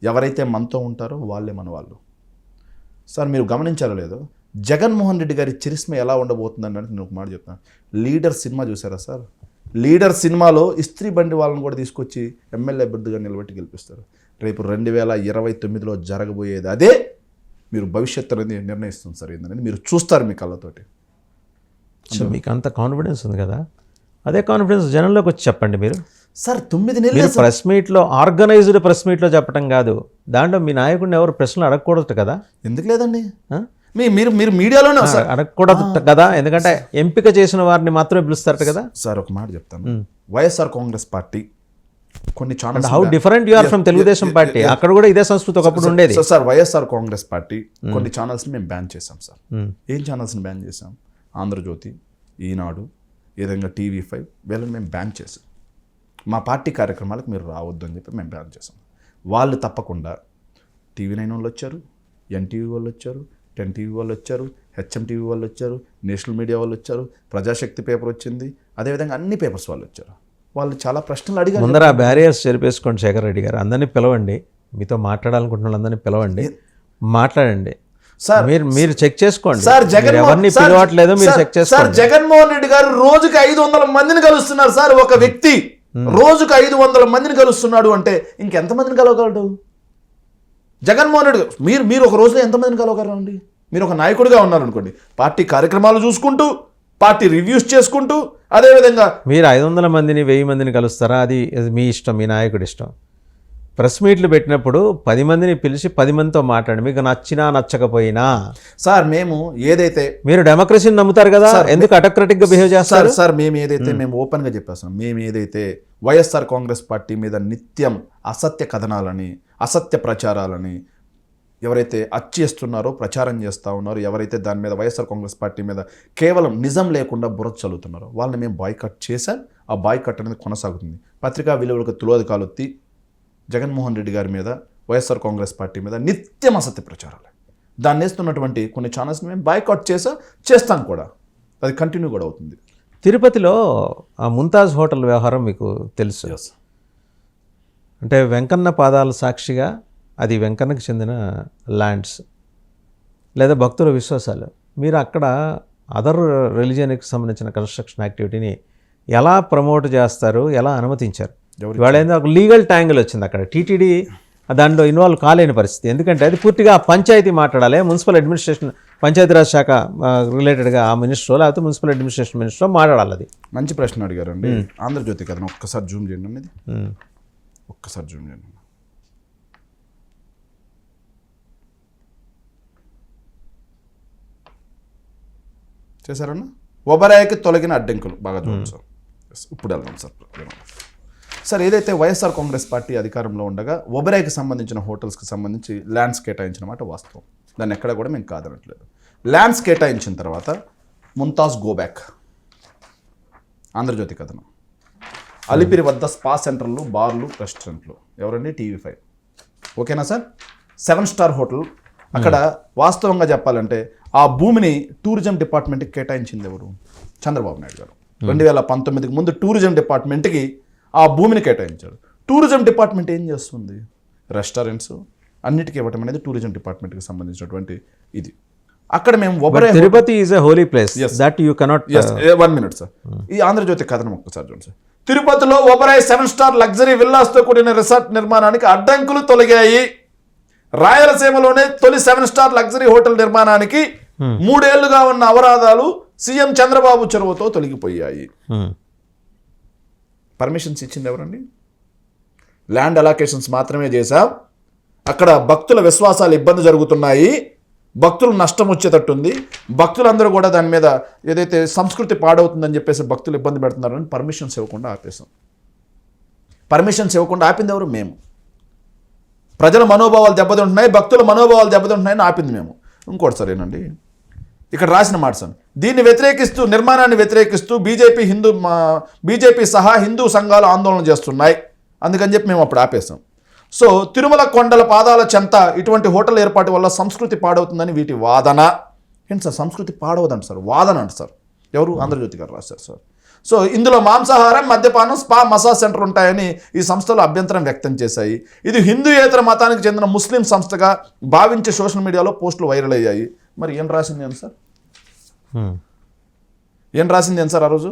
ఎవరైతే మనతో ఉంటారో వాళ్ళే మన వాళ్ళు. సార్ మీరు గమనించారో లేదో, జగన్మోహన్ రెడ్డి గారి చరిస్మ ఎలా ఉండబోతుందని అంటే నేను ఒక మాట చెప్తాను. లీడర్ సినిమా చూసారా సార్? లీడర్ సినిమాలో ఇస్త్రీ బండి వాళ్ళని కూడా తీసుకొచ్చి ఎమ్మెల్యే అభ్యర్థిగా నిలబెట్టి గెలిపిస్తారు. రేపు 2029లో జరగబోయేది అదే. మీరు భవిష్యత్తు అనేది నిర్ణయిస్తుంది సార్. ఏంటనేది మీరు చూస్తారు మీ కళ్ళతోటి. మీకు అంత కాన్ఫిడెన్స్ ఉంది కదా, అదే కాన్ఫిడెన్స్ జనంలోకి వచ్చి చెప్పండి. మీరు సార్ 9 నెలలు ప్రెస్ మీట్లో, ఆర్గనైజ్డ్ ప్రెస్ మీట్లో చెప్పడం కాదు, దాంట్లో మీ నాయకుడిని ఎవరు ప్రశ్నలు అడగకూడదు కదా. ఎందుకు లేదండి? మీరు మీరు మీడియాలోనే అడగకూడదు కదా, ఎందుకంటే ఎంపిక చేసిన వారిని మాత్రమే పిలుస్తారు కదా. సార్ ఒక మాట చెప్తాను. వైఎస్ఆర్ కాంగ్రెస్ పార్టీ కొన్ని channels, how different you are from Telugu Desam party, అక్కడ కూడా ఇదే సంస్కృతి ఒకప్పుడు ఉండేది. సార్ వైఎస్ఆర్ కాంగ్రెస్ పార్టీ కొన్ని ఛానల్స్ని మేము బ్యాన్ చేసాం సార్. ఏం ఛానల్స్ని బ్యాన్ చేసాం? ఆంధ్రజ్యోతి, ఈనాడు, ఈ విధంగా TV5 వీళ్ళని మేము బ్యాన్ చేసాం. మా పార్టీ కార్యక్రమాలకు మీరు రావద్దు అని చెప్పి మేము బ్యాన్ చేసాం. వాళ్ళు తప్పకుండా TV9 వాళ్ళు వచ్చారు, NTV వాళ్ళు వచ్చారు, 10TV వాళ్ళు వచ్చారు, HMTV వాళ్ళు వచ్చారు, నేషనల్ మీడియా వాళ్ళు వచ్చారు, ప్రజాశక్తి పేపర్ వచ్చింది, అదేవిధంగా అన్ని పేపర్స్ వాళ్ళు వచ్చారు. వాళ్ళు చాలా ప్రశ్నలు అడిగారు. ముందర ఆ బ్యారియర్స్ చెరిపేసుకోండి శేఖర్ రెడ్డి గారు. అందరినీ పిలవండి, మీతో మాట్లాడాలనుకుంటున్న వాళ్ళందరినీ పిలవండి, మాట్లాడండి సార్. మీరు చెక్ చేసుకోండి సార్. ఎవరిని పిలవట్లేదు, మీరు చెక్ చేసుకోండి సార్. జగన్మోహన్ రెడ్డి గారు రోజుకి 500 మందిని కలుస్తున్నారు సార్. ఒక వ్యక్తి రోజుకు 500 మందిని కలుస్తున్నాడు అంటే ఇంకెంతమందిని కలవగలడు జగన్మోహన్ రెడ్డి గారు? మీరు ఒక రోజులో ఎంతమందిని కలవగలరండి? మీరు ఒక నాయకుడిగా ఉన్నారనుకోండి, పార్టీ కార్యక్రమాలు చూసుకుంటూ, పార్టీ రివ్యూస్ చేసుకుంటూ, అదేవిధంగా మీరు 500 మందిని 1000 మందిని కలుస్తారా? అది మీ ఇష్టం, మీ నాయకుడి ఇష్టం. ప్రెస్ మీట్లు పెట్టినప్పుడు 10 మందిని పిలిచి 10 మందితో మాట్లాడి, మీకు నచ్చినా నచ్చకపోయినా. సార్ మేము ఏదైతే, మీరు డెమోక్రసీని నమ్ముతారు కదా, ఎందుకు అటోక్రటిక్గా బిహేవ్ చేస్తారు? సార్ మేము ఏదైతే, మేము ఓపెన్గా చెప్పేస్తాం, మేము ఏదైతే వైఎస్ఆర్ కాంగ్రెస్ పార్టీ మీద నిత్యం అసత్య కథనాలని, అసత్య ప్రచారాలని ఎవరైతే అచ్చేస్తున్నారో, ప్రచారం చేస్తూ ఉన్నారో, ఎవరైతే దాని మీద వైఎస్ఆర్ కాంగ్రెస్ పార్టీ మీద కేవలం నిజం లేకుండా బురద చల్లుతున్నారో వాళ్ళని మేము బాయ్కట్ చేశాం. ఆ బాయ్కట్ అనేది కొనసాగుతుంది. పత్రికా విలువలకు తులోదకాలొత్తి జగన్మోహన్ రెడ్డి గారి మీద, వైఎస్ఆర్ కాంగ్రెస్ పార్టీ మీద నిత్యం అసత్య ప్రచారాలు. దాన్ని వేస్తున్నటువంటి కొన్ని ఛానల్స్ని మేము బాయ్కట్ చేస్తాం కూడా. అది కంటిన్యూ కూడా అవుతుంది. తిరుపతిలో ఆ ముంతాజ్ హోటల్ వ్యవహారం మీకు తెలుసు. అంటే వెంకన్న పాదాల సాక్షిగా అది వెంకన్నకు చెందిన ల్యాండ్స్ లేదా భక్తుల విశ్వాసాలు. మీరు అక్కడ అదర్ రిలీజియన్కి సంబంధించిన కన్స్ట్రక్షన్ యాక్టివిటీని ఎలా ప్రమోట్ చేస్తారు, ఎలా అనుమతించారు? ఇవాళ ఏందో ఒక లీగల్ ట్యాంగిల్ వచ్చింది అక్కడ. టీటీడీ దాంట్లో ఇన్వాల్వ్ కాలేని పరిస్థితి. ఎందుకంటే అది పూర్తిగా పంచాయతీ మాట్లాడాలి. మున్సిపల్ అడ్మినిస్ట్రేషన్, పంచాయతీరాజ్ శాఖ రిలేటెడ్గా ఆ మినిస్టర్ లేకపోతే మున్సిపల్ అడ్మినిస్ట్రేషన్ మినిస్టర్ మాట్లాడాలి. అది మంచి ప్రశ్న అడిగారండి. ఆంధ్రజ్యోతి కథను ఒక్కసారి జూమ్ చేయండి అనేది, ఒక్కసారి జూమ్ చేయండి. చేశారన్నా? ఒబరాయికి తొలగిన అడ్డంకులు బాగా చూడండి సార్. ఇప్పుడు వెళ్దాం సార్. సార్, ఏదైతే వైఎస్ఆర్ కాంగ్రెస్ పార్టీ అధికారంలో ఉండగా ఒబరాయికి సంబంధించిన హోటల్స్కి సంబంధించి ల్యాండ్స్ కేటాయించిన మాట వాస్తవం. దాన్ని ఎక్కడ కూడా మేము కాదనట్లేదు. ల్యాండ్స్ కేటాయించిన తర్వాత ముంతాజ్ గోబ్యాక్, ఆంధ్రజ్యోతి కథనం, అలిపిరి వద్ద స్పా సెంటర్లు, బార్లు, రెస్టారెంట్లు. ఎవరండి? TV5. ఓకేనా సార్? 7 star hotel. అక్కడ వాస్తవంగా చెప్పాలంటే ఆ భూమిని టూరిజం డిపార్ట్మెంట్కి కేటాయించింది ఎవరు? చంద్రబాబు నాయుడు గారు. 2019కి ముందు టూరిజం డిపార్ట్మెంట్కి ఆ భూమిని కేటాయించారు. టూరిజం డిపార్ట్మెంట్ ఏం చేస్తుంది? రెస్టారెంట్స్ అన్నిటికీ ఇవ్వటం అనేది టూరిజం డిపార్ట్మెంట్కి సంబంధించినటువంటి ఇది. అక్కడ మేము Tirupati is a holy place that you cannot. 1 minute sir. ఈ ఆంధ్రజ్యోతి కథనం ఒక్కసారి చూడండి సార్. తిరుపతిలో ఒబరాయ్ 7 స్టార్ లగ్జరీ విల్లాస్తో కూడిన రిసార్ట్ నిర్మాణానికి అడ్డంకులు తొలగాయి. రాయలసీమలోనే తొలి 7 స్టార్ లగ్జరీ హోటల్ నిర్మాణానికి 3 ఏళ్లుగా ఉన్న అవరాధాలు సీఎం చంద్రబాబు చొరవతో తొలగిపోయాయి. పర్మిషన్స్ ఇచ్చింది ఎవరండి? ల్యాండ్ అలాకేషన్స్ మాత్రమే చేశాం. అక్కడ భక్తుల విశ్వాసాలు ఇబ్బంది జరుగుతున్నాయి, భక్తులు నష్టం వచ్చేటట్టుంది, భక్తులందరూ కూడా దాని మీద ఏదైతే సంస్కృతి పాడవుతుందని చెప్పేసి భక్తులు ఇబ్బంది పెడుతున్నారని పర్మిషన్స్ ఇవ్వకుండా ఆపేశాం. పర్మిషన్స్ ఇవ్వకుండా ఆపింది ఎవరు? మేము. ప్రజల మనోభావాలు దెబ్బతింటున్నాయి, భక్తుల మనోభావాలు దెబ్బతింటున్నాయని ఆపింది మేము. ఇంకోటి సరేనండి, ఇక్కడ రాసిన మాట సార్. దీన్ని వ్యతిరేకిస్తూ, నిర్మాణాన్ని వ్యతిరేకిస్తూ బీజేపీ సహా హిందూ సంఘాలు ఆందోళన చేస్తున్నాయి. అందుకని చెప్పి మేము అప్పుడు ఆపేసాం. సో తిరుమల కొండల పాదాల చెంత ఇటువంటి హోటల్ ఏర్పాటు వల్ల సంస్కృతి పాడవుతుందని వీటి వాదన. ఏంటి సార్? సంస్కృతి పాడవదంట సార్, వాదన అంట సార్. ఎవరు? ఆంధ్రజ్యోతి గారు రాశారు సార్. సో ఇందులో మాంసాహారం, మద్యపానం, స్పా, మసాజ్ సెంటర్ ఉంటాయని ఈ సంస్థలు అభ్యంతరం వ్యక్తం చేశాయి. ఇది హిందూయేతర మతానికి చెందిన ముస్లిం సంస్థగా భావించి సోషల్ మీడియాలో పోస్టులు వైరల్ అయ్యాయి. మరి ఏం రాసింది అని సార్? ఏం రాసింది అని సార్ ఆ రోజు?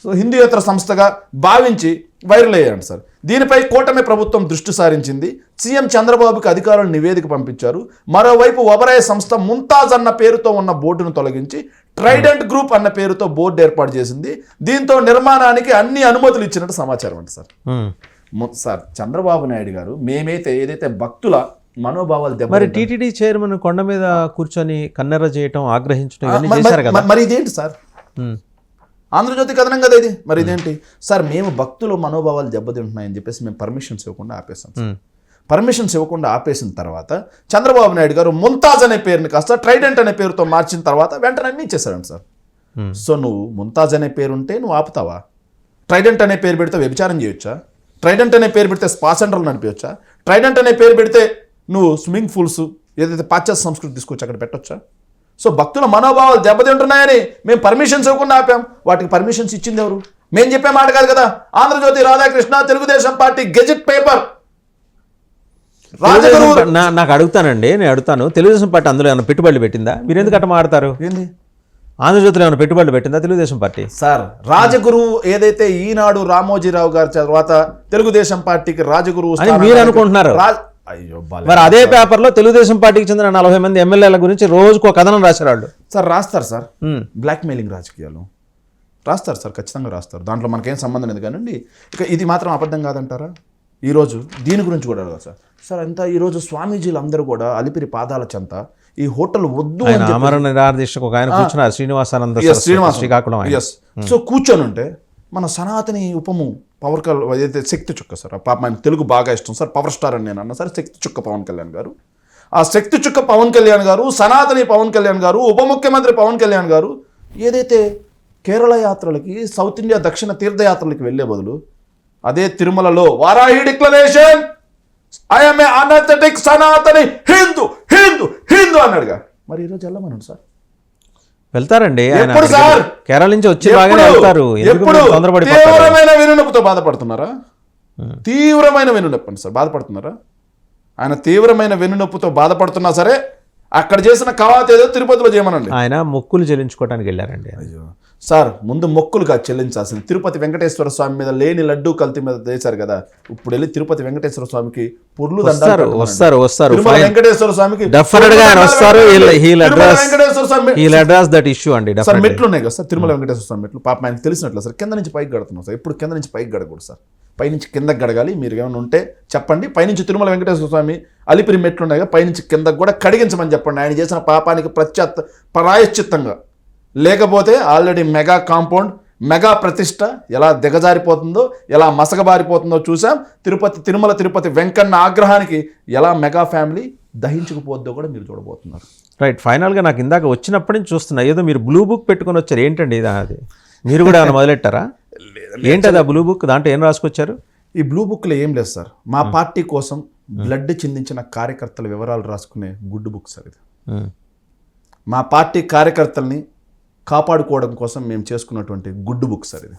సో హిందూయేతర సంస్థగా భావించి వైరల్ అయ్యాడు సార్. దీనిపై కూటమి ప్రభుత్వం దృష్టి సారించింది. సీఎం చంద్రబాబుకి అధికారులు నివేదిక పంపించారు. మరోవైపు ఒబరాయ్ సంస్థ ముంతాజ్ అన్న పేరుతో ఉన్న బోర్డును తొలగించి ట్రైడెంట్ గ్రూప్ అన్న పేరుతో బోర్డు ఏర్పాటు చేసింది. దీంతో నిర్మాణానికి అన్ని అనుమతులు ఇచ్చినట్టు సమాచారం అంట సార్. సార్, చంద్రబాబు నాయుడు గారు మేమైతే ఏదైతే భక్తుల మనోభావాలు దెబ్బ, మరి టీటీడీ చైర్మన్ కొండ మీద కూర్చొని కన్నెర చేయటం, ఆగ్రహించడం ఇవన్నీ చేశారు కదా. మరి ఇదేంటి సార్? ఆంధ్రజ్యోతి కథనం కదా ఇది. మరి ఇదేంటి సార్? మేము భక్తుల మనోభావాలు దెబ్బతింటున్నాయని చెప్పేసి మేము పర్మిషన్స్ ఇవ్వకుండా ఆపేసాం. పర్మిషన్స్ ఇవ్వకుండా ఆపేసిన తర్వాత చంద్రబాబు నాయుడు గారు ముంతాజ్ అనే పేరుని కాస్త ట్రైడెంట్ అనే పేరుతో మార్చిన తర్వాత వెంటనే అన్నీ ఇచ్చేసారండి సార్. సో నువ్వు ముంతాజ్ అనే పేరు ఉంటే నువ్వు ఆపుతావా? ట్రైడెంట్ అనే పేరు పెడితే వ్యభిచారం చేయొచ్చా? ట్రైడెంట్ అనే పేరు పెడితే స్పా సెంటర్లు నడిపించచ్చా? ట్రైడెంట్ అనే పేరు పెడితే నువ్వు స్విమ్మింగ్ పూల్స్ ఏదైతే పాశ్చాత్య సంస్కృతి తీసుకొచ్చి అక్కడ పెట్టొచ్చా? సో భక్తుల మనోభావాలు దెబ్బతింటున్నాయని మేము పర్మిషన్స్ ఇవ్వకుండా ఆపాం. వాటికి పర్మిషన్స్ ఇచ్చింది ఎవరు? మేము చెప్పే మాట కాదు కదా. Andhra Jyothi Radhakrishna, Telugu Desam party gazette paper. నాకు అడుగుతానండి, నేను అడుగుతాను, తెలుగుదేశం పార్టీ అందులో ఏమైనా పెట్టుబడులు పెట్టిందా? మీరు ఎందుకు అట్ట మాడతారు? ఏంది? ఆంధ్రజ్యోతిలో ఏమైనా పెట్టుబడులు పెట్టిందా తెలుగుదేశం పార్టీ? సార్, రాజగురువు ఏదైతే ఈనాడు రామోజీరావు గారి తర్వాత తెలుగుదేశం పార్టీకి రాజగురువు అని మీరు అనుకుంటున్నారు. అయ్యో, మరి అదే పేపర్లో తెలుగుదేశం పార్టీకి చెందిన 40 మంది ఎమ్మెల్యేల గురించి రోజుకు ఒక కథనం రాశారు వాళ్ళు. సార్ రాస్తారు సార్, బ్లాక్ మెయిలింగ్ రాజకీయాలు రాస్తారు సార్, ఖచ్చితంగా రాస్తారు. దాంట్లో మనకేం సంబంధం లేదు కానండి. ఇక ఇది మాత్రం అబద్ధం కాదంటారా? ఈరోజు దీని గురించి కూడా అడగా సార్. సార్ అంతా ఈరోజు స్వామీజీలు అందరూ కూడా అలిపిరి పాదాల చెంత ఈ హోటల్ వద్దు అని అమర నిరాదీక్షకు ఒక ఆయన కూర్చున్నారు, శ్రీనివాసానంద శ్రీకాకుళం. సో కూర్చొని ఉంటే మన సనాతని ఉపము పవర్ ఏదైతే శక్తి చుక్క సార్, పాప ఆయన తెలుగు బాగా ఇష్టం సార్, పవర్ స్టార్ అని నేను అన్నా సార్, శక్తి చుక్క పవన్ కళ్యాణ్ గారు. ఆ శక్తి చుక్క పవన్ కళ్యాణ్ గారు, సనాతని పవన్ కళ్యాణ్ గారు, ఉప ముఖ్యమంత్రి పవన్ కళ్యాణ్ గారు ఏదైతే కేరళ యాత్రలకి, సౌత్ ఇండియా దక్షిణ తీర్థయాత్రలకి వెళ్ళే బదులు అదే తిరుమలలో Varahi declaration, I'm a authentic Sanatani Hindu Hindu Hindu అన్నాడుగా. మరి ఈరోజు వెళ్ళమన్నాడు సార్. వెళ్తారండి, ఎప్పుడు సార్? కేరళ నుంచి వచ్చి వెళ్తారు. తీవ్రమైన వినునపుతో బాధపడుతున్నారా? తీవ్రమైన వెన్నునొప్పి అండి సార్. బాధపడుతున్నారా? ఆయన తీవ్రమైన వెన్నునొప్పితో బాధపడుతున్నా సరే అక్కడ చేసిన కవాత్ ఏదో తిరుపతిలో చేయమనండి. ఆయన మొక్కులు చెల్లించుకోవడానికి వెళ్ళారండి. అయ్యో సార్, ముందు మొక్కులుగా చెల్లించాల్సింది. తిరుపతి వెంకటేశ్వర స్వామి మీద లేని లడ్డూ కల్తీ మీద చేశారు కదా, ఇప్పుడు వెళ్ళి తిరుపతి వెంకటేశ్వర స్వామికి పుర్లు వస్తారు తిరుమల వెంకటేశ్వర స్వామికి డెఫినెట్ గా ఆయన వస్తారు. వెంకటేశ్వర స్వామి అడ్రస్ దట్ ఇష్యూ అండి. సార్ మెట్లు ఉన్నాయి కదా సార్, తిరుమల వెంకటేశ్వర స్వామి మెట్లు. పాప ఆయనకు తెలిసినట్లు సార్, కింద నుంచి పైకి గడుతున్నాం సార్. ఎప్పుడు కింద నుంచి పైకి గడకూడదు సార్, పైనుంచి కిందకి గడగాలి. మీరు ఏమైనా ఉంటే చెప్పండి. పైనుంచి తిరుమల వెంకటేశ్వర స్వామి అలిపిరి మెట్లు ఉన్నాయి కదా, పైనుంచి కిందకు కూడా కడిగించమని చెప్పండి. ఆయన చేసిన పాపానికి ప్రాయశ్చిత్తంగా. లేకపోతే ఆల్రెడీ మెగా కాంపౌండ్, మెగా ప్రతిష్ట ఎలా దిగజారిపోతుందో, ఎలా మసకబారిపోతుందో చూసాం. తిరుమల తిరుపతి వెంకన్న ఆగ్రహానికి ఎలా మెగా ఫ్యామిలీ దహించుకుపోద్దో కూడా మీరు చూడబోతున్నారు. రైట్. ఫైనల్గా నాకు ఇందాక వచ్చినప్పటి నుంచి చూస్తున్నా, ఏదో మీరు బ్లూ బుక్ పెట్టుకొని వచ్చారు. ఏంటండి ఇది? అది మీరు కూడా ఏమైనా మొదలెట్టారా? ఏంటది ఆ బ్లూ బుక్? దాంట్లో ఏం రాసుకొచ్చారు? ఈ బ్లూ బుక్లో ఏం లేదు సార్, మా పార్టీ కోసం బ్లడ్ చిందించిన కార్యకర్తల వివరాలు రాసుకునే గుడ్ బుక్ సార్ ఇది. మా పార్టీ కార్యకర్తల్ని కాపాడుకోవడం కోసం మేము చేసుకున్నటువంటి గుడ్ బుక్ సార్ ఇది.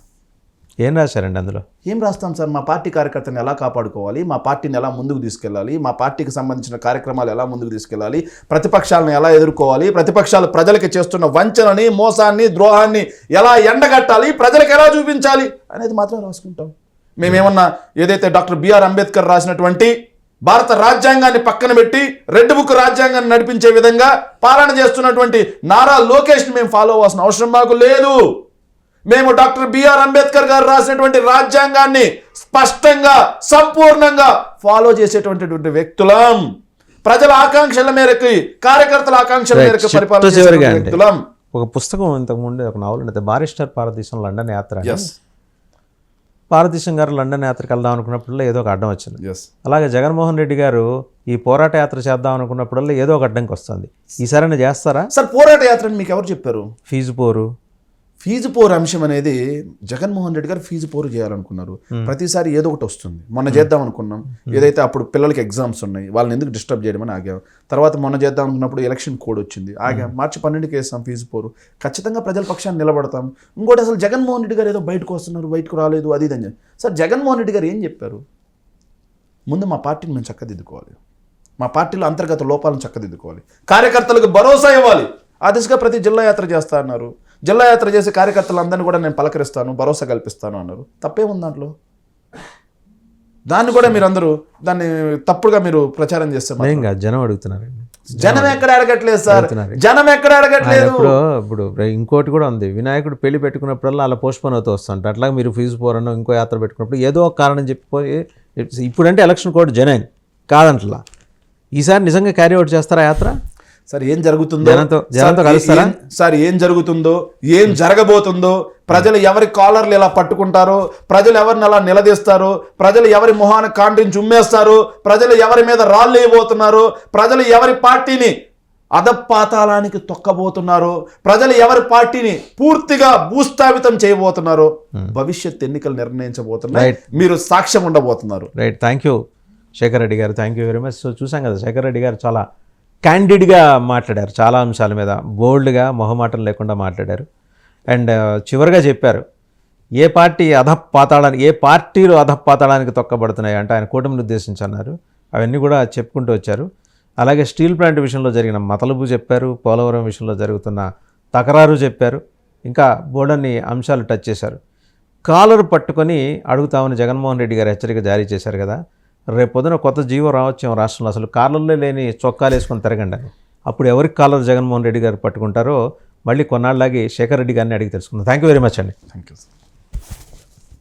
ఏం రాశారండి అందులో? ఏం రాస్తాం సార్, మా పార్టీ కార్యకర్తని ఎలా కాపాడుకోవాలి, మా పార్టీని ఎలా ముందుకు తీసుకెళ్ళాలి, మా పార్టీకి సంబంధించిన కార్యక్రమాలు ఎలా ముందుకు తీసుకెళ్ళాలి, ప్రతిపక్షాలను ఎలా ఎదుర్కోవాలి, ప్రతిపక్షాలు ప్రజలకి చేస్తున్న వంచనని, మోసాన్ని, ద్రోహాన్ని ఎలా ఎండగట్టాలి, ప్రజలకు ఎలా చూపించాలి అనేది మాత్రం రాసుకుంటాం. మేమేమన్నా ఏదైతే డాక్టర్ బిఆర్ అంబేద్కర్ రాసినటువంటి భారత రాజ్యాంగాన్ని పక్కన పెట్టి రెడ్ బుక్ రాజ్యాంగాన్ని నడిపించే విధంగా పాలన చేస్తున్నటువంటి నారా లోకేష్ని మేము ఫాలో అవ్వాల్సిన అవసరం మాకు లేదు. మేము డాక్టర్ బిఆర్ అంబేద్కర్ గారు రాసినటువంటి రాజ్యాంగాన్ని స్పష్టంగా, సంపూర్ణంగా ఫాలో చేసేటువంటి వ్యక్తులం. ప్రజల ఆకాంక్షల మేరకు, కార్యకర్తల ఆకాంక్షల మేరకు పరిపాలన చేసే వ్యక్తులం. ఒక పుస్తకం ఇంతకుముందు ఒక నావల్ ఉంటుంది, బారిస్టర్ భారతదేశం లండన్ యాత్ర. భారతదేశం గారు లండన్ యాత్రకు వెళ్దాం అనుకున్నప్పుడల్లా ఏదో ఒక అడ్డం వచ్చింది. అలాగే జగన్మోహన్ రెడ్డి గారు ఈ పోరాట యాత్ర చేద్దాం అనుకున్నప్పుడల్లా ఏదో ఒక అడ్డంకి వస్తుంది. ఈసారి చేస్తారా సార్ పోరాట యాత్ర? మీకు ఎవరు చెప్పారు? ఫీజు పోరు అంశం అనేది జగన్మోహన్ రెడ్డి గారు ఫీజు పోరు చేయాలనుకున్నారు. ప్రతిసారి ఏదో ఒకటి వస్తుంది. మొన్న చేద్దాం అనుకున్నాం, ఏదైతే అప్పుడు పిల్లలకి ఎగ్జామ్స్ ఉన్నాయి, వాళ్ళని ఎందుకు డిస్టర్బ్ చేయడం అని ఆగాం. తర్వాత మొన్న చేద్దాం అనుకున్నప్పుడు ఎలక్షన్ కోడ్ వచ్చింది, ఆగాం. మార్చి 12కి వేస్తాం ఫీజు పోరు. ఖచ్చితంగా ప్రజల పక్షాన్ని నిలబడతాం. ఇంకోటి, అసలు జగన్మోహన్ రెడ్డి గారు ఏదో బయటకు వస్తున్నారు, బయటకు రాలేదు, అది ఇదని. సార్ జగన్మోహన్ రెడ్డి గారు ఏం చెప్పారు? ముందు మా పార్టీని మేము చక్కదిద్దుకోవాలి, మా పార్టీలో అంతర్గత లోపాలను చక్కదిద్దుకోవాలి, కార్యకర్తలకు భరోసా ఇవ్వాలి. ఆ దిశగా ప్రతి జిల్లా యాత్ర చేస్తా అన్నారు. జిల్లా యాత్ర చేసి కార్యకర్తలందరినీ కూడా నేను పలకరిస్తాను, భరోసా కల్పిస్తాను అన్నారు. తప్పేముంది దాంట్లో? దాన్ని కూడా మీరు అందరూ దాన్ని తప్పుడుగా మీరు ప్రచారం చేస్తే జనం అడుగుతున్నారు. జనం ఎక్కడ అడగట్లేదు సార్, జనం ఎక్కడ అడగట్లేదు. ఇప్పుడు ఇంకోటి కూడా ఉంది, వినాయకుడు పెళ్లి పెట్టుకున్నప్పుడల్లా అలా పోస్ట్పోన్ అవుతూ వస్తుంటారు. అట్లా మీరు ఫీజు పోరనో ఇంకో యాత్ర పెట్టుకున్నప్పుడు ఏదో ఒక కారణం చెప్పిపోయి, ఇప్పుడంటే ఎలక్షన్ కోడ్ జనైన్ కాదంట్లా. ఈసారి నిజంగా క్యారీ అవుట్ చేస్తారా యాత్ర? సార్ ఏం జరుగుతుందో, సార్ ఏం జరుగుతుందో, ఏం జరగబోతుందో, ప్రజలు ఎవరి కాలర్లు ఎలా పట్టుకుంటారో, ప్రజలు ఎవరిని ఎలా నిలదీస్తారో, ప్రజలు ఎవరి మొహాన కాండ్రించి ఉమ్మేస్తారో, ప్రజలు ఎవరి మీద రాళ్ళు వేయబోతున్నారో, ప్రజలు ఎవరి పార్టీని అధపాతాళానికి తొక్కబోతున్నారో, ప్రజలు ఎవరి పార్టీని పూర్తిగా భూస్థాపితం చేయబోతున్నారో భవిష్యత్ ఎన్నికలు నిర్ణయించబోతున్నాయి. మీరు సాక్ష్యం ఉండబోతున్నారు. Right. Thank you Shekhar Reddy గారు, thank you very much. So చూసాం కదా, శేఖర్ రెడ్డి గారు చాలా క్యాండిడ్గా మాట్లాడారు, చాలా అంశాల మీద బోల్డ్గా మొహమాటం లేకుండా మాట్లాడారు. అండ్ చివరిగా చెప్పారు, ఏ పార్టీలు అధపాతాళానికి తొక్కబడుతున్నాయి అంటే ఆయన కూటమిని ఉద్దేశించి అన్నారు. అవన్నీ కూడా చెప్పుకుంటూ వచ్చారు. అలాగే స్టీల్ ప్లాంట్ విషయంలో జరిగిన మతలబు చెప్పారు, పోలవరం విషయంలో జరుగుతున్న తకరారు చెప్పారు, ఇంకా బోర్డన్ని అంశాలు టచ్ చేశారు. కాలర్ పట్టుకొని అడుగుతామని జగన్మోహన్ రెడ్డి గారు హెచ్చరిక జారీ చేశారు కదా. రేపు పొద్దున కొత్త జీవో రావచ్చేమో రాష్ట్రంలో, అసలు కాలర్లో లేని చొక్కాలు వేసుకొని తిరగండి. అప్పుడు ఎవరికి కాలర్ జగన్మోహన్ రెడ్డి గారు పట్టుకుంటారో మళ్ళీ కొన్నాళ్ళలాగి శేఖర్ రెడ్డి గారిని అడిగి తెలుసుకుందాం. థ్యాంక్ యూ వెరీ మచ్ అండి. Thank you.